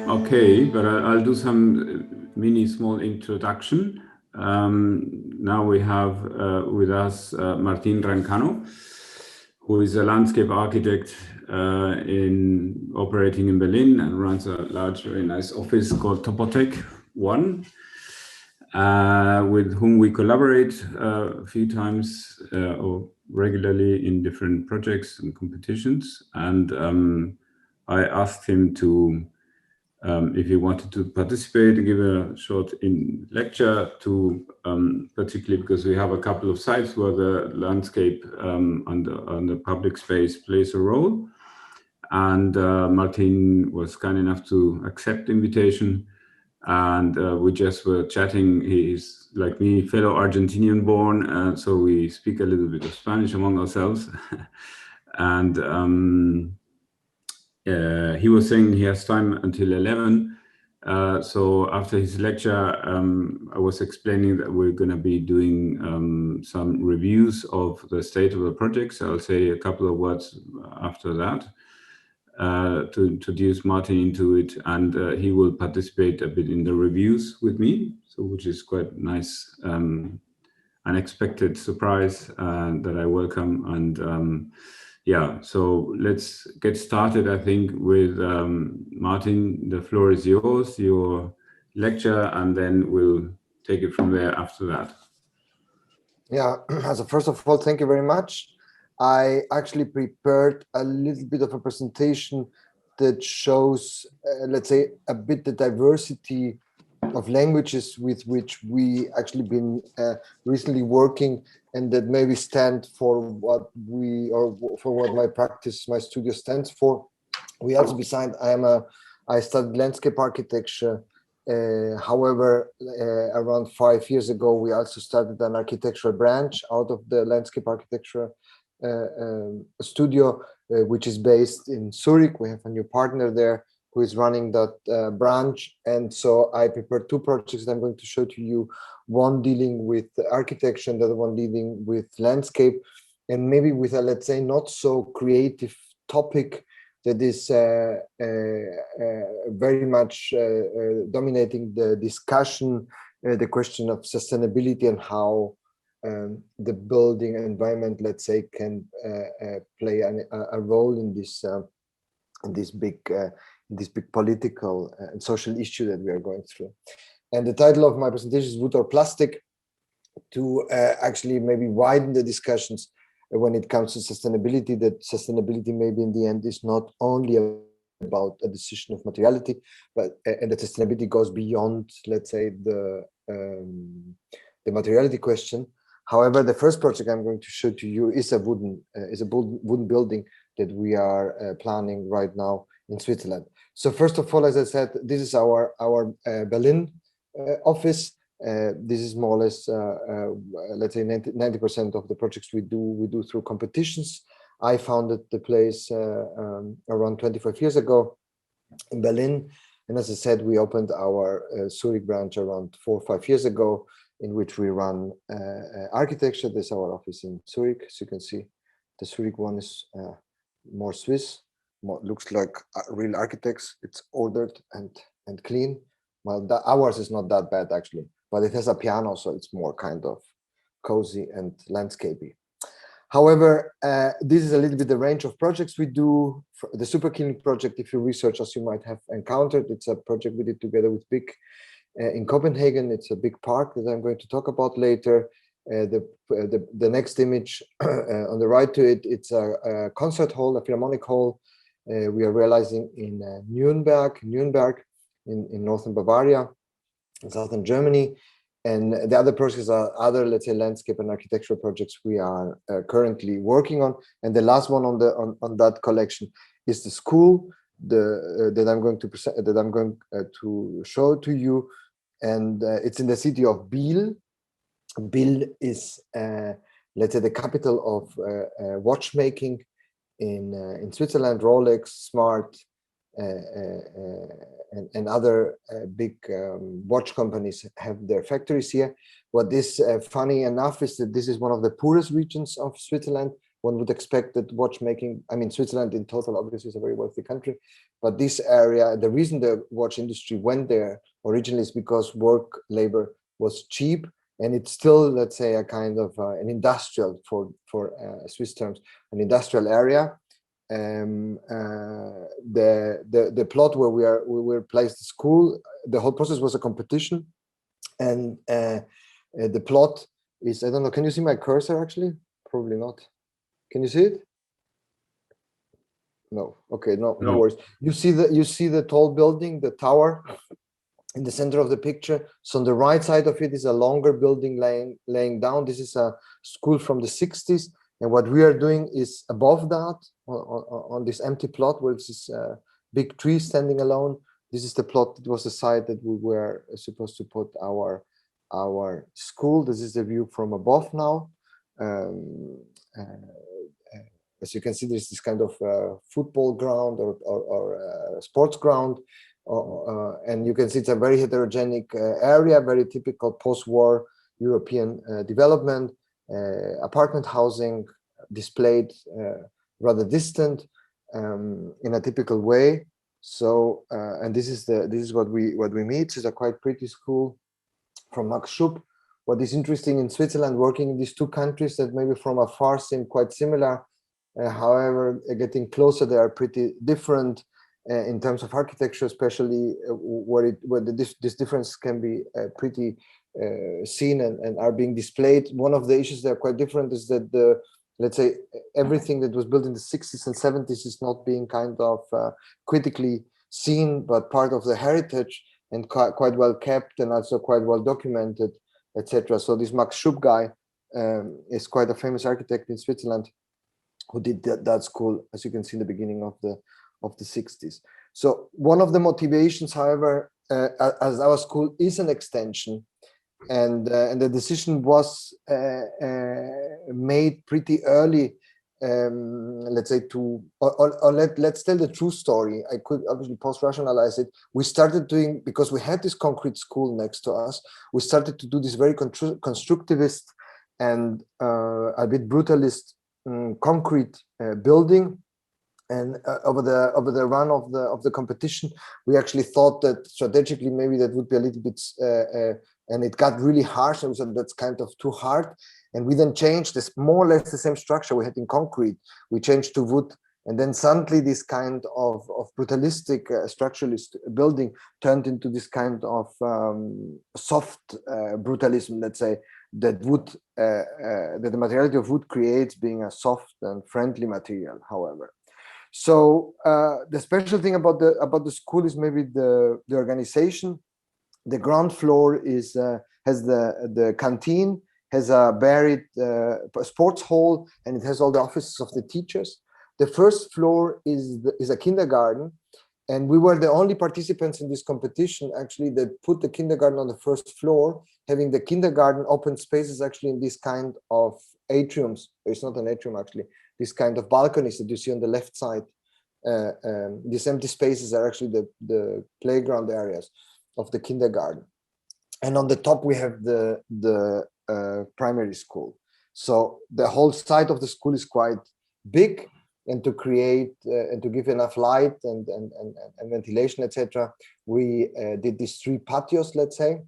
Okay, but I'll do some mini small introduction. Now we have with us Martin Rein-Cano, who is a landscape architect operating in Berlin and runs a large, very nice office called Topotek 1, with whom we collaborate a few times or regularly in different projects and competitions. And I asked him to if he wanted to participate and give a short lecture to, particularly because we have a couple of sites where the landscape and the public space plays a role. And Martin was kind enough to accept the invitation, and we just were chatting. He's like me, fellow Argentinian born, so we speak a little bit of Spanish among ourselves. And he was saying he has time until 11. So after his lecture, I was explaining that we're going to be doing some reviews of the state of the project. So I'll say a couple of words after that to introduce Martin into it, and he will participate a bit in the reviews with me, so which is quite nice, unexpected surprise that I welcome. And yeah, so let's get started, I think, with Martin. The floor is yours, your lecture, and then we'll take it from there after that. Yeah, so first of all, thank you very much. I actually prepared a little bit of a presentation that shows, let's say, a bit the diversity of languages with which we actually been recently working, and that maybe stand for what we, or for what my practice, my studio stands for. We also, besides, I studied landscape architecture. However, around 5 years ago, we also started an architectural branch out of the landscape architecture studio, which is based in Zurich. We have a new partner there, who is running that branch. And so I prepared two projects that I'm going to show to you, one dealing with architecture and the other one dealing with landscape, and maybe with a, let's say, not so creative topic that is very much dominating the discussion, the question of sustainability and how the building environment, let's say, can play a role in this big political and social issue that we are going through. And the title of my presentation is Wood or Plastic, to actually maybe widen the discussions when it comes to sustainability, that sustainability maybe in the end is not only about a decision of materiality, but and that sustainability goes beyond, let's say, the materiality question. However, the first project I'm going to show to you is a wooden building that we are planning right now in Switzerland. So first of all, as I said, this is our Berlin office. This is more or less, let's say, 90% of the projects we do through competitions. I founded the place around 25 years ago in Berlin, and as I said, we opened our Zurich branch around 4 or 5 years ago, in which we run architecture. This is our office in Zurich. As you can see, the Zurich one is more Swiss, looks like real architects. It's ordered and clean. Well, ours is not that bad actually, but it has a piano, so it's more kind of cozy and landscapey. However, this is a little bit the range of projects we do. The Super Cleaning project, if you research us, you might have encountered. It's a project we did together with BIC in Copenhagen. It's a big park that I'm going to talk about later. The next image on the right to it, it's a concert hall, a philharmonic hall. We are realizing in Nuremberg in northern Bavaria, in southern Germany. And the other projects are other, let's say, landscape and architectural projects we are currently working on. And the last one on that collection is the school that I'm going to present, that I'm going to show to you. And it's in the city of Biel. Biel is, let's say, the capital of watchmaking in Switzerland. Rolex, Smart, and other big watch companies have their factories here. What is funny enough is that this is one of the poorest regions of Switzerland. One would expect that watchmaking, I mean, Switzerland in total obviously is a very wealthy country, but this area, the reason the watch industry went there originally is because work labor was cheap, and it's still, let's say, a kind of an industrial, for Swiss terms, an industrial area. The plot where we were placed the school, the whole process was a competition, and the plot is, I don't know, can you see my cursor actually? Probably not. Can you see it? No. Okay, no worries. You see the tall building, the tower in the center of the picture. So on the right side of it is a longer building laying down. This is a school from the 60s. And what we are doing is above that, on this empty plot where this is a big tree standing alone. This is the plot that was the site that we were supposed to put our school. This is the view from above now. As you can see, there's this kind of football ground or sports ground. And you can see it's a very heterogenic area, very typical post-war European development. Apartment housing displayed rather distant in a typical way. So and this is what we meet. It's a quite pretty school from Max Schupp. What is interesting in Switzerland, working in these two countries that maybe from afar seem quite similar, however, getting closer, they are pretty different in terms of architecture, especially where this difference can be pretty seen and are being displayed. One of the issues that are quite different is that let's say, everything that was built in the 60s and 70s is not being kind of critically seen, but part of the heritage and quite well kept and also quite well documented, etc. So this Max Schupp guy is quite a famous architect in Switzerland who did that school, as you can see in the beginning of the 60s. So one of the motivations, however, as our school is an extension, and the decision was made pretty early let's say let's tell the true story. I could obviously post-rationalize it. We started doing, because we had this concrete school next to us, we started to do this very constructivist and a bit brutalist concrete building. And over the run of the competition, we actually thought that strategically maybe that would be a little bit, and it got really harsh, and we said that's kind of too hard. And we then changed this, more or less the same structure we had in concrete. We changed to wood, and then suddenly this kind of brutalistic structuralist building turned into this kind of soft brutalism, let's say, that wood, that the materiality of wood creates being a soft and friendly material, however. So the special thing about the school is maybe the organization. The ground floor is has the canteen, has a buried sports hall, and it has all the offices of the teachers. The first floor is a kindergarten, and we were the only participants in this competition actually that put the kindergarten on the first floor, having the kindergarten open spaces actually in this kind of atriums. It's not an atrium actually. This kind of balconies that you see on the left side. These empty spaces are actually the playground areas of the kindergarten. And on the top we have the primary school. So the whole side of the school is quite big, and to create and to give enough light and ventilation, etc., we did these 3 patios, let's say,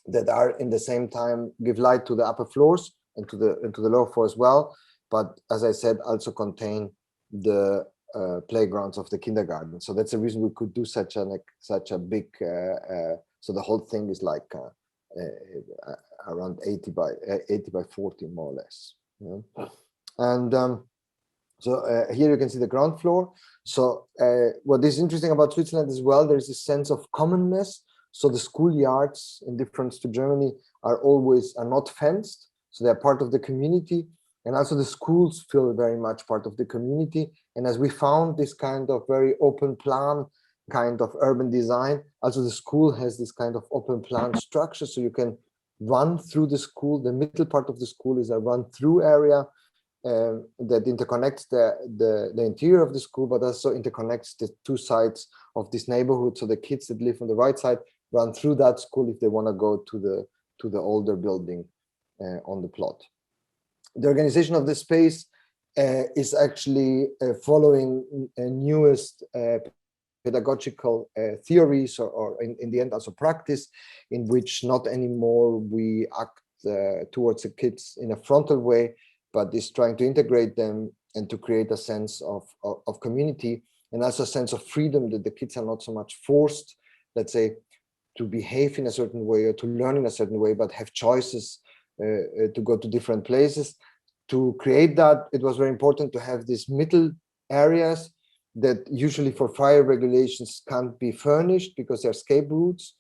that are in the same time give light to the upper floors and to the lower floor as well. But as I said, also contain the playgrounds of the kindergarten. So that's the reason we could do such a big. So the whole thing is like around 80 by 40, more or less. Yeah. And so here you can see the ground floor. So what is interesting about Switzerland as well, there is a sense of commonness. So the schoolyards, in difference to Germany, are not fenced. So they're part of the community. And also the schools feel very much part of the community. And as we found this kind of very open plan kind of urban design, also the school has this kind of open plan structure. So you can run through the school. The middle part of the school is a run through area that interconnects the interior of the school, but also interconnects the 2 sides of this neighborhood. So the kids that live on the right side run through that school if they want to go to the older building on the plot. The organization of the space is actually following newest pedagogical theories, or in the end also practice, in which not anymore we act towards the kids in a frontal way, but is trying to integrate them and to create a sense of community, and also a sense of freedom, that the kids are not so much forced, let's say, to behave in a certain way or to learn in a certain way, but have choices to go to different places. To create that, it was very important to have these middle areas that usually for fire regulations can't be furnished because they're escape routes.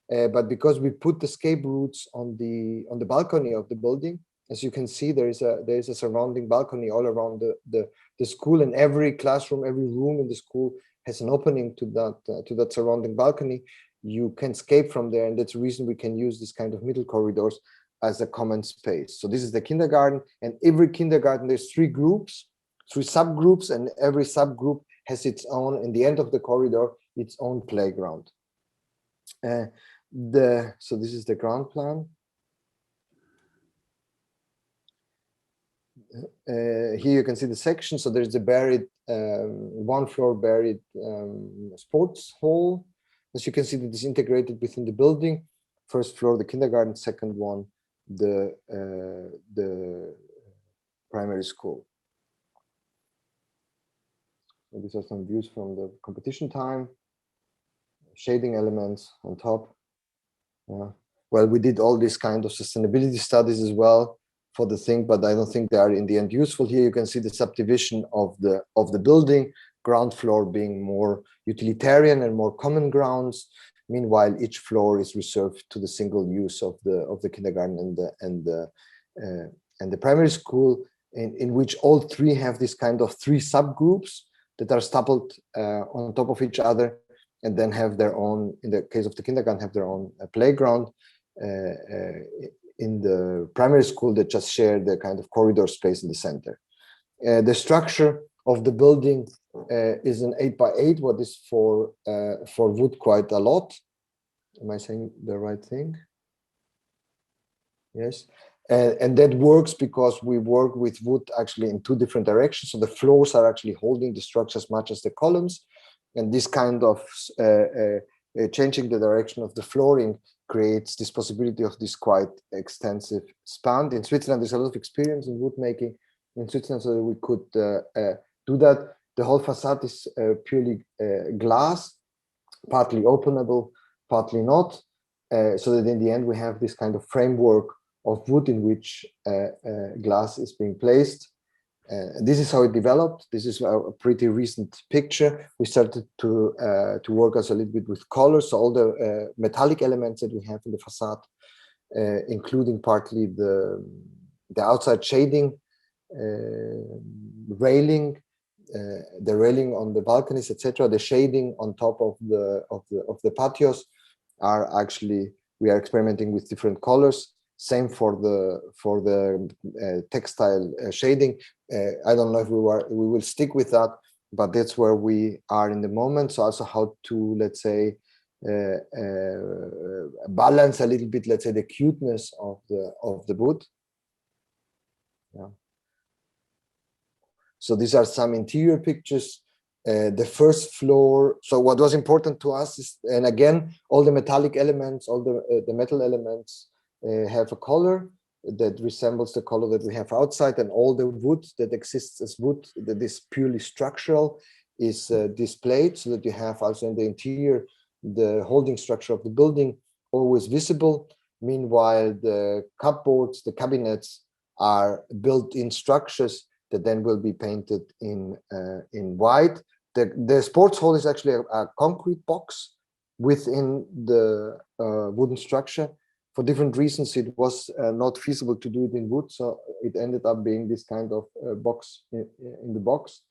But because we put the escape routes on the balcony of the building, as you can see, there is a surrounding balcony all around the school, and every classroom, every room in the school has an opening to that surrounding balcony. You can escape from there, and that's the reason we can use this kind of middle corridors as a common space. So this is the kindergarten, and every kindergarten, there's 3 groups, 3 subgroups, and every subgroup has its own, in the end of the corridor, its own playground. So this is the ground plan. Here you can see the section. So there's the buried, 1 floor buried sports hall. As you can see, that is integrated within the building. First floor, the kindergarten, second one, the primary school. So these are some views from the competition time. Shading elements on top. Yeah. Well, we did all these kind of sustainability studies as well for the thing, but I don't think they are in the end useful. Here you can see the subdivision of the building, ground floor being more utilitarian and more common grounds. Meanwhile, each floor is reserved to the single use of the kindergarten and the primary school, in which all 3 have this kind of 3 subgroups that are stapled on top of each other, and then have their own, in the case of the kindergarten, have their own playground. In the primary school, they just share the kind of corridor space in the center. The structure of the building is an 8x8, what is for wood quite a lot. Am I saying the right thing? Yes. And that works because we work with wood actually in two different directions. So the floors are actually holding the structure as much as the columns. And this kind of changing the direction of the flooring creates this possibility of this quite extensive span. In Switzerland, there's a lot of experience in wood making in Switzerland, so we could do that. The whole facade is purely glass, partly openable, partly not. So that in the end, we have this kind of framework of wood in which glass is being placed. This is how it developed. This is a pretty recent picture. We started to work also a little bit with colors. So all the metallic elements that we have in the facade, including partly the outside shading, railing, the railing on the balconies, etc. The shading on top of the patios are actually, we are experimenting with different colors. Same for the textile shading. I don't know if we will stick with that, but that's where we are in the moment. So also how to, let's say, balance a little bit, let's say, the cuteness of the wood. Yeah. So these are some interior pictures. The first floor. So what was important to us is, and again, all the metallic elements, all the metal elements have a color that resembles the color that we have outside, and all the wood that exists as wood that is purely structural is displayed, so that you have also in the interior the holding structure of the building always visible. Meanwhile, the cupboards, the cabinets are built-in structures that then will be painted in white. The sports hall is actually a concrete box within the wooden structure. For different reasons, it was not feasible to do it in wood, so it ended up being this kind of box in the box.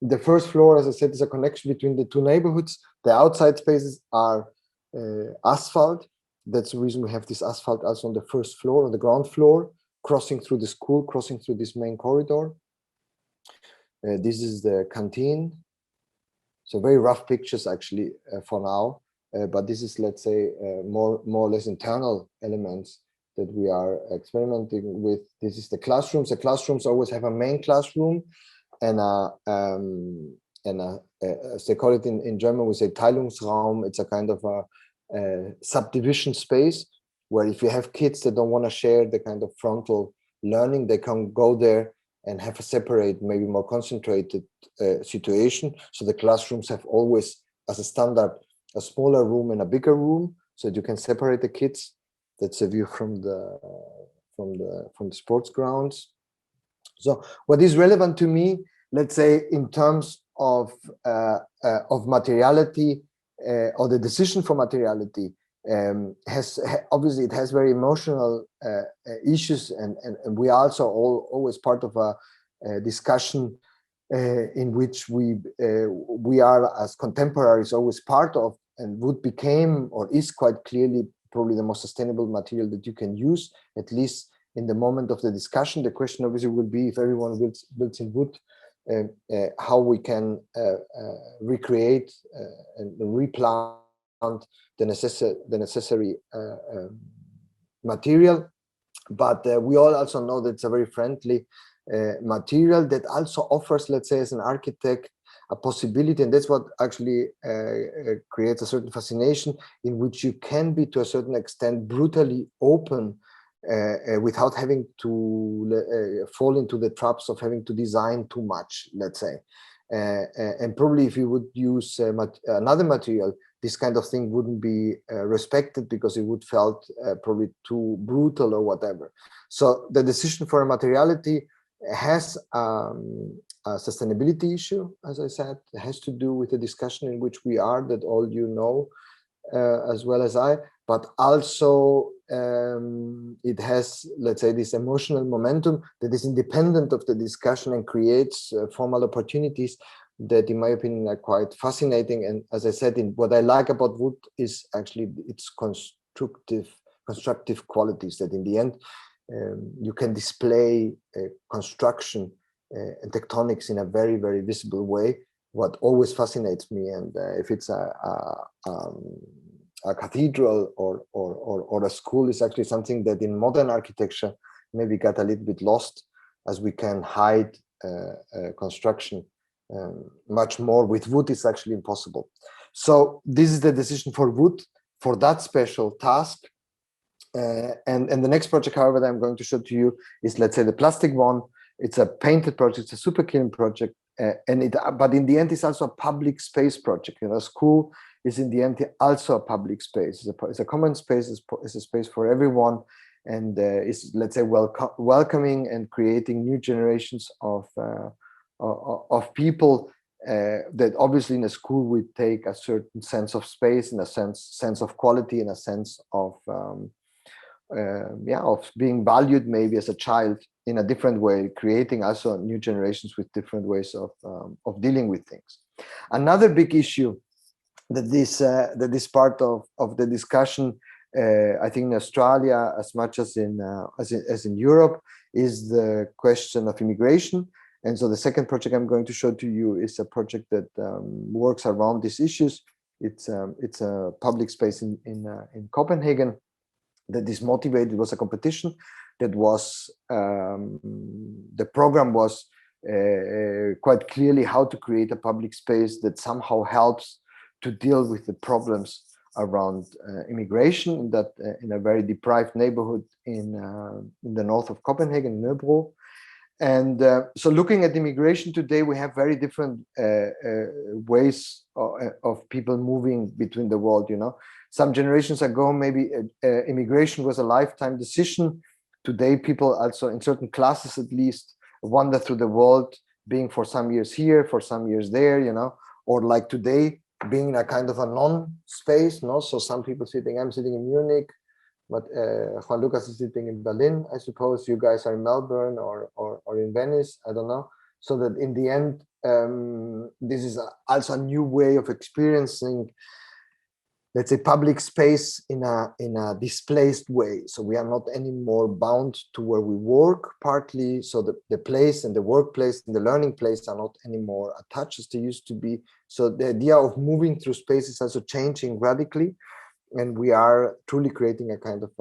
The first floor, as I said, is a connection between the two neighborhoods. The outside spaces are asphalt. That's the reason we have this asphalt also on the first floor, on the ground floor, crossing through the school, crossing through this main corridor. This is the canteen. So very rough pictures actually for now. But this is, let's say, more or less internal elements that we are experimenting with. This is the classrooms. The classrooms always have a main classroom and as they call it in German, we say Teilungsraum. It's a kind of a subdivision space where if you have kids that don't want to share the kind of frontal learning, they can go there and have a separate, maybe more concentrated situation. So the classrooms have always, as a standard, a smaller room and a bigger room, so that you can separate the kids. That's a view from the sports grounds. So what is relevant to me, let's say, in terms of materiality or the decision for materiality, obviously it has very emotional issues, and we are also always part of a discussion in which we are as contemporaries always part of, and wood became or is quite clearly probably the most sustainable material that you can use, at least in the moment of the discussion. The question obviously will be, if everyone builds in wood, how we can recreate and replant the necessary material. But we all also know that it's a very friendly material that also offers, let's say, as an architect, a possibility, and that's what actually creates a certain fascination, in which you can be, to a certain extent, brutally open without having to fall into the traps of having to design too much, let's say. And probably if you would use another material, this kind of thing wouldn't be respected, because it would felt probably too brutal or whatever. So the decision for a materiality has a sustainability issue, as I said. It has to do with the discussion in which we are, that all you know as well as I, but also it has, let's say, this emotional momentum that is independent of the discussion and creates formal opportunities that, in my opinion, are quite fascinating. And as I said, what I like about wood is actually its constructive qualities, that in the end you can display construction and tectonics in a very, very visible way, what always fascinates me. And if it's a cathedral or a school, is actually something that in modern architecture maybe got a little bit lost, as we can hide construction much more. With wood, it's actually impossible. So this is the decision for wood for that special task. And the next project, however, that I'm going to show to you is, let's say, the plastic one. It's a painted project, it's a super clean project, but in the end, it's also a public space project. You know, school is in the end also a public space. It's a common space. It's a space for everyone, and is, let's say, welcoming and creating new generations of people. That obviously in a school would take a certain sense of space, in a sense of quality, in a sense of of being valued maybe as a child in a different way, creating also new generations with different ways of dealing with things. Another big issue that this part of the discussion, I think in Australia as much as in Europe, is the question of immigration. And so the second project I'm going to show to you is a project that works around these issues. It's a public space in Copenhagen that is motivated. It was a competition that was, the program was quite clearly how to create a public space that somehow helps to deal with the problems around immigration in a very deprived neighborhood in the north of Copenhagen, Nørrebro. And so looking at immigration today, we have very different ways of people moving between the world. You know, some generations ago, maybe immigration was a lifetime decision. Today, people also in certain classes at least wander through the world, being for some years here, for some years there, you know, or like today, being in a kind of a non-space. No, so some people I'm sitting in Munich, but Juan Lucas is sitting in Berlin. I suppose you guys are in Melbourne or in Venice. I don't know. So that in the end, this is also a new way of experiencing, let's say, public space in a displaced way. So we are not anymore bound to where we work partly. So the place and the workplace and the learning place are not anymore attached as they used to be. So the idea of moving through space is also changing radically. And we are truly creating a kind of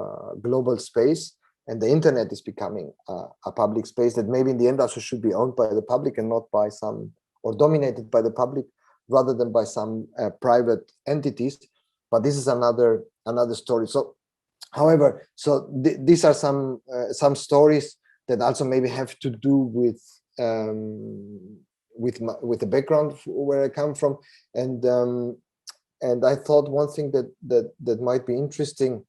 global space. And the internet is becoming a public space that maybe in the end also should be owned by the public and not by some, or dominated by the public rather than by some private entities. But this is another story. So, however, these are some stories that also maybe have to do with the background where I come from, and I thought one thing that might be interesting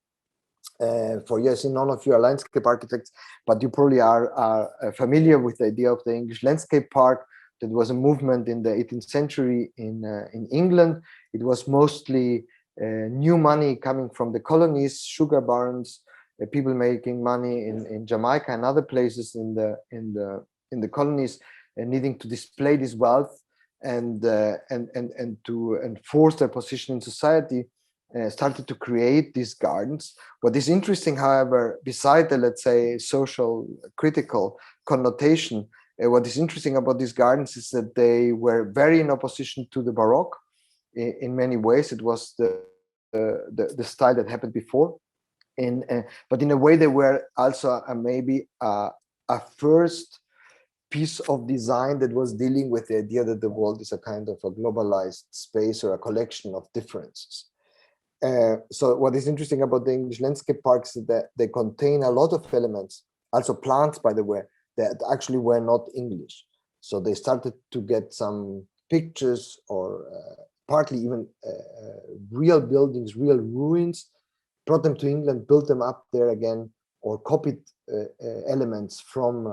for, yes, none of you are landscape architects, but you probably are familiar with the idea of the English landscape park. That was a movement in the 18th century in England. It was mostly new money coming from the colonies, sugar barons, people making money in Jamaica and other places in the colonies, and needing to display this wealth and to enforce their position in society, started to create these gardens. What is interesting, however, beside the, let's say, social critical connotation, what is interesting about these gardens is that they were very in opposition to the Baroque. In many ways, it was the style that happened before, but in a way they were also maybe a first piece of design that was dealing with the idea that the world is a kind of a globalized space or a collection of differences. So what is interesting about the English landscape parks is that they contain a lot of elements, also plants, by the way, that actually were not English. So they started to get some pictures or partly even real buildings, real ruins, brought them to England, built them up there again, or copied elements from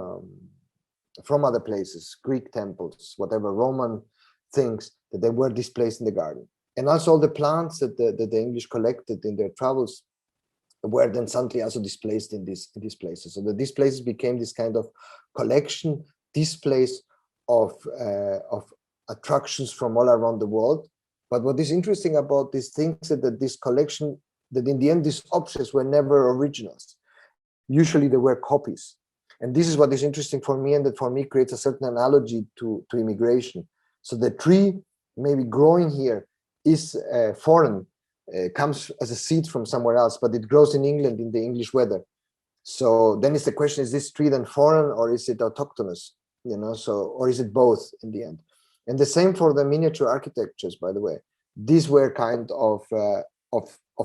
other places, Greek temples, whatever, Roman things, that they were displaced in the garden. And also all the plants that the English collected in their travels were then suddenly also displaced in these places. So that these places became this kind of collection, displays of attractions from all around the world. But what is interesting about these things is that this collection, that in the end, these objects were never originals. Usually they were copies. And this is what is interesting for me, and that for me creates a certain analogy to immigration. So the tree maybe growing here is foreign, comes as a seed from somewhere else, but it grows in England in the English weather. So then it's the question, is this tree then foreign or is it autochthonous? You know, so, or is it both in the end? And the same for the miniature architectures, by the way. These were kind of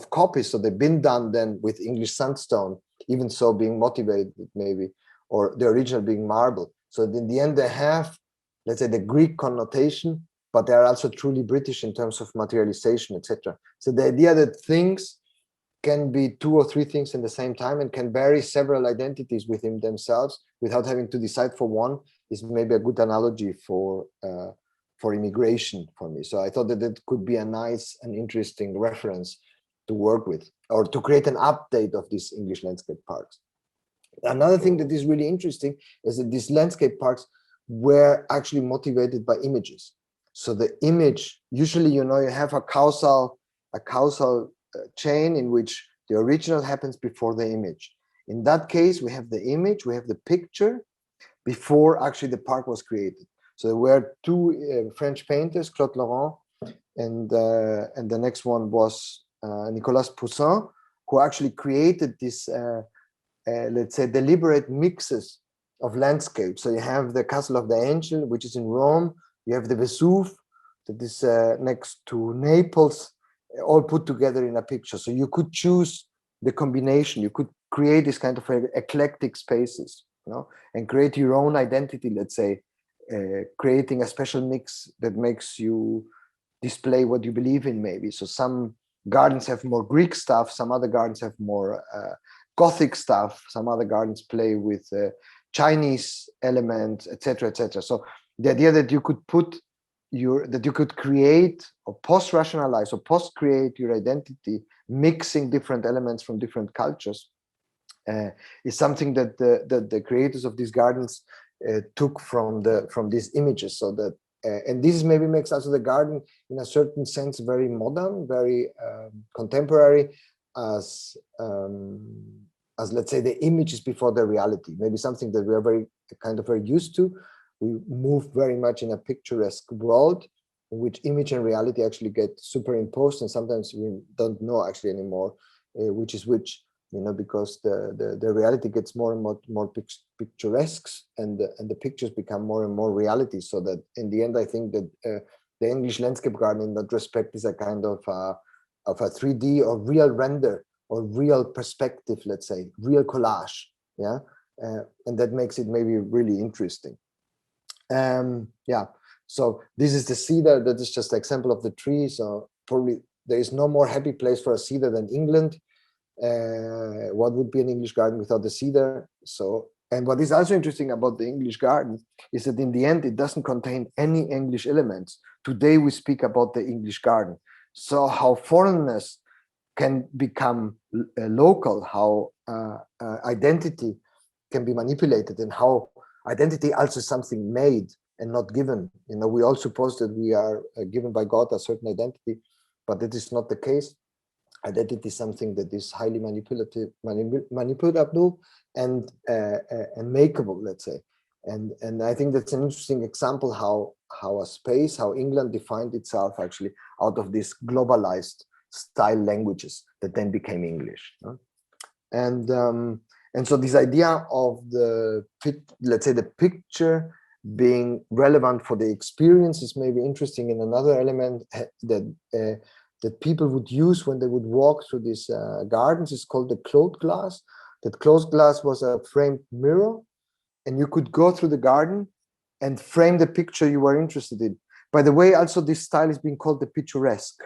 copies, so they've been done then with English sandstone, even so being motivated maybe, or the original being marble. So in the end they have, let's say, the Greek connotation, but they are also truly British in terms of materialization, etc. So the idea that things can be 2 or 3 things in the same time and can bear several identities within themselves without having to decide for one is maybe a good analogy for immigration for me. So I thought that it could be a nice and interesting reference to work with, or to create an update of these English landscape parks. Another thing that is really interesting is that these landscape parks were actually motivated by images. So the image, usually, you know, you have a causal chain in which the original happens before the image. In that case, we have the image, we have the picture before actually the park was created. So there were 2 French painters, Claude Laurent, and the next one was Nicolas Poussin, who actually created this, let's say, deliberate mixes of landscapes. So you have the Castle of the Angel, which is in Rome. You have the Vesuve, that is next to Naples, all put together in a picture. So you could choose the combination. You could create this kind of eclectic spaces, you know, and create your own identity, let's say, creating a special mix that makes you display what you believe in, maybe. So some gardens have more Greek stuff, some other gardens have more Gothic stuff, some other gardens play with Chinese elements, etc., etc. So the idea that you could put that you could create or post-rationalize or post-create your identity, mixing different elements from different cultures, is something that the creators of these gardens took from these images. So that and this maybe makes also the garden in a certain sense very modern, very contemporary, as let's say the images before the reality. Maybe something that we are very used to. We move very much in a picturesque world in which image and reality actually get superimposed, and sometimes we don't know actually anymore which is which, you know, because the reality gets more and more picturesque, and the pictures become more and more reality. So that in the end, I think that the English landscape garden in that respect is a kind of a 3D or real render or real perspective, let's say, real collage, yeah, and that makes it maybe really interesting. Yeah, so this is the cedar. That is just an example of the tree. So probably there is no more happy place for a cedar than England. What would be an English garden without the cedar? So, and what is also interesting about the English garden is that in the end, it doesn't contain any English elements. Today we speak about the English garden. So how foreignness can become local, how identity can be manipulated, and how identity also is something made and not given. You know, we all suppose that we are given by God a certain identity, but that is not the case. Identity is something that is highly manipulable and makeable, let's say. And I think that's an interesting example how a space, how England defined itself actually out of these globalized style languages that then became English. You know? And so this idea of let's say the picture being relevant for the experience is maybe interesting. In another element that people would use when they would walk through these gardens is called the closed glass. That closed glass was a framed mirror, and you could go through the garden and frame the picture you were interested in. By the way, also this style is being called the picturesque.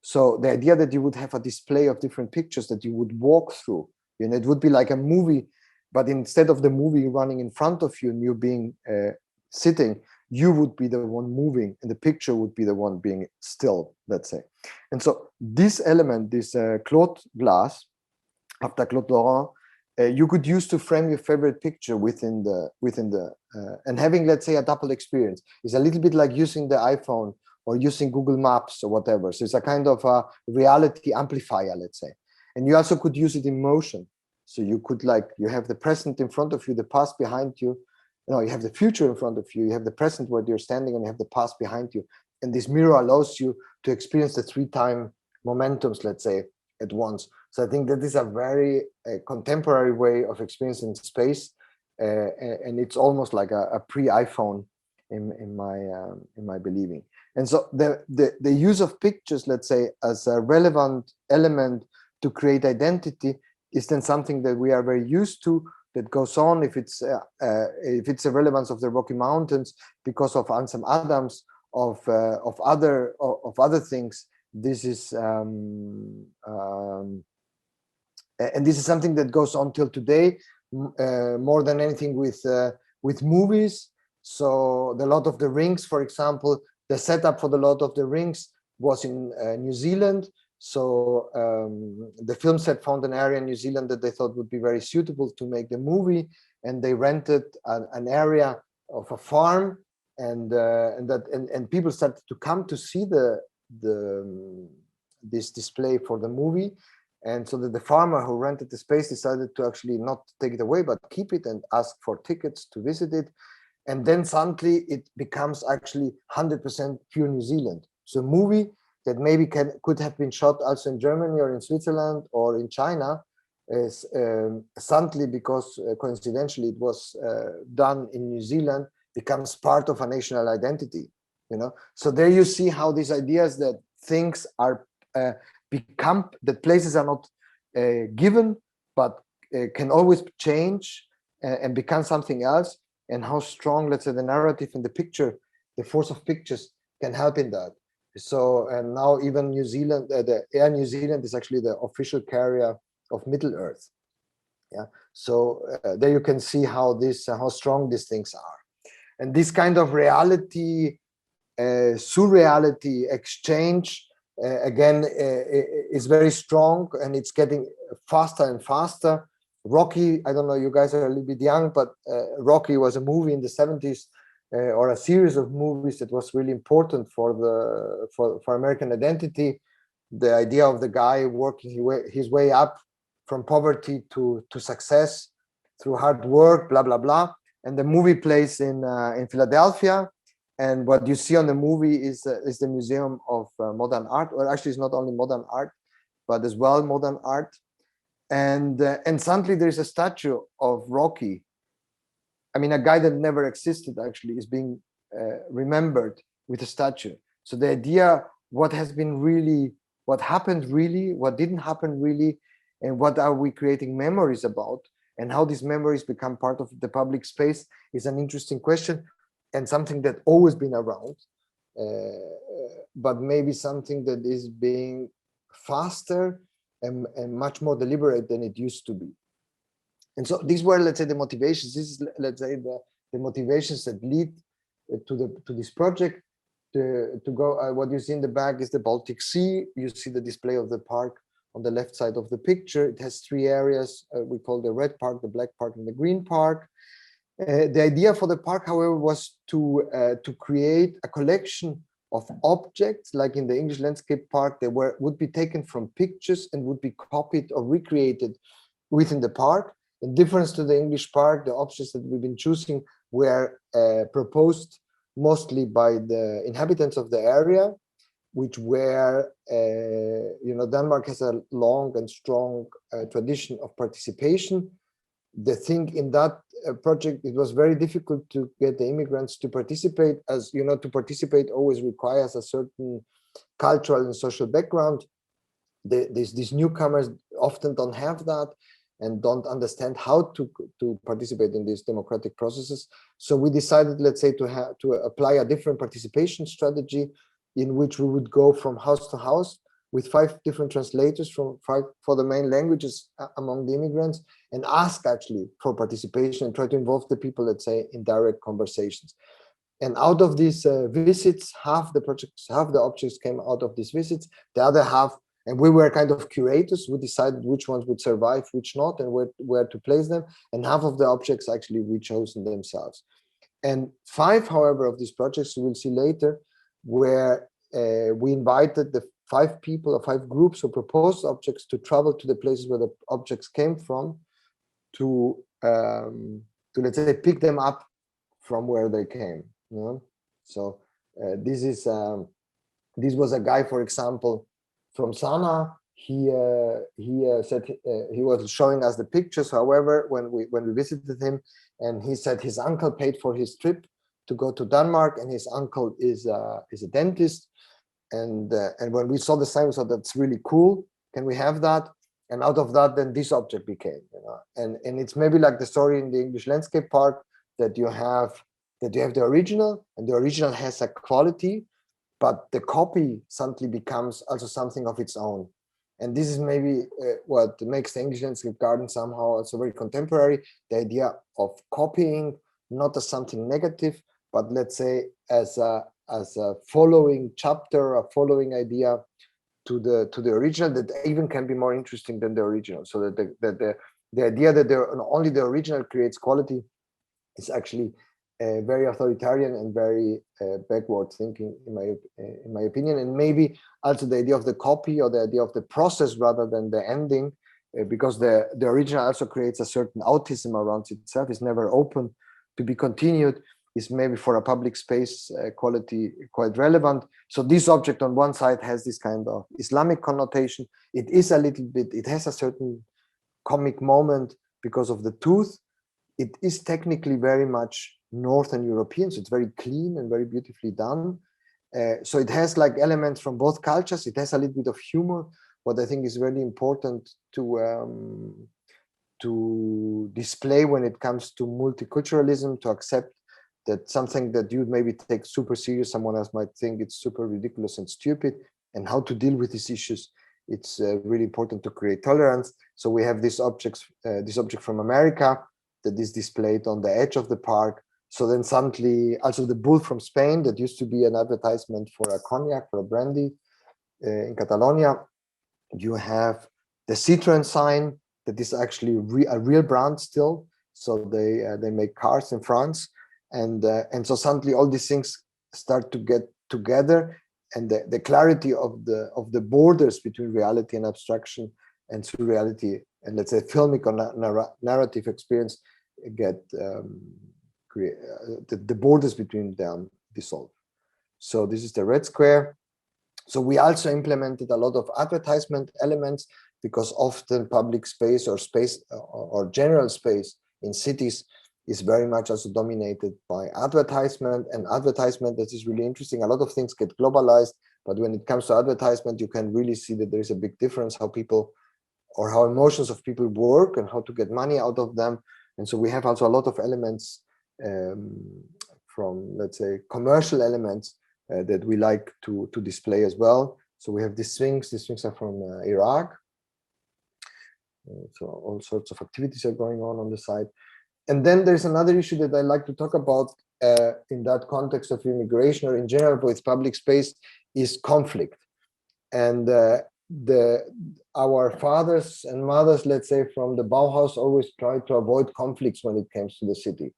So the idea that you would have a display of different pictures that you would walk through, you know, it would be like a movie, but instead of the movie running in front of you and you being sitting, you would be the one moving and the picture would be the one being still, let's say. And so this element, this closed glass, after Claude Laurent, you could use to frame your favorite picture within the and having, let's say, a double experience. It's a little bit like using the iPhone or using Google Maps or whatever. So it's a kind of a reality amplifier, let's say. And you also could use it in motion. So you could you have the present in front of you, the past behind you. You have the future in front of you. You have the present where you're standing, and you have the past behind you. And this mirror allows you to experience the 3-time momentums, let's say, at once. So I think that is a very contemporary way of experiencing space, and it's almost like a pre-iPhone in my believing. And so the use of pictures, let's say, as a relevant element to create identity is then something that we are very used to, that goes on if it's a relevance of the Rocky Mountains because of Ansel Adams, of other things. This is and this is something that goes on till today, more than anything with movies. So the Lord of the Rings, for example, the setup for the Lord of the Rings was in New Zealand. So the film set found an area in New Zealand that they thought would be very suitable to make the movie, and they rented an area of a farm, and people started to come to see this display for the movie. And so that the farmer who rented the space decided to actually not take it away, but keep it and ask for tickets to visit it. And then suddenly it becomes actually 100% pure New Zealand. So a movie that maybe could have been shot also in Germany or in Switzerland or in China is suddenly, because coincidentally it was done in New Zealand, becomes part of a national identity. So there you see how these ideas that things are that places are not given, but can always change and become something else, and how strong, let's say, the narrative and the picture, the force of pictures can help in that. So, and now even New Zealand, the Air New Zealand is actually the official carrier of Middle Earth. Yeah. So there you can see how strong these things are, and this kind of reality, surreality exchange again is very strong, and it's getting faster and faster. Rocky, I don't know, you guys are a little bit young, but Rocky was a movie in the 70s, or a series of movies that was really important for American identity. The idea of the guy working his way up from poverty to success through hard work, blah blah blah. And the movie plays in Philadelphia. And what you see on the movie is the Museum of Modern Art. Well, actually, it's not only modern art, but as well modern art. And suddenly there is a statue of Rocky. I mean, a guy that never existed actually is being remembered with a statue. So the idea, what happened really, what didn't happen really, and what are we creating memories about, and how these memories become part of the public space is an interesting question, and something that always been around, but maybe something that is being faster and much more deliberate than it used to be. And so these were, let's say, the motivations. This is, let's say, the motivations that lead to this project. To go, what you see in the back is the Baltic Sea. You see the display of the park on the left side of the picture. It has 3 areas. We call the red park, the black park, and the green park. The idea for the park, however, was to create a collection of objects, like in the English Landscape Park, they would be taken from pictures and would be copied or recreated within the park. In difference to the English park, the objects that we've been choosing were proposed mostly by the inhabitants of the area, which were, Denmark has a long and strong tradition of participation. The thing in that project, it was very difficult to get the immigrants to participate, as you know, to participate always requires a certain cultural and social background. These newcomers often don't have that and don't understand how to participate in these democratic processes. So we decided, let's say, to apply a different participation strategy, in which we would go from house to house with 5 different translators for the main languages among the immigrants, and ask actually for participation and try to involve the people, let's say, in direct conversations. And out of these visits, half the objects came out of these visits, the other half, and we were kind of curators. We decided which ones would survive, which not, and where to place them. And half of the objects actually we chosen themselves. And 5, however, of these projects you will see later, where we invited the 5 people or 5 groups who proposed objects to travel to the places where the objects came from, to let's say pick them up from where they came. So this was a guy, for example, from Sana. He said he was showing us the pictures. However, when we visited him, and he said his uncle paid for his trip to go to Denmark, and his uncle is a dentist. And when we saw the sign, we thought that's really cool. Can we have that? And out of that, then this object became. And it's maybe like the story in the English landscape park, that you have the original, and the original has a quality, but the copy suddenly becomes also something of its own. And this is maybe what makes the English landscape garden somehow also very contemporary. The idea of copying, not as something negative, but let's say as a following chapter, a following idea to the original, that even can be more interesting than the original. So that the idea that only the original creates quality is actually very authoritarian and very backward thinking, in my opinion. And maybe also the idea of the copy, or the idea of the process rather than the ending, because the original also creates a certain autism around itself, is never open to be continued, is maybe for a public space quality quite relevant. So this object on one side has this kind of Islamic connotation. It is a little bit, it has a certain comic moment because of the tooth. It is technically very much Northern European, so it's very clean and very beautifully done. So it has like elements from both cultures. It has a little bit of humor, what I think is really important to display when it comes to multiculturalism, to accept that something that you maybe take super serious, someone else might think it's super ridiculous and stupid, and how to deal with these issues. It's really important to create tolerance. So we have this object from America that is displayed on the edge of the park. So then suddenly, also the bull from Spain that used to be an advertisement for a cognac, for a brandy in Catalonia. You have the Citroen sign that is actually a real brand still. So they make cars in France, and so suddenly all these things start to get together, and the clarity of the borders between reality and abstraction and surreality, and let's say filmic or narrative experience get the borders between them dissolve. So this is the red square. So we also implemented a lot of advertisement elements, because often public space or general space in cities is very much also dominated by advertisement. And advertisement, that is really interesting. A lot of things get globalized, but when it comes to advertisement, you can really see that there is a big difference how people, or how emotions of people work, and how to get money out of them. And so we have also a lot of elements from, let's say, commercial elements that we like to display as well. So we have these swings. These swings are from Iraq. So all sorts of activities are going on the side. And then there's another issue that I like to talk about in that context of immigration, or in general with public space, is conflict. And our fathers and mothers, let's say, from the Bauhaus, always tried to avoid conflicts when it comes to the city.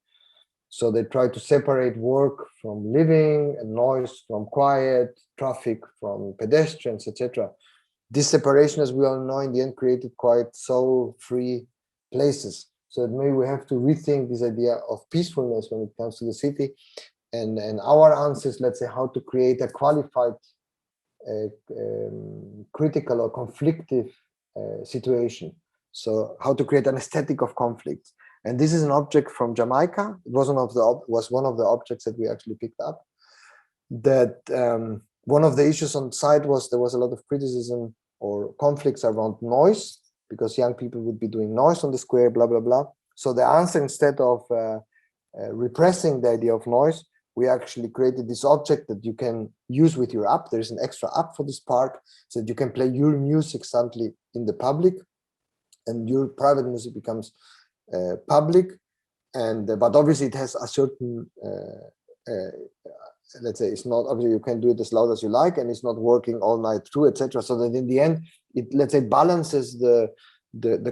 So they try to separate work from living, and noise from quiet, traffic from pedestrians, etc. This separation, as we all know, in the end created quite soul-free places. So maybe we have to rethink this idea of peacefulness when it comes to the city, and our answers, let's say, how to create a qualified, critical or conflictive situation. So how to create an aesthetic of conflict. And this is an object from Jamaica. It was one of the objects that we actually picked up. That one of the issues on site was there was a lot of criticism or conflicts around noise, because young people would be doing noise on the square, blah, blah, blah. So the answer, instead of repressing the idea of noise, we actually created this object that you can use with your app. There's an extra app for this park, so that you can play your music suddenly in the public, and your private music becomes public. And but obviously it has a certain let's say, it's not, obviously you can do it as loud as you like, and it's not working all night through, etc. So that in the end, it, let's say, balances the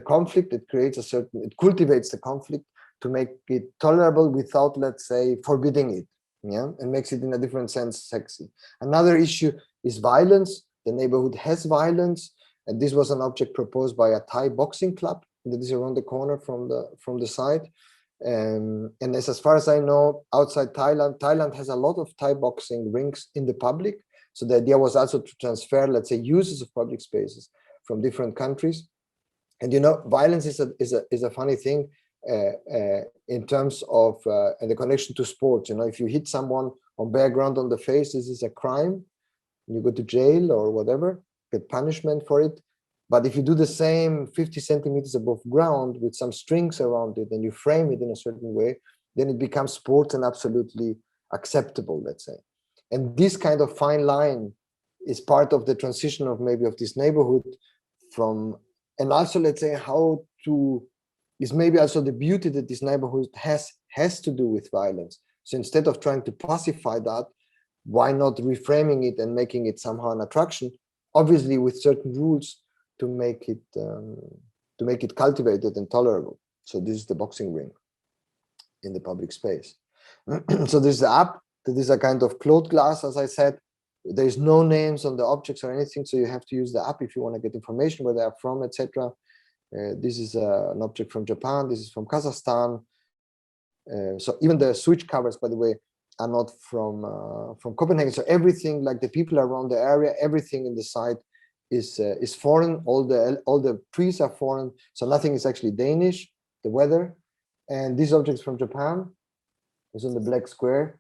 conflict. It creates a certain, it cultivates the conflict to make it tolerable without, let's say, forbidding it, yeah, and makes it in a different sense sexy. Another issue is violence. The neighborhood has violence, and this was an object proposed by a Thai boxing club that is around the corner from the site. And as far as I know, outside Thailand has a lot of Thai boxing rings in the public. So the idea was also to transfer, let's say, uses of public spaces from different countries. And violence is a funny thing in terms of and the connection to sports. If you hit someone on bare ground on the face, this is a crime. You go to jail or whatever, get punishment for it. But if you do the same 50 centimeters above ground with some strings around it and you frame it in a certain way, then it becomes sport and absolutely acceptable, let's say. And this kind of fine line is part of the transition of maybe of this neighborhood from, and also let's say how to, is maybe also the beauty that this neighborhood has to do with violence. So instead of trying to pacify that, why not reframing it and making it somehow an attraction, obviously with certain rules, to make it cultivated and tolerable. So this is the boxing ring in the public space. So this is the app. That is a kind of cloth glass, as I said. There's no names on the objects or anything, so you have to use the app if you want to get information where they are from, etc. This is an object from Japan. This is from Kazakhstan. So even the switch covers, by the way, are not from Copenhagen. So everything, like the people around the area, everything in the site is foreign. All the trees are foreign, so nothing is actually Danish. The weather, and these objects from Japan is on the black square.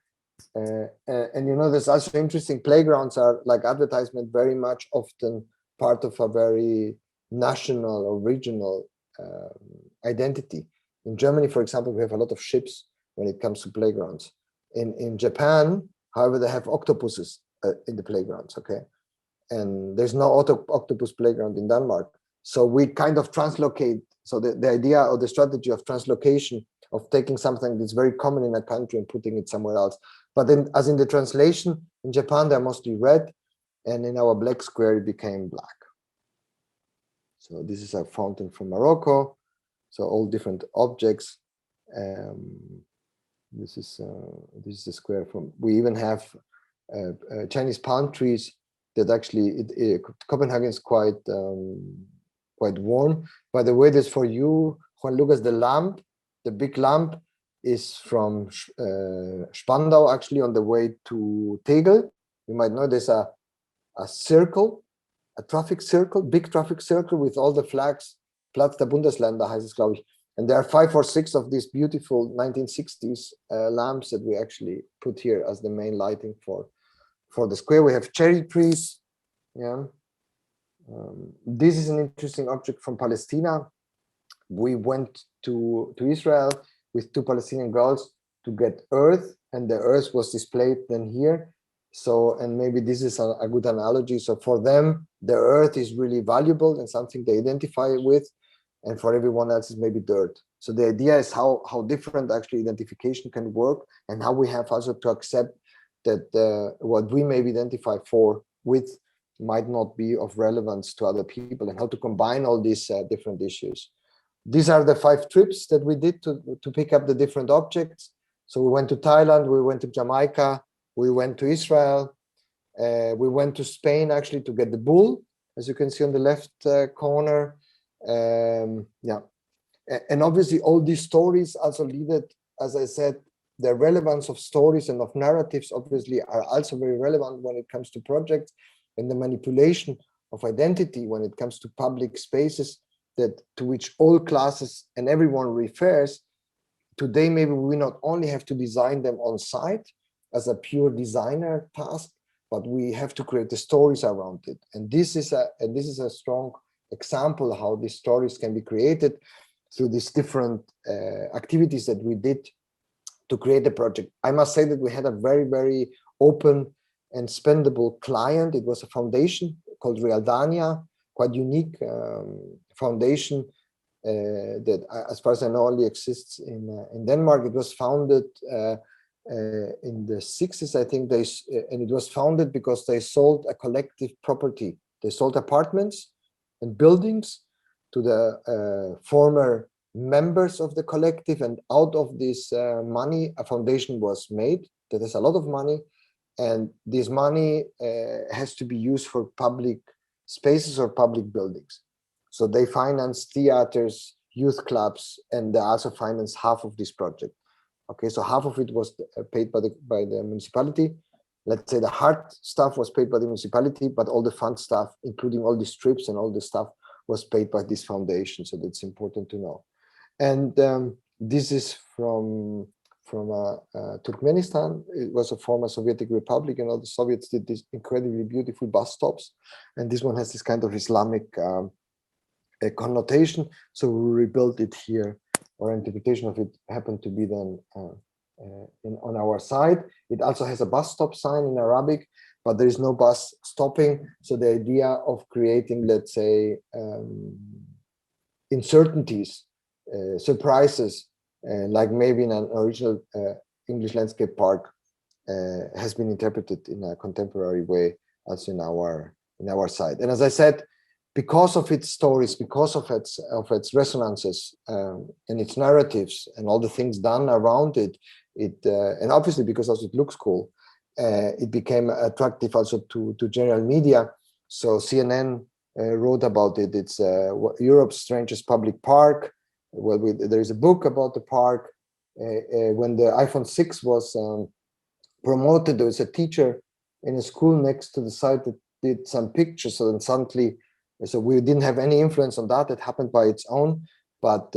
And there's also interesting playgrounds are like advertisement, very much often part of a very national or regional identity. In Germany, for example, we have a lot of ships when it comes to playgrounds. In Japan, however, they have octopuses in the playgrounds. Okay. And there's no octopus playground in Denmark. So we kind of translocate. So the idea or the strategy of translocation, of taking something that's very common in a country and putting it somewhere else. But then, as in the translation, in Japan, they're mostly red, and in our black square, it became black. So this is a fountain from Morocco. So all different objects. This is the square from. We even have Chinese palm trees. That actually Copenhagen is quite warm. By the way, this for you, Juan Lucas, the lamp, the big lamp is from Spandau, actually on the way to Tegel. You might know there's a circle, a traffic circle, big traffic circle with all the flags. Platz der Bundesländer heißt es, glaube ich. And there are 5 or 6 of these beautiful 1960s lamps that we actually put here as the main lighting for the square. We have cherry trees. Yeah. This is an interesting object from Palestine. We went to Israel with 2 Palestinian girls to get earth, and the earth was displayed then here. So, and maybe this is a good analogy. So for them, the earth is really valuable and something they identify with, and for everyone else is maybe dirt. So the idea is how different actually identification can work, and how we have also to accept that what we maybe identify with might not be of relevance to other people, and how to combine all these different issues. These are the 5 trips that we did to pick up the different objects. So we went to Thailand, we went to Jamaica, we went to Israel, we went to Spain actually to get the bull, as you can see on the left corner. Yeah, and obviously all these stories also lead, as I said, the relevance of stories and of narratives obviously are also very relevant when it comes to projects, and the manipulation of identity when it comes to public spaces to which all classes and everyone refers. Today, maybe we not only have to design them on site as a pure designer task, but we have to create the stories around it. And this is a strong example how these stories can be created through these different activities that we did to create the project. I must say that we had a very, very open and spendable client. It was a foundation called Realdania, quite unique foundation that, as far as I know, only exists in Denmark. It was founded in the 60s, I think, and it was founded because they sold a collective property. They sold apartments and buildings to the former members of the collective, and out of this money, a foundation was made that has a lot of money, and this money has to be used for public spaces or public buildings. So they finance theaters, youth clubs, and they also financed half of this project. Okay, so half of it was paid by the municipality. Let's say the hard stuff was paid by the municipality, but all the fun stuff, including all the strips and all the stuff, was paid by this foundation. So that's important to know. And this is from Turkmenistan. It was a former Soviet republic, and all the Soviets did these incredibly beautiful bus stops. And this one has this kind of Islamic connotation. So we rebuilt it here. Our interpretation of it happened to be then on our side. It also has a bus stop sign in Arabic, but there is no bus stopping. So the idea of creating, let's say, uncertainties, surprises, like maybe in an original English landscape park, has been interpreted in a contemporary way, also in our side. And as I said, because of its stories, because of its resonances and its narratives and all the things done around it, and obviously because also it looks cool, it became attractive also to general media. So CNN wrote about it. It's Europe's strangest public park. Well, there is a book about the park. When the iPhone 6 was promoted, there was a teacher in a school next to the site that did some pictures. So then suddenly, so we didn't have any influence on that. It happened by its own. But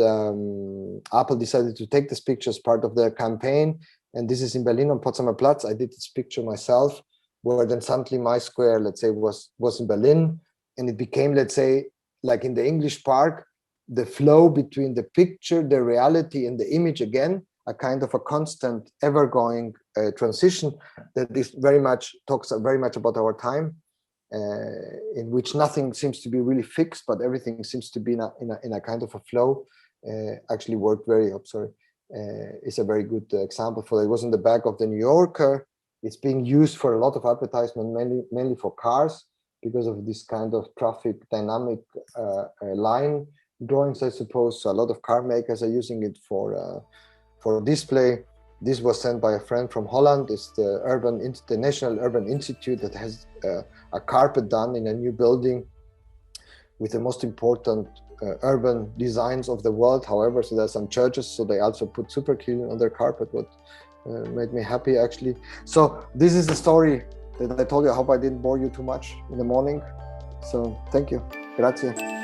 Apple decided to take this picture as part of their campaign. And this is in Berlin on Potsdamer Platz. I did this picture myself, where then suddenly my square, let's say, was in Berlin. And it became, let's say, like in the English park, the flow between the picture, the reality, and the image again, a kind of a constant, ever-going transition that is talks very much about our time, in which nothing seems to be really fixed, but everything seems to be in a kind of a flow. Actually worked is a very good example for that. It was in the back of the New Yorker. It's being used for a lot of advertisement, mainly for cars, because of this kind of traffic dynamic line drawings, I suppose. So a lot of car makers are using it for display. This was sent by a friend from Holland. It's the National Urban Institute that has a carpet done in a new building with the most important urban designs of the world. However, so there are some churches, so they also put superkill on their carpet, what made me happy actually. So this is the story that I told you. I hope I didn't bore you too much in the morning. So thank you. Grazie.